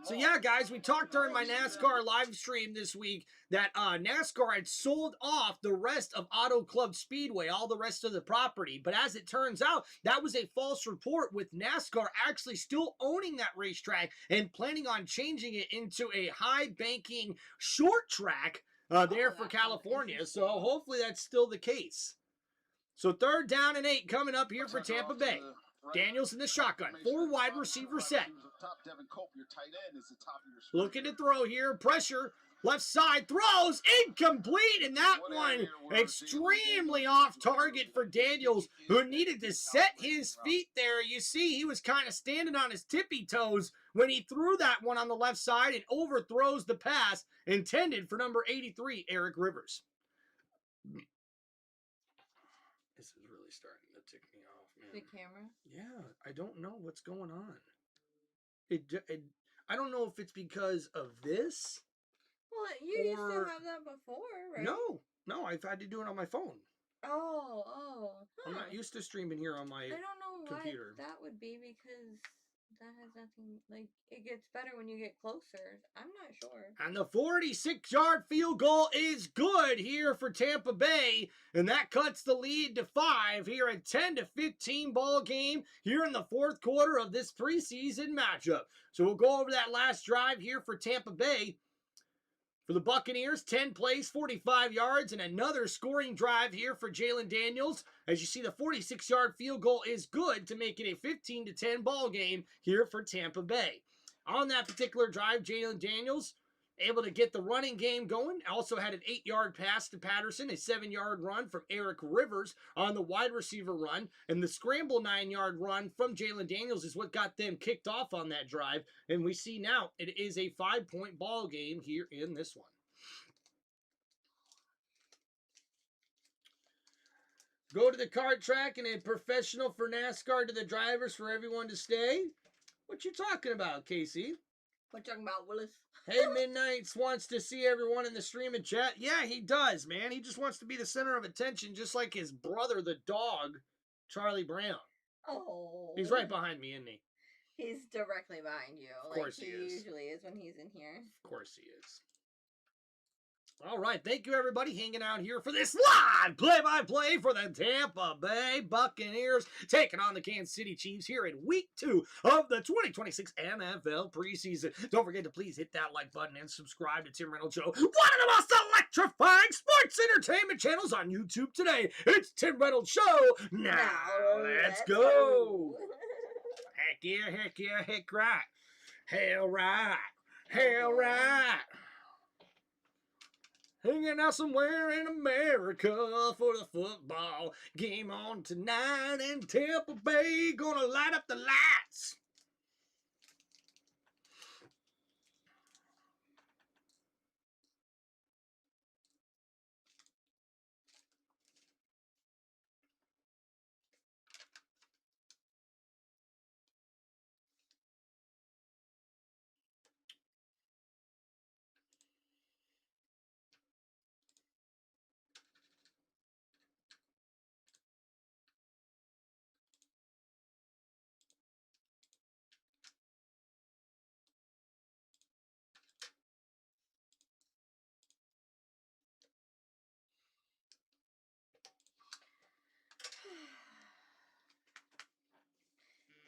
So yeah, guys, we talked during my NASCAR live stream this week that NASCAR had sold off the rest of Auto Club Speedway, all the rest of the property. But as it turns out, that was a false report, with NASCAR actually still owning that racetrack and planning on changing it into a high-banking short track there for California. So hopefully that's still the case. So 3rd down and 8 coming up here for Tampa Bay. Daniels in the shotgun, 4 wide receiver set. Looking to throw here, pressure, left side, throws, incomplete, and that one extremely off target for Daniels, who needed to set his feet there. You see, he was kind of standing on his tippy toes when he threw that one on the left side and overthrows the pass intended for number 83, Eric Rivers. This is really starting to tick me off, man. The camera? Yeah, I don't know what's going on. I don't know if it's because of this. Well, you used to have that before, right? No, I've had to do it on my phone. Oh. Huh. I'm not used to streaming here on my I don't know computer. why that would be, because that has nothing, like, it gets better when you get closer. I'm not sure. And the 46-yard field goal is good here for Tampa Bay, and that cuts the lead to 5 here, a 10-15 ball game here in the 4th quarter of this preseason matchup. So we'll go over that last drive here for Tampa Bay. For the Buccaneers, 10 plays, 45 yards, and another scoring drive here for Jalen Daniels. As you see, the 46-yard field goal is good to make it a 15-10 ball game here for Tampa Bay. On that particular drive, Jalen Daniels able to get the running game going. Also had an 8-yard pass to Patterson, a 7-yard run from Eric Rivers on the wide receiver run, and the scramble 9-yard run from Jalen Daniels is what got them kicked off on that drive. And we see now it is a 5-point ball game here in this one. Go to the kart track and a professional for NASCAR to the drivers for everyone to stay. What you talking about, Casey? What you talking about, Willis? Hey, Midnights wants to see everyone in the stream and chat. Yeah, he does, man. He just wants to be the center of attention, just like his brother, the dog, Charlie Brown. Oh. He's right behind me, isn't he? He's directly behind you. Of course like he is. Usually is when he's in here. Of course he is. All right, thank you, everybody, hanging out here for this live play-by-play for the Tampa Bay Buccaneers taking on the Kansas City Chiefs here in Week 2 of the 2026 NFL preseason. Don't forget to please hit that like button and subscribe to Tim Reynolds Show, one of the most electrifying sports entertainment channels on YouTube today. It's Tim Reynolds Show. Now let's go. Heck yeah, heck yeah, heck right. Hell right. Hell right. Hanging out somewhere in America for the football game on tonight, and Tampa Bay gonna light up the lights.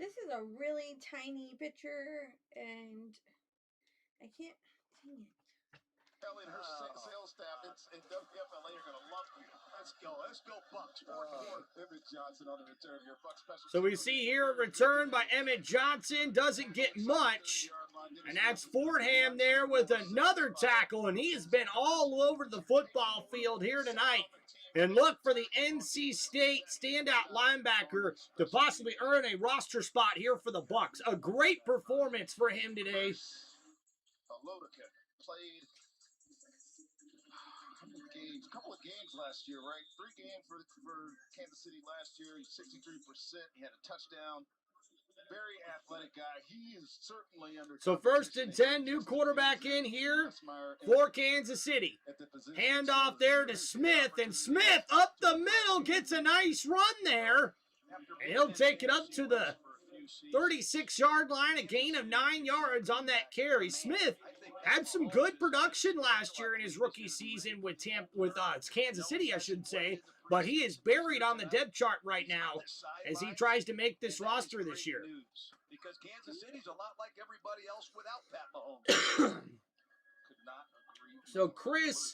This is a really tiny picture, and I can't. Dang it. Kelly and her sales staff in WFLA are going to love you. Let's go, Bucks. Fourth quarter. Emmett Johnson on the return here. Bucks special. So we see here a return by Emmett Johnson. Doesn't get much. And that's Fordham there with another tackle. And he has been all over the football field here tonight. And look for the NC State standout linebacker to possibly earn a roster spot here for the Bucks. A great performance for him today. Lodica played a couple of games last year, right? 3 games for Kansas City last year. He's 63%. He had a touchdown. Very athletic guy. He is certainly under. So 1st and 10, new quarterback in here for Kansas City. Hand off there to Smith, and Smith up the middle gets a nice run there. And he'll take it up to the 36-yard line, a gain of 9 yards on that carry. Smith had some good production last year in his rookie season with Kansas City, I should say, but he is buried on the depth chart right now as he tries to make this roster this year. Because Kansas City's a lot like everybody else without Pat Mahomes. So Chris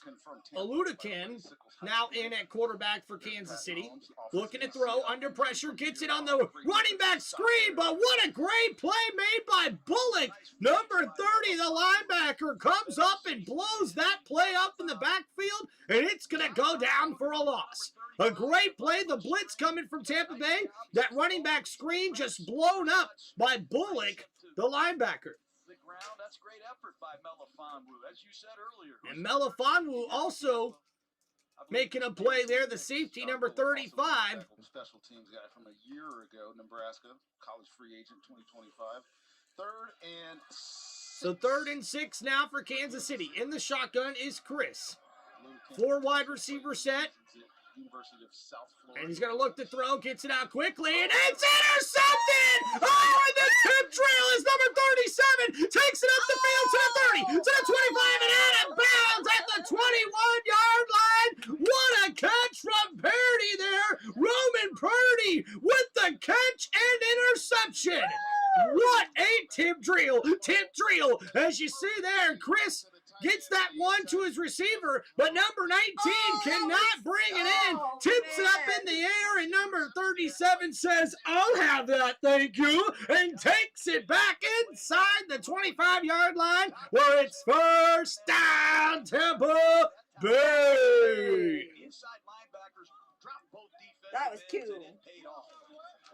Aludikin now in at quarterback for Kansas City. Looking to throw, under pressure, gets it on the running back screen, but what a great play made by Bullock. Number 30, the linebacker, comes up and blows that play up in the backfield, and it's going to go down for a loss. A great play, the blitz coming from Tampa Bay. That running back screen just blown up by Bullock, the linebacker. That's great effort by Melifonwu, as you said earlier. And Melifonwu also making a play there, the safety, number 35. Special teams guy from a year ago, Nebraska, college free agent, 2025. 3rd and 6. So 3rd and 6 now for Kansas City. In the shotgun is Chris. 4 wide receiver set. University of South Florida. And he's going to look to throw, gets it out quickly, and it's intercepted! Oh, and the tip drill is number 37, takes it up the field to the 30, to the 25, and out of bounds at the 21-yard line. What a catch from Purdy there. Roman Purdy with the catch and interception. What a tip drill. Tip drill, as you see there, Chris gets that one to his receiver, but number 19 cannot bring it in. Tips it up in the air, and number 37 says, "I'll have that, thank you," and takes it back inside the 25-yard line, where it's first down, Tampa Bay. That was cute.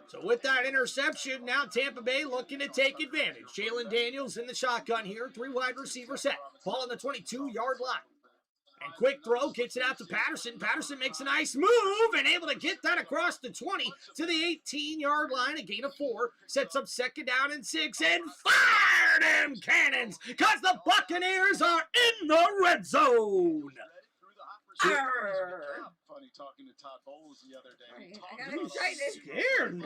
So with that interception, now Tampa Bay looking to take advantage. Jalen Daniels in the shotgun here, 3 wide receiver set. Ball on the 22-yard line. And Quick throw, gets it out to Patterson. Patterson makes a nice move and able to get that across the 20 to the 18-yard line. A gain of 4. Sets up 2nd down and 6. And fire them cannons because the Buccaneers are in the red zone. Funny talking to Todd Bowles the other day. Right, I got excited. Scared me.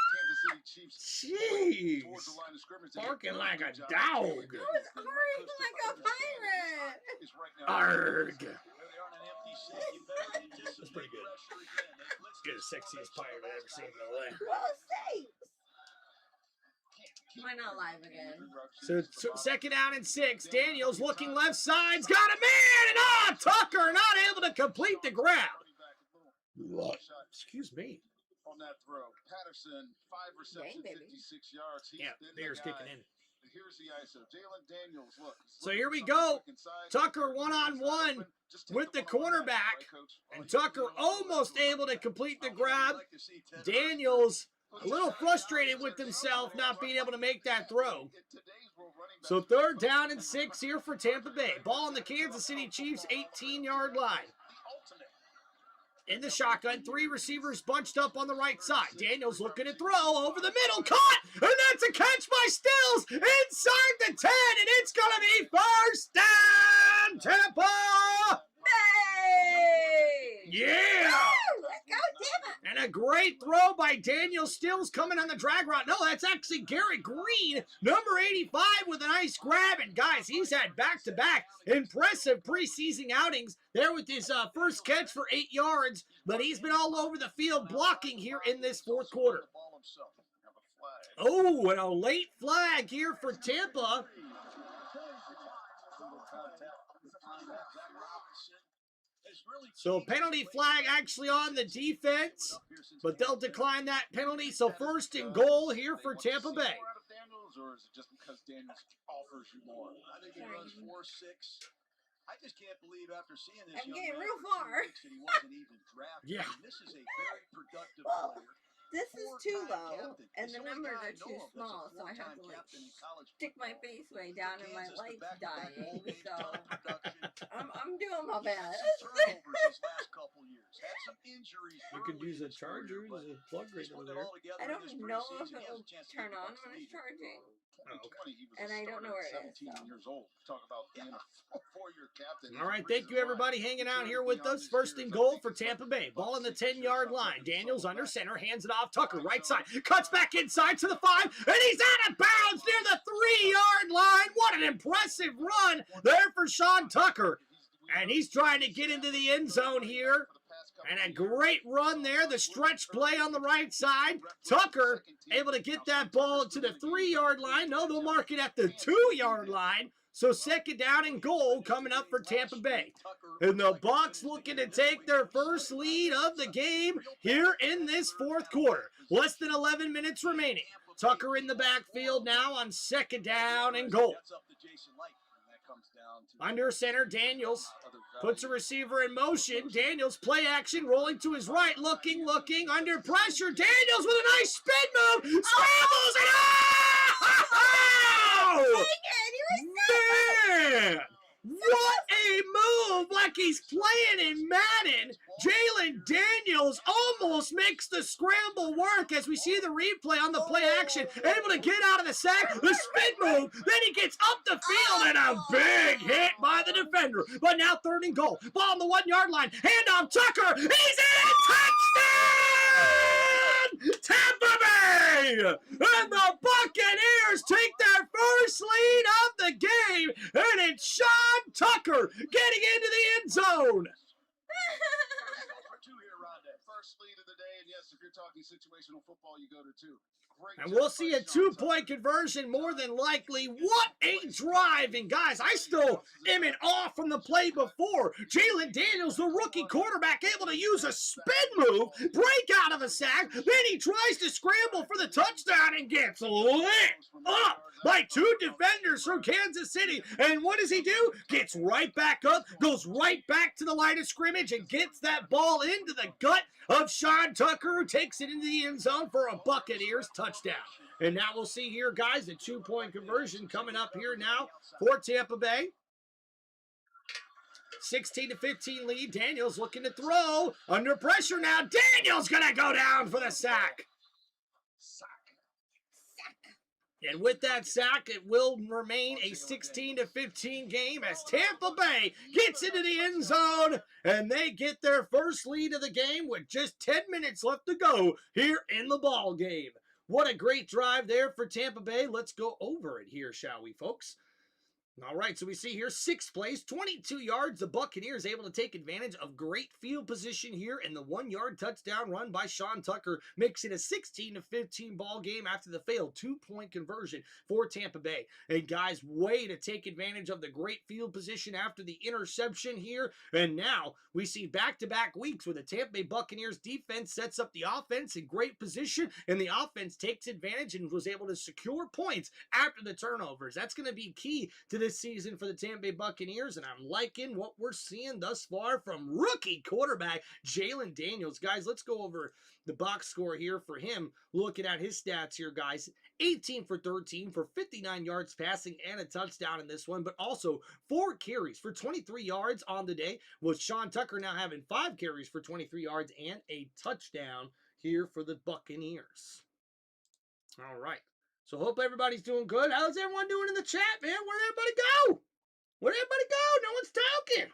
Kansas City Chiefs Jeez. towards the line of scrimmage. Barking like a dog. I was hurrying like a pirate. Is right now. Arg. That's pretty good. Get the sexiest pirate I've ever seen in my life. Well, sakes. Why not live again? So 2nd down and 6. Daniels looking left side's got a man, and Tucker not able to complete the grab. Excuse me. On that throw, Patterson 5 receptions, 56 yards. He's been the Bears guy. kicking in. Here's the ISO. Jalen Daniels, look. So here we go. Tucker one-on-one with the cornerback, and Tucker almost able to complete the grab. Daniels a little frustrated with himself not being able to make that throw. So 3rd down and 6 here for Tampa Bay. Ball on the Kansas City Chiefs 18-yard line. In the shotgun, 3 receivers bunched up on the right side. Daniels looking to throw over the middle. Caught! And that's a catch by Stills inside the 10. And it's going to be 1st down, Tampa! Bay! Yeah! Let's go, Tampa! And a great throw by Daniel Stills coming on the drag route. No, that's actually Garrett Green, number 85, with a nice grab. And guys, he's had back-to-back impressive preseason outings there with his first catch for 8 yards. But he's been all over the field blocking here in this 4th quarter. Oh, and a late flag here for Tampa. So penalty flag actually on the defense, but they'll decline that penalty. So 1st and goal here for Tampa Bay. Or is it just because Daniels offers you more? I think he runs 4.6. I just can't believe after seeing this I'm young getting man real for 2 far. weeks that he wasn't even drafted. Yeah. I mean, this is a very productive Well, player. This is too low, Captain. and It's the only numbers guy I are know too of that's a small, so I have four-time to like captain in college stick my football. face way down and my Kansas, the light's back-to-back dying. all-big So ton production. I'm doing my best. Some turnovers his last couple years. Had some injuries. You could early use in a his charger career, as a plug but right he's over putting it there. all together I in don't this know preseason. if He has it'll a chance to turn get on bucks when it's leading. charging. 2020, he was And I don't know where it is, 17 so. years old. Talk about being a 4-year captain. All right, thank you everybody hanging out here with us. 1st and goal for Tampa Bay. Ball on the 10-yard line. Daniels under center, hands it off. Tucker right side, cuts back inside to the 5, and he's out of bounds near the 3-yard line. What an impressive run there for Sean Tucker. And he's trying to get into the end zone here. And a great run there, the stretch play on the right side. Tucker able to get that ball to the 3-yard line. No, they'll mark it at the 2-yard line. So 2nd down and goal coming up for Tampa Bay. And the Bucs looking to take their first lead of the game here in this 4th quarter. Less than 11 minutes remaining. Tucker in the backfield now on 2nd down and goal. Under center, Daniels puts a receiver in motion. Daniels play action, rolling to his right, looking, under pressure. Daniels with a nice spin move, scrambles it out! Man! What a move! Like he's playing in Madden. Jalen Daniels almost makes the scramble work as we see the replay on the play action. Able to get out of the sack, the spin move, then he gets up the field and a big hit by the defender. But now 3rd and goal. Ball on the 1-yard line. Hand off Tucker. He's in! Touchdown! Tampa Bay! And the Buccaneers take their first lead of the game, and it's Sean Tucker getting into the end zone. First lead of the day, and yes, if you're talking situational football, you go to 2. And we'll see a 2-point conversion more than likely. What a drive. And guys, I still am in awe from the play before. Jalen Daniels, the rookie quarterback, able to use a spin move, break out of a sack. Then he tries to scramble for the touchdown and gets lit up by 2 defenders from Kansas City. And what does he do? Gets right back up, goes right back to the line of scrimmage, and gets that ball into the gut of Sean Tucker, who takes it into the end zone for a Buccaneers touchdown. And now we'll see here, guys, a 2-point conversion coming up here now for Tampa Bay. 16-15 lead. Daniels looking to throw. Under pressure now. Daniels going to go down for the sack. And with that sack, it will remain a 16-15 game as Tampa Bay gets into the end zone, and they get their first lead of the game with just 10 minutes left to go here in the ball game. What a great drive there for Tampa Bay. Let's go over it here, shall we, folks? All right, so we see here 6th place, 22 yards. The Buccaneers able to take advantage of great field position here, and the 1-yard touchdown run by Sean Tucker makes it a 16-15 ball game after the failed 2-point conversion for Tampa Bay. And guys, way to take advantage of the great field position after the interception here. And now we see back-to-back weeks where the Tampa Bay Buccaneers defense sets up the offense in great position, and the offense takes advantage and was able to secure points after the turnovers. That's going to be key to this season for the Tampa Bay Buccaneers, and I'm liking what we're seeing thus far from rookie quarterback Jalen Daniels. Guys, let's go over the box score here for him. Looking at his stats here, guys, 18 for 13 for 59 yards passing and a touchdown in this one, but also 4 carries for 23 yards on the day, with Sean Tucker now having 5 carries for 23 yards and a touchdown here for the Buccaneers. All right. So hope everybody's doing good. How's everyone doing in the chat, man? Where'd everybody go? Where'd everybody go? No one's talking.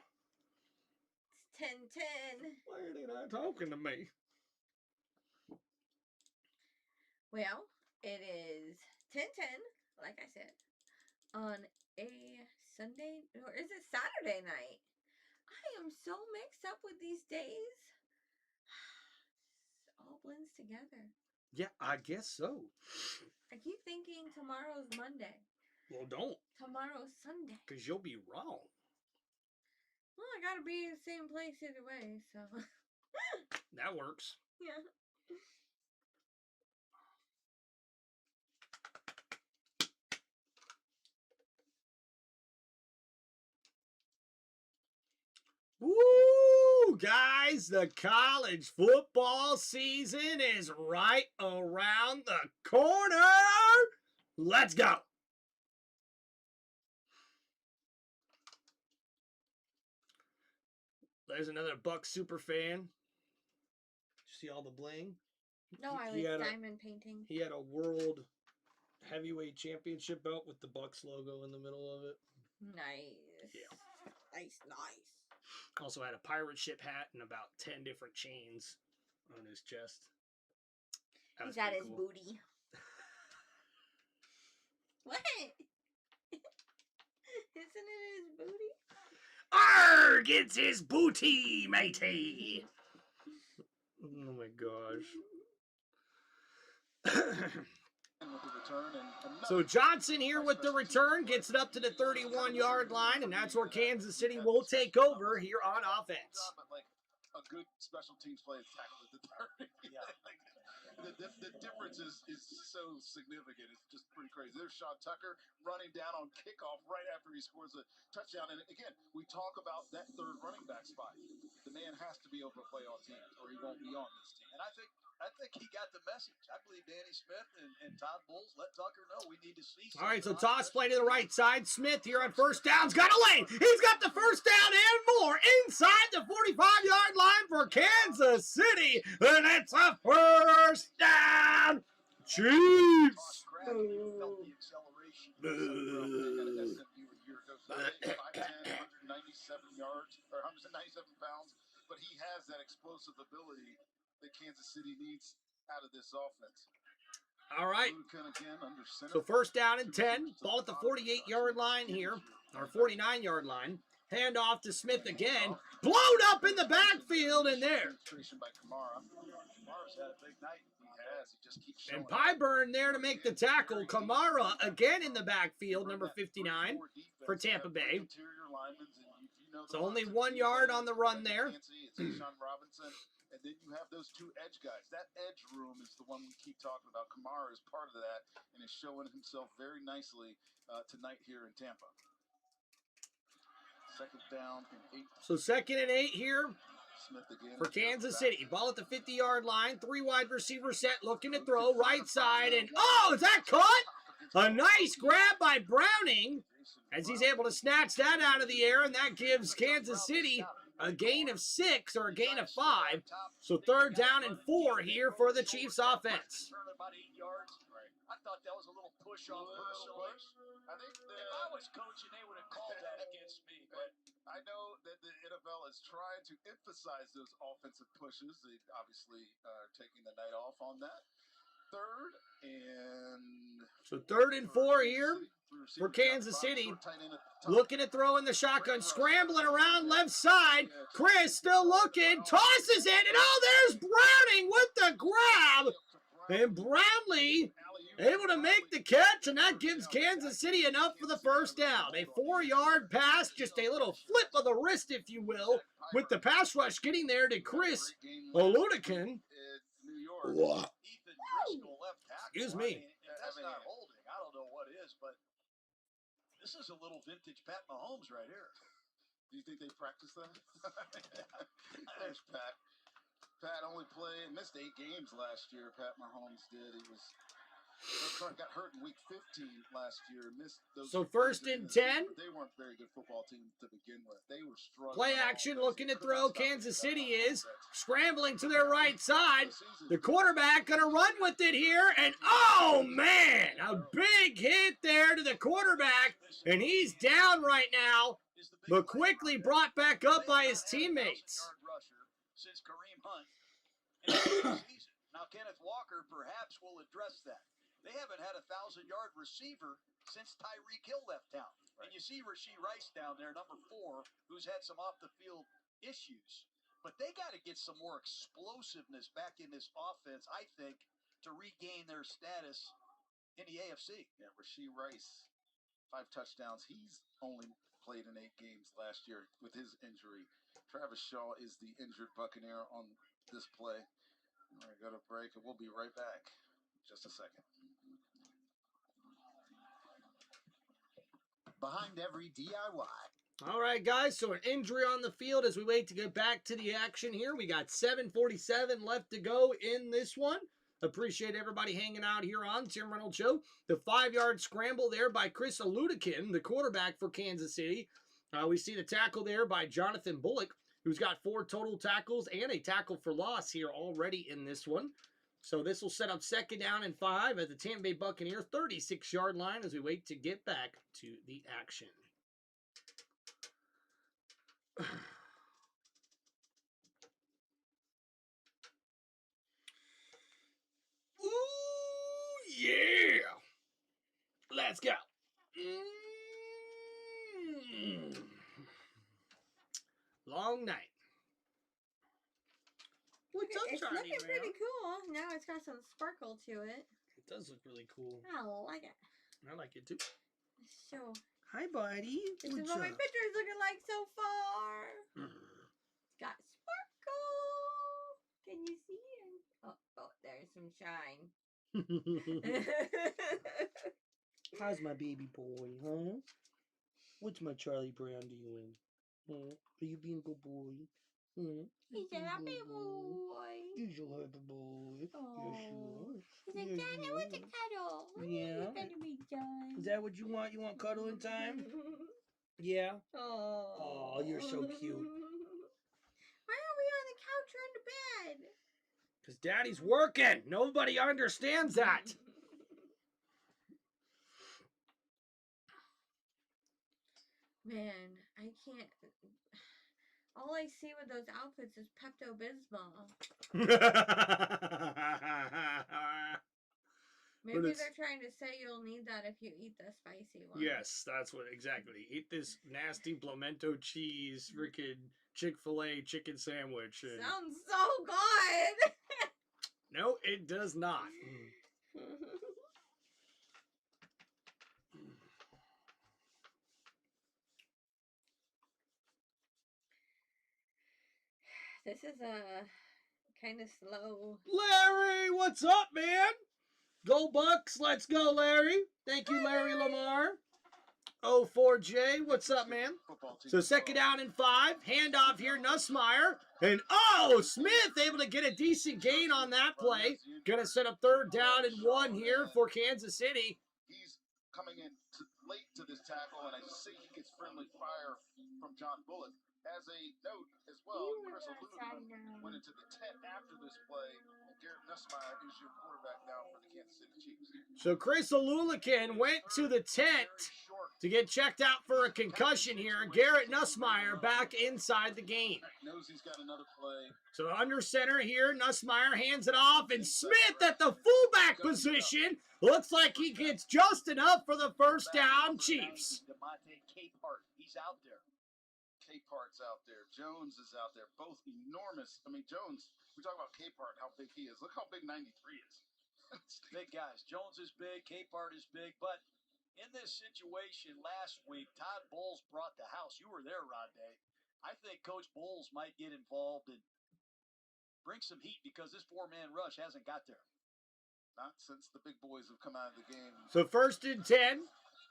It's 10:10. Why are they not talking to me? Well, it is 10:10, like I said, on a Sunday, or is it Saturday night? I am so mixed up with these days. It all blends together. Yeah, I guess so. I keep thinking tomorrow's Monday. Well, don't. Tomorrow's Sunday. Because you'll be wrong. Well, I gotta be in the same place either way, so. That works. Yeah. Woo! Guys, the college football season is right around the corner. Let's go. There's another Buck super fan. See all the bling? No, I was diamond painting. He had a world heavyweight championship belt with the Bucks logo in the middle of it. Nice. Yeah. Nice. Also had a pirate ship hat and about 10 different chains on his chest. He's got his booty. What? Isn't it his booty? Arrgh! It's his booty, matey! Oh my gosh. So Johnson here with the return gets it up to the 31-yard line, and that's where Kansas City will take over here on offense. Like a good special teams play is tackled at the 30. Yeah. The difference is so significant. It's just pretty crazy. There's Sean Tucker running down on kickoff right after he scores a touchdown. And again, we talk about that third running back spot. The man has to be able to play all teams, or he won't be on this team. And I think he got the message. I believe Danny Smith and Todd Bowles let Tucker know we need to see something. All right, so toss play to the right side. Smith here on first down's got a lane. He's got the first down and more inside the 45-yard line for Kansas City. And it's a first down. Chiefs. Felt the acceleration. At SMU a year ago. 5'10", 197 yards, or 197 pounds. But he has that explosive ability that Kansas City needs out of this offense. All right. So first down and 10. Ball at the 48-yard line here, or 49-yard line. Hand off to Smith again. Blown up in the backfield in there. By Kamara's had a big night. He has. He just keeps showing. And Pyburn there to make the tackle. Kamara again in the backfield, number 59 for Tampa Bay. So only 1 yard on the run there. Sean Robinson. And then you have those two edge guys. That edge room is the one we keep talking about. Kamara is part of that and is showing himself very nicely tonight here in Tampa. Second down and 8. So 2nd and 8 here for Kansas City. Ball at the 50-yard line. 3 wide receiver set looking to throw. Right side. And, oh, is that caught? A nice grab by Browning as he's able to snatch that out of the air, and that gives Kansas City a gain of 6 or a gain of 5. So 3rd down and 4 here for the Chiefs offense. I thought that was a little push off personally. I think If I was coaching, they would have called that against me. But I know that the NFL is trying to emphasize those offensive pushes. They obviously are taking the night off on that. 3rd and... So 3rd and 4 here for Kansas City. Looking to throw in the shotgun, scrambling around left side. Chris still looking, tosses it, and oh, there's Browning with the grab. And Brownlee able to make the catch, and that gives Kansas City enough for the 1st down. A 4-yard pass, just a little flip of the wrist, if you will, with the pass rush getting there to Chris Oludekin. Excuse me. That's not holding. I don't know what is, but this is a little vintage Pat Mahomes right here. Do you think they practiced that? There's Pat. Pat only missed 8 games last year. Pat Mahomes did. He got hurt in week 15 last year. Missed those. So 1st and 10. They weren't a very good football team to begin with. They were struggling. Play action, looking to throw. Kansas City is scrambling to their right side. The quarterback going to run with it here. And, oh, man, a big hit there to the quarterback. And he's down right now, but quickly brought back up by his teammates. Since Kareem Hunt in the season. Now, Kenneth Walker perhaps will address that. They haven't had a 1,000-yard receiver since Tyreek Hill left town. Right. And you see Rashee Rice down there, number 4, who's had some off-the-field issues. But they got to get some more explosiveness back in this offense, I think, to regain their status in the AFC. Yeah, Rashee Rice, 5 touchdowns. He's only played in 8 games last year with his injury. Travis Shaw is the injured Buccaneer on this play. We're going to go to break, and we'll be right back. Just a second. Behind every DIY. All right, guys, so an injury on the field as we wait to get back to the action here. We got 7:47 left to go in this one. Appreciate everybody hanging out here on Tim Reynolds Show. The 5-yard scramble there by Chris Oludekin, the quarterback for Kansas City. We see the tackle there by Jonathan Bullock, who's got 4 total tackles and a tackle for loss here already in this one. So this will set up 2nd down and 5 at the Tampa Bay Buccaneers 36-yard line as we wait to get back to the action. Ooh, yeah. Let's go. Long night. What's up, It's Charlie looking Brown? pretty cool. Now it's got some sparkle to it. It does look really cool. I like it. I like it too. So, Hi, buddy. this is what my picture's looking like so far. It's got sparkle. Can you see it? Oh, there's some shine. How's my baby boy, huh? What's my Charlie Brown doing? Huh? Are you being a good boy? Huh? He's a happy boy. He's a happy boy. Oh. Yes, you are. He's like, Dad, I want to cuddle. Yeah. Better be done. Is that what you want? You want cuddling time? Yeah. Oh. Oh, you're so cute. Why are we on the couch or in the bed? Because Daddy's working. Nobody understands that. Man, I can't. All I see with those outfits is Pepto-Bismol. Maybe they're trying to say you'll need that if you eat the spicy one. Yes, that's what exactly. Eat this nasty pimento cheese, freaking Chick-fil-A chicken sandwich. And... Sounds so good. No, it does not. This is kind of slow. Larry, what's up, man? Go Bucks, let's go, Larry. Thank you, Larry Lamar. 04J, what's up, man? So 2nd down and 5. Handoff here, Nussmeier. And, oh, Smith able to get a decent gain on that play. Going to set up 3rd down and 1 here for Kansas City. He's coming in late to this tackle, and I see he gets friendly fire from John Bullock. As a note as well, Chris Aludiman went into the tent after this play, and Garrett Nussmeier is your quarterback now for the Kansas City Chiefs. So Chris Alulican went to the tent to get checked out for a concussion here. Garrett Nussmeier back inside the game. Knows he's got another play. So under center here, Nussmeier hands it off, and Smith at the fullback position. Looks like he gets just enough for the first down, Chiefs. DeMonte Capehart, he's out there. Capehart's out there. Jones is out there. Both enormous. I mean, Jones, we talk about Capehart, how big he is. Look how big 93 is. Big guys. Jones is big. Capehart is big. But in this situation last week, Todd Bowles brought the house. You were there, Rondé. I think Coach Bowles might get involved and bring some heat because this four-man rush hasn't got there. Not since the big boys have come out of the game. So 1st and 10.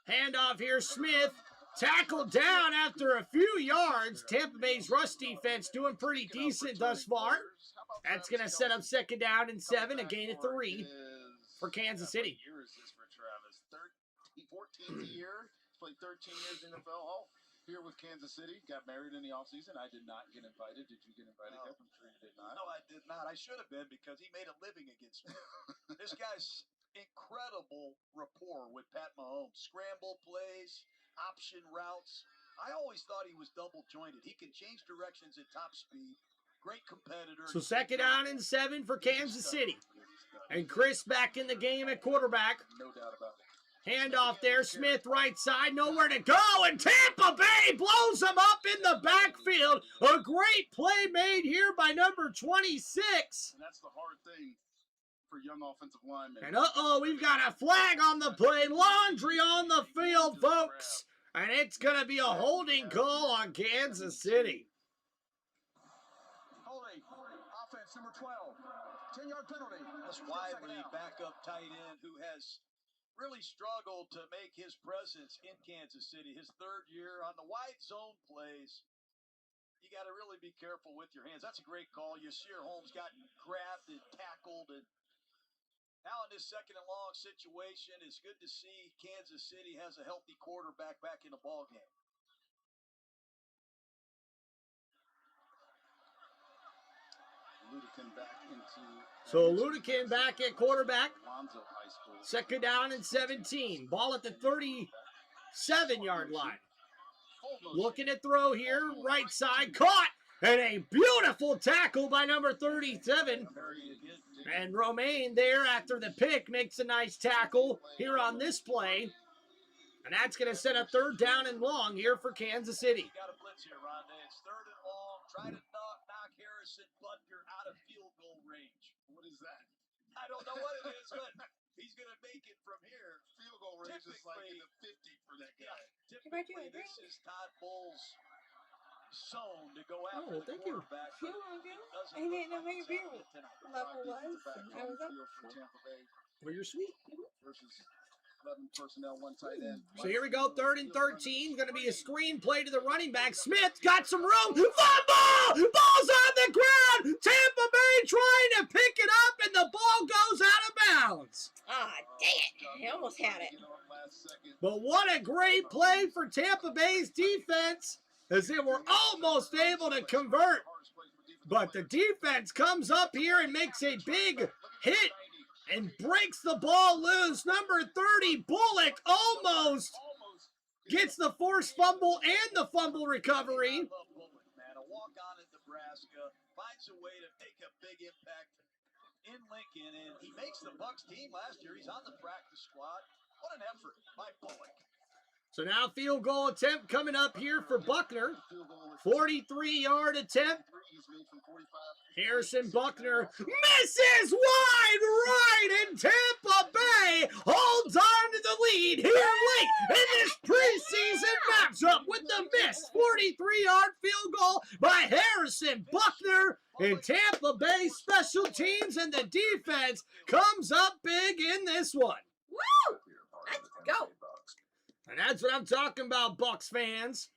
Handoff here, Smith. Tackled down after a few yards. Tampa Bay's rush defense doing pretty decent thus far. That's going to set up 2nd down and 7, a gain of 3 for Kansas City. What year is this for Travis? 14th year. Played 13 years in the NFL. Oh, here with Kansas City. Got married in the offseason. I did not get invited. Did you get invited, Kev? I'm sure you did not. No, I did not. I should have been because he made a living against me. This guy's incredible rapport with Pat Mahomes. Scramble plays, option routes. I always thought he was double jointed. He can change directions at top speed. Great competitor. So 2nd down and 7 for Kansas City. And Chris back in the game at quarterback. No doubt about it. Handoff there, Smith right side, nowhere to go, and Tampa Bay blows him up in the backfield. A great play made here by number 26. And that's the hard thing for young offensive linemen. And we've got a flag on the play, laundry on the field, folks. And it's going to be a holding call on Kansas City. Holding, offense number 12, 10-yard penalty. That's Wiley, backup tight end, who has really struggled to make his presence in Kansas City. His 3rd year on the wide zone plays. You got to really be careful with your hands. That's a great call. Yasir Holmes got grabbed and tackled, and now in this 2nd and long situation, it's good to see Kansas City has a healthy quarterback back in the ballgame. Ludican back into. So Ludican back at quarterback. Alonzo High School. 2nd down and 17. Ball at the 37-yard line. Looking to throw here, right side, caught, and a beautiful tackle by number 37. And Romaine there after the pick makes a nice tackle here on this play. And that's going to set up 3rd down and long here for Kansas City. Got a blitz here, Rondé. It's 3rd and long. Try to knock Harrison Butker out of field goal range. What is that? I don't know what it is, but he's going to make it from here. Field goal range is like in the 50 for that guy. Yeah, typically, this is Todd Bowles' zone to go after the thank you. quarterback. You want to go? I didn't know what your beer level was. I was up. For Tampa Bay Well, you're sweet. versus 11 personnel, 1 tight end. So here we go, 3rd and 13. Going to be a screen play to the running back. Smith got some room. Fumble! Ball's on the ground. Tampa Bay trying to pick it up, and the ball goes out of bounds. Ah, dang it. I almost had it. But what a great play for Tampa Bay's defense, as they were almost able to convert. But the defense comes up here and makes a big hit and breaks the ball loose. Number 30, Bullock, almost gets the forced fumble and the fumble recovery. A walk-on in Nebraska finds a way to make a big impact in Lincoln, and he makes the Bucs team last year. He's on the practice squad. What an effort by Bullock. So now field goal attempt coming up here for Buckner. 43-yard attempt. Harrison Buckner misses wide right, and Tampa Bay holds on to the lead here late in this preseason matchup with the missed 43-yard field goal by Harrison Buckner. And Tampa Bay special teams and the defense comes up big in this one. Woo! Let's go. And that's what I'm talking about, Bucs fans.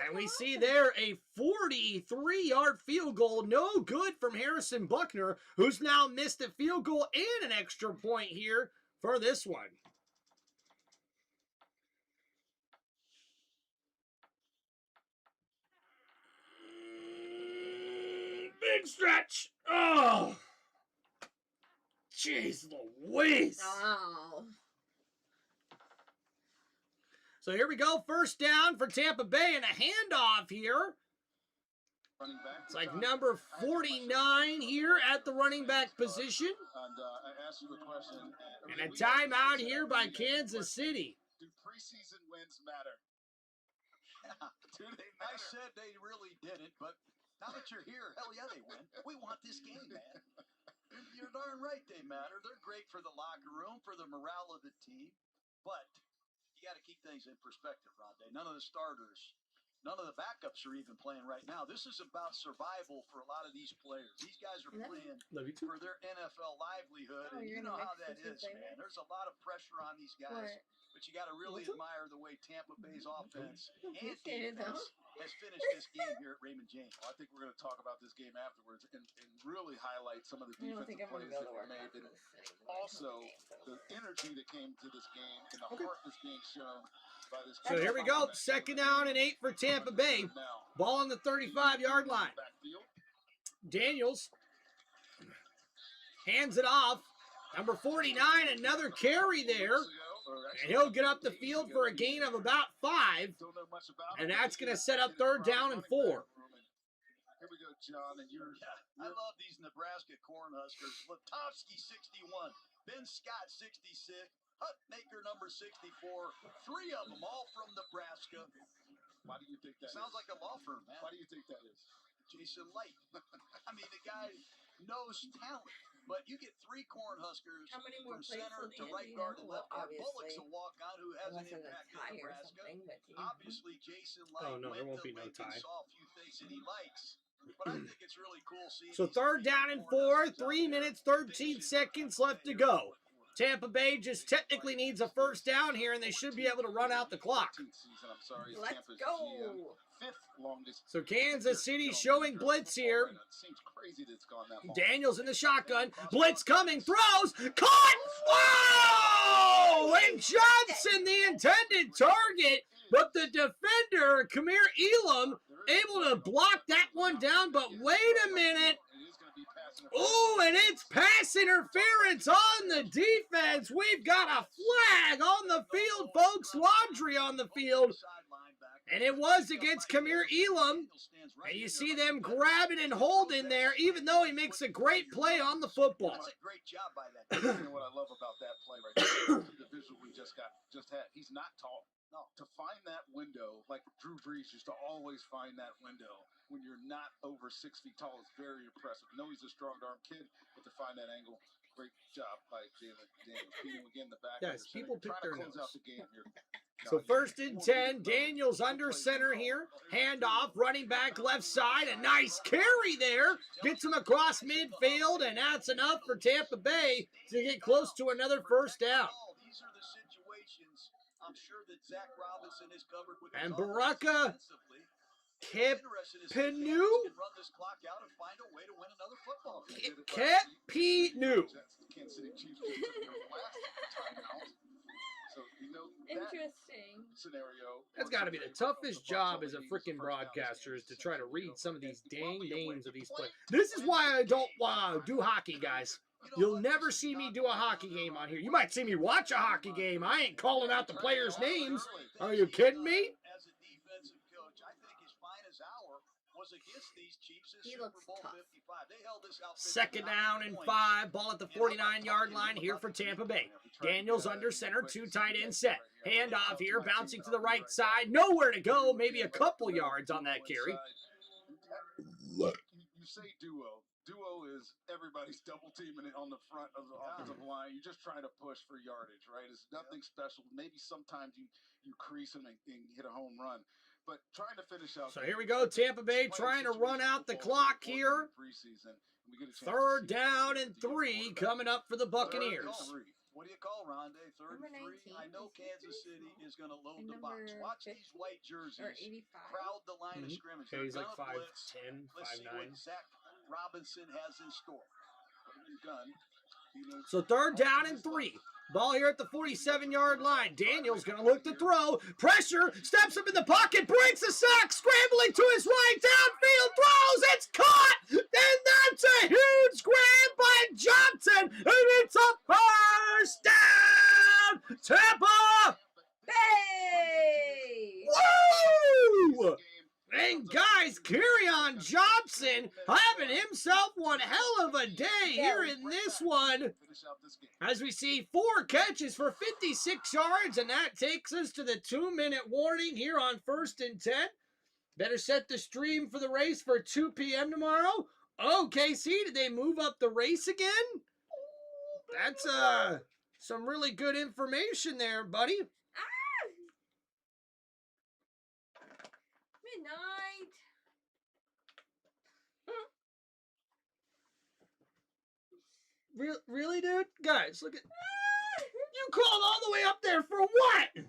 And we see there a 43-yard field goal, no good from Harrison Buckner, who's now missed a field goal and an extra point here for this one. Big stretch. Oh, jeez Louise. Oh. So here we go. First down for Tampa Bay and a handoff here. It's like number 49 here at the running back position. And a timeout here by Kansas City. Do preseason wins matter? Do they I matter? said they really didn't, but now that you're here, hell yeah, they win. We want this game, man. You're darn right they matter. They're great for the locker room, for the morale of the team. But you got to keep things in perspective, Rondé. None of the starters, none of the backups are even playing right now. This is about survival for a lot of these players. These guys are playing for their NFL livelihood, and you know how that is, man. There's a lot of pressure on these guys, but you got to really admire the way Tampa Bay's offense and defense has finished this game here at Raymond James. Well, I think we're going to talk about this game afterwards and really highlight some of the defensive plays that were made. And also, the energy that came to this game and the heart that's being shown by this. So here we go. Second down and 8 for Tampa Bay. Ball on the 35-yard line. Daniels hands it off. Number 49, another carry there. And he'll get up the field for a gain of about 5. And that's going to set up third down and 4. Here we go, John. And I love these Nebraska Cornhuskers. Letovsky, 61. Ben Scott, 66. Hutmaker, number 64. 3 of them, all from Nebraska. Why do you think that Sounds like a law firm, man. Why do you think that is? Jason Light. I mean, the guy knows talent. But you get 3 Cornhuskers from center to right guard and left guard. Bullock's a walk-on who has an impact in Nebraska. Obviously, Jason Light went to Lincoln, saw a few things that he likes. But I think it's really cool seeing. So third down and 4, 3 minutes, 13 seconds left to go. Tampa Bay just technically needs a first down here, and they should be able to run out the clock. Let's go. So Kansas City showing blitz here. Daniels in the shotgun. Blitz coming, throws, caught! Whoa! And Johnson, the intended target, but the defender, Kamir Elam, able to block that one down, but wait a minute. Oh, and it's pass interference on the defense. We've got a flag on the field, folks. Laundry on the field. And it was against Kamir Elam. And you see them grabbing and holding there, even though he makes a great play on the football. That's a great job by that. You know what I love about that play right there? The visual we just had. He's not tall. No. To find that window, like Drew Brees used to always find that window when you're not over 6 feet tall, is very impressive. I know he's a strong-arm kid, but to find that angle, great job by Jalen Daniels. Beating again the back. Yes, people pick their nose. Out the game here. So first and 10, Daniels under center here. Handoff, running back left side. A nice carry there. Gets him across midfield, and that's enough for Tampa Bay to get close to another first down. These are the situations I'm sure that Zach Robinson is covered with. And Baraka Kepenu? Kepenu. Interesting. That's got to be the toughest job as a freaking broadcaster, is to try to read some of these dang names of these players. This is why I don't do hockey, guys. You'll never see me do a hockey game on here. You might see me watch a hockey game. I ain't calling out the players' names. Are you kidding me? As a defensive coach, I think his finest hour was against these Chiefs in He Super looks Bowl tough. 55. They held this out. Second down and 5. Ball at the 49-yard line here for Tampa Bay. Daniels under center, 2 tight end set. Handoff here, bouncing to the right side. Nowhere to go. Maybe a couple yards on that carry. You say duo. Duo is everybody's double teaming it on the front of the offensive line. You're just trying to push for yardage, right? It's nothing special. Maybe sometimes you crease them and hit a home run. But trying to finish out. So here we go. Tampa Bay trying to run out the clock here. Third down and 3 coming up for the Buccaneers. What do you call Rondé? Third and 3. I know Kansas City is going to load the box. Watch these white jerseys crowd the line of scrimmage. He's like They're gonna blitz. 5'10", Let's see 5'9". what Zach Robinson has in store. Put him in gun. So 3rd down and 3. Ball here at the 47-yard line. Daniels going to look to throw. Pressure. Steps up in the pocket. Breaks a sack. Scrambling to his right. Downfield. Throws. It's caught. And that's a huge grab by Johnson. And it's a first down. Tampa. Bay! Woo! And guys, Kerryon Johnson having himself one hell of a day here in this one. As we see 4 catches for 56 yards, and that takes us to the 2-minute warning here on 1st and 10. Better set the stream for the race for 2 p.m. tomorrow. Oh, KC, did they move up the race again? That's some really good information there, buddy. Midnight. Really, dude? Guys, look at... You crawled all the way up there for what? A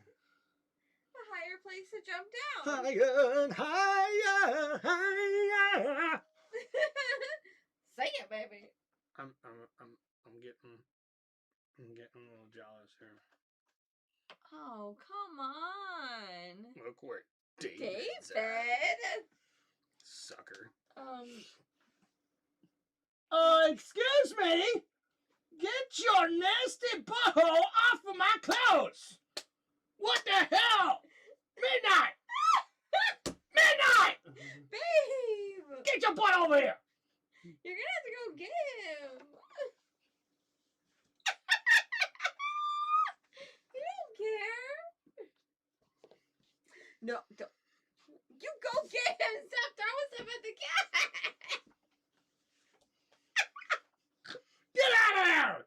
higher place to jump down. Higher and higher, higher. Say it, baby. I'm getting a little jealous here. Oh, come on. Look where David's David. Sucker. Excuse me. Get your nasty butthole off of my clothes. What the hell? Midnight. Midnight. Babe. Get your butt over here. You're gonna have to go get him. You don't care. No, don't. You go get him. Stop throwing stuff at the cat. Get out of there.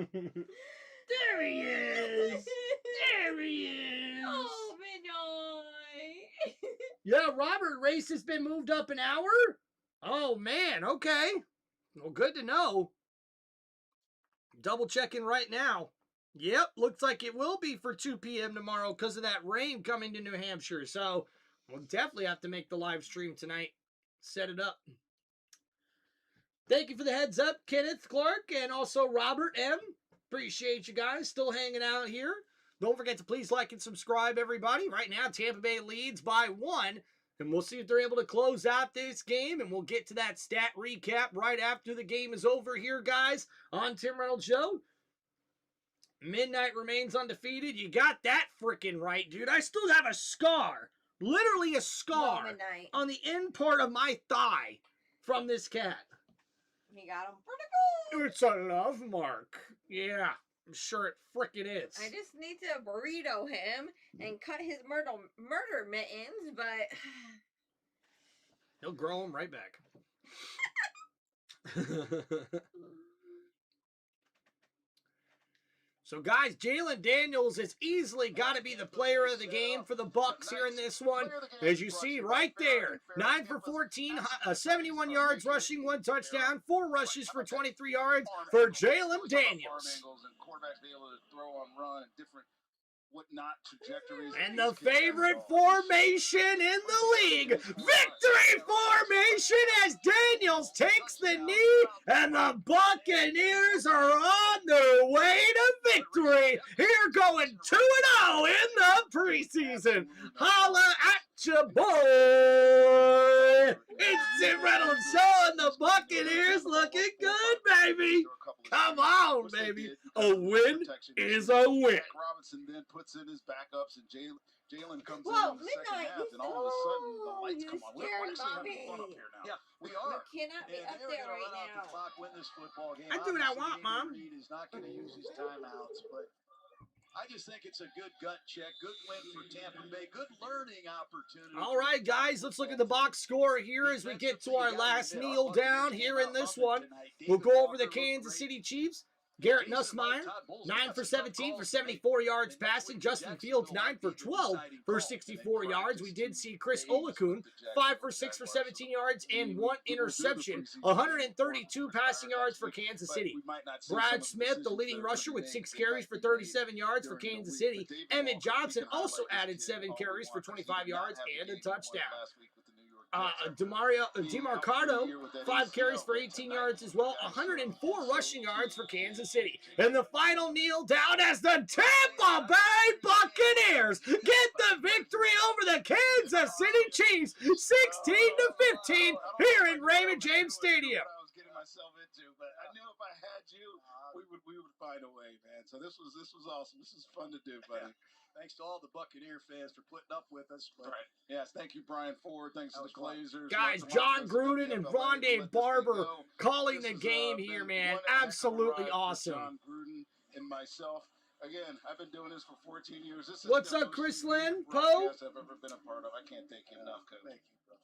There he is. There he is. Oh, Midnight. Yeah, Robert, race has been moved up an hour? Oh, man, okay. Well, good to know. Double checking right now. Yep, looks like it will be for 2 p.m. tomorrow because of that rain coming to New Hampshire. So we'll definitely have to make the live stream tonight. Set it up. Thank you for the heads up, Kenneth Clark, and also Robert M. Appreciate you guys still hanging out here. Don't forget to please like and subscribe, everybody. Right now, Tampa Bay leads by 1, and we'll see if they're able to close out this game, and we'll get to that stat recap right after the game is over here, guys, on Tim Reynolds Show. Midnight remains undefeated. You got that freaking right, dude. I still have a scar, literally a scar, on the end part of my thigh from this cat. He got him pretty good. It's a love mark. Yeah, I'm sure it frickin' is. I just need to burrito him and cut his murder mittens, but... He'll grow them right back. So, guys, Jalen Daniels has easily got to be the player of the game for the Bucs here in this one. As you see right there, 9 for 14, 71 yards rushing, 1 touchdown, 4 rushes for 23 yards for Jalen Daniels. And the favorite formation in the league, victory formation, as Daniels takes the knee, and the Buccaneers are on their way to victory. Here going 2-0 in the preseason. Holla at ya, boy. It's Tim Reynolds Show, and the Buccaneers looking good, baby. Come on, baby. A win is a win. Robinson then puts in his backups, and Jalen comes Whoa, in the second Midnight, half, and all of a sudden the lights you come on. We're scared actually having mommy. fun up here now. Yeah, we are. You cannot be And up they were there going to right run out the now. clock, win this football game. I do what I Obviously, want, Mom. Reed is not going to use his timeouts, but I just think it's a good gut check, good win for Tampa Bay, good learning opportunity. All right, guys, let's look at the box score here as we get to our last kneel down here in this one. We'll go over the Kansas City Chiefs. Garrett Nussmeier, 9 for 17 for 74 yards passing. Justin Fields, 9 for 12 for 64 yards. We did see Chris Olakun, 5 for 6 for 17 yards and 1 interception. 132 passing yards for Kansas City. Brad Smith, the leading rusher, with 6 carries for 37 yards for Kansas City. Emmett Johnson also added 7 carries for 25 yards and a touchdown. DeMarcado, 5 carries for 18 yards as well, 104 rushing yards for Kansas City. And the final kneel down as the Tampa Bay Buccaneers get the victory over the Kansas City Chiefs, 16-15 here in Raymond James Stadium. I was getting myself into, but I knew if I had you, we would find a way, man. So this was awesome. This is fun to do, buddy. Thanks to all the Buccaneer fans for putting up with us. But Yes, thank you, Brian Ford. Thanks to the Glazers. Guys, Lots of John work Gruden and Rondé Barber calling This the has, game been here, man. one heck of a Absolutely ride for awesome. John Gruden and myself. Again, I've been doing this for 14 years. This is What's the up, most Chris unique Lynn? broadcast I've ever been a part of. I can't thank you enough, Coach. thank you, bro.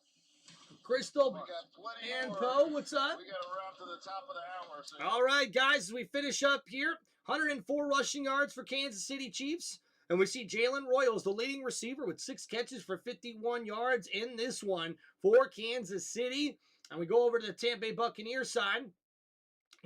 Crystal We got plenty and more. Poe, what's up? We got to round to the top of the hour. So All right, guys, as we finish up here, 104 rushing yards for Kansas City Chiefs. And we see Jalen Royals, the leading receiver, with 6 catches for 51 yards in this one for Kansas City. And we go over to the Tampa Bay Buccaneers side.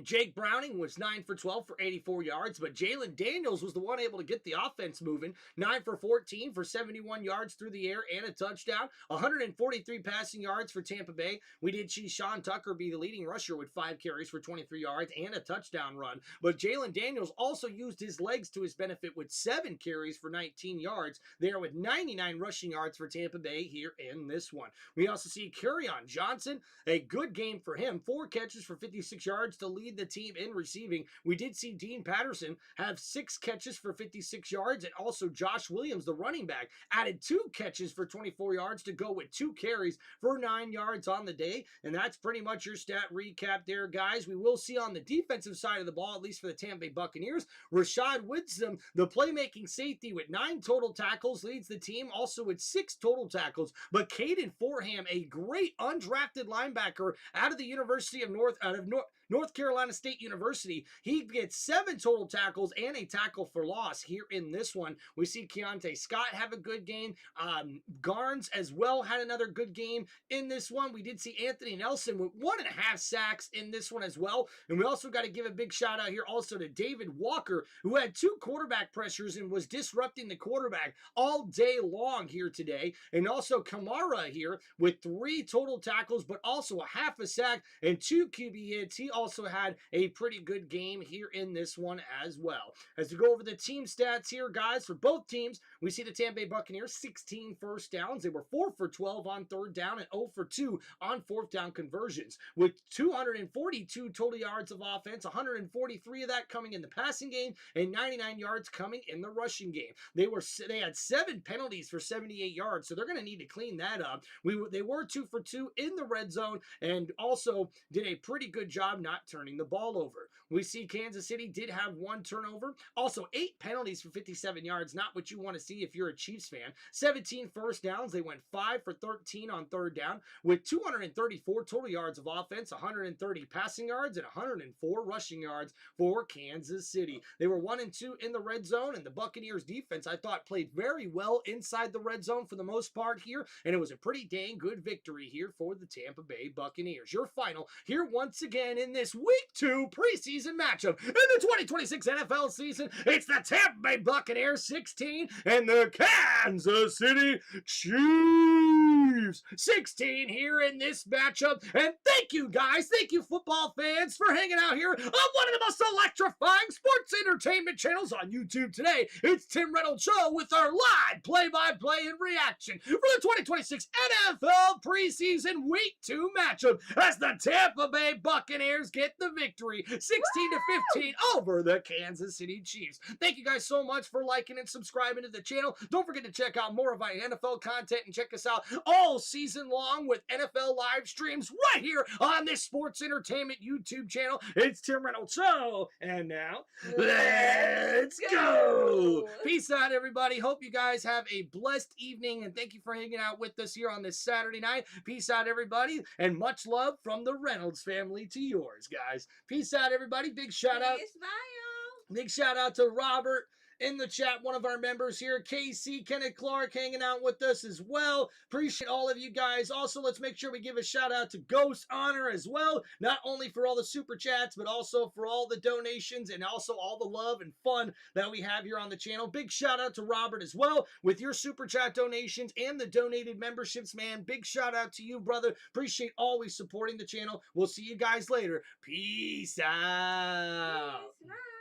Jake Browning was 9 for 12 for 84 yards, but Jalen Daniels was the one able to get the offense moving. 9 for 14 for 71 yards through the air and a touchdown. 143 passing yards for Tampa Bay. We did see Sean Tucker be the leading rusher with 5 carries for 23 yards and a touchdown run. But Jalen Daniels also used his legs to his benefit with 7 carries for 19 yards. There with 99 rushing yards for Tampa Bay here in this one. We also see Kerryon Johnson, a good game for him. 4 catches for 56 yards to lead the team in receiving. We did see Dean Patterson have 6 catches for 56 yards, and also Josh Williams, the running back, added 2 catches for 24 yards to go with 2 carries for 9 yards on the day. And that's pretty much your stat recap there, guys. We will see on the defensive side of the ball, at least for the Tampa Bay Buccaneers, Rashad Winston, the playmaking safety with 9 total tackles, leads the team also with 6 total tackles. But Caden Forham, a great undrafted linebacker out of the University of North Carolina State University, he gets 7 total tackles and a tackle for loss here in this one. We see Keontae Scott have a good game. Garnes as well had another good game in this one. We did see Anthony Nelson with 1.5 sacks in this one as well. And we also got to give a big shout out here also to David Walker, who had 2 quarterback pressures and was disrupting the quarterback all day long here today. And also Kamara here with 3 total tackles, but also a half a sack and 2 QB hits. He also had a pretty good game here in this one as well. As we go over the team stats here, guys, for both teams, we see the Tampa Bay Buccaneers 16 first downs. They were 4 for 12 on 3rd down and 0 for 2 on 4th down conversions, with 242 total yards of offense, 143 of that coming in the passing game and 99 yards coming in the rushing game. They had 7 penalties for 78 yards, so they're going to need to clean that up. They were 2 for 2 in the red zone and also did a pretty good job not turning the ball over. We see Kansas City did have 1 turnover. Also 8 penalties for 57 yards. Not what you want to see if you're a Chiefs fan. 17 first downs. They went 5 for 13 on 3rd down with 234 total yards of offense, 130 passing yards, and 104 rushing yards for Kansas City. They were 1 and 2 in the red zone, and the Buccaneers defense, I thought, played very well inside the red zone for the most part here, and it was a pretty dang good victory here for the Tampa Bay Buccaneers. Your final here once again in this Week 2 preseason matchup in the 2026 NFL season. It's the Tampa Bay Buccaneers 16 and the Kansas City Chiefs 16 here in this matchup. And thank you guys, thank you football fans for hanging out here on one of the most electrifying sports entertainment channels on YouTube today. It's Tim Reynolds Show with our live play-by-play and reaction for the 2026 NFL preseason Week 2 matchup as the Tampa Bay Buccaneers get the victory 16-15 over the Kansas City Chiefs. Thank you guys so much for liking and subscribing to the channel. Don't forget to check out more of my NFL content and check us out all season long with NFL live streams right here on this sports entertainment YouTube channel. It's Tim Reynolds Show, and now let's go. Peace out, everybody. Hope you guys have a blessed evening, and thank you for hanging out with us here on this Saturday night. Peace out, everybody, and much love from the Reynolds family to yours, guys. Peace out, everybody. Big shout out. Peace, bye, y'all. Big shout out to Robert in the chat, one of our members here, KC Kenneth Clark, hanging out with us as well. Appreciate all of you guys. Also, let's make sure we give a shout out to Ghost Honor as well, not only for all the super chats, but also for all the donations and also all the love and fun that we have here on the channel. Big shout out to Robert as well with your super chat donations and the donated memberships, man. Big shout out to you, brother. Appreciate always supporting the channel. We'll see you guys later. Peace out. Peace out.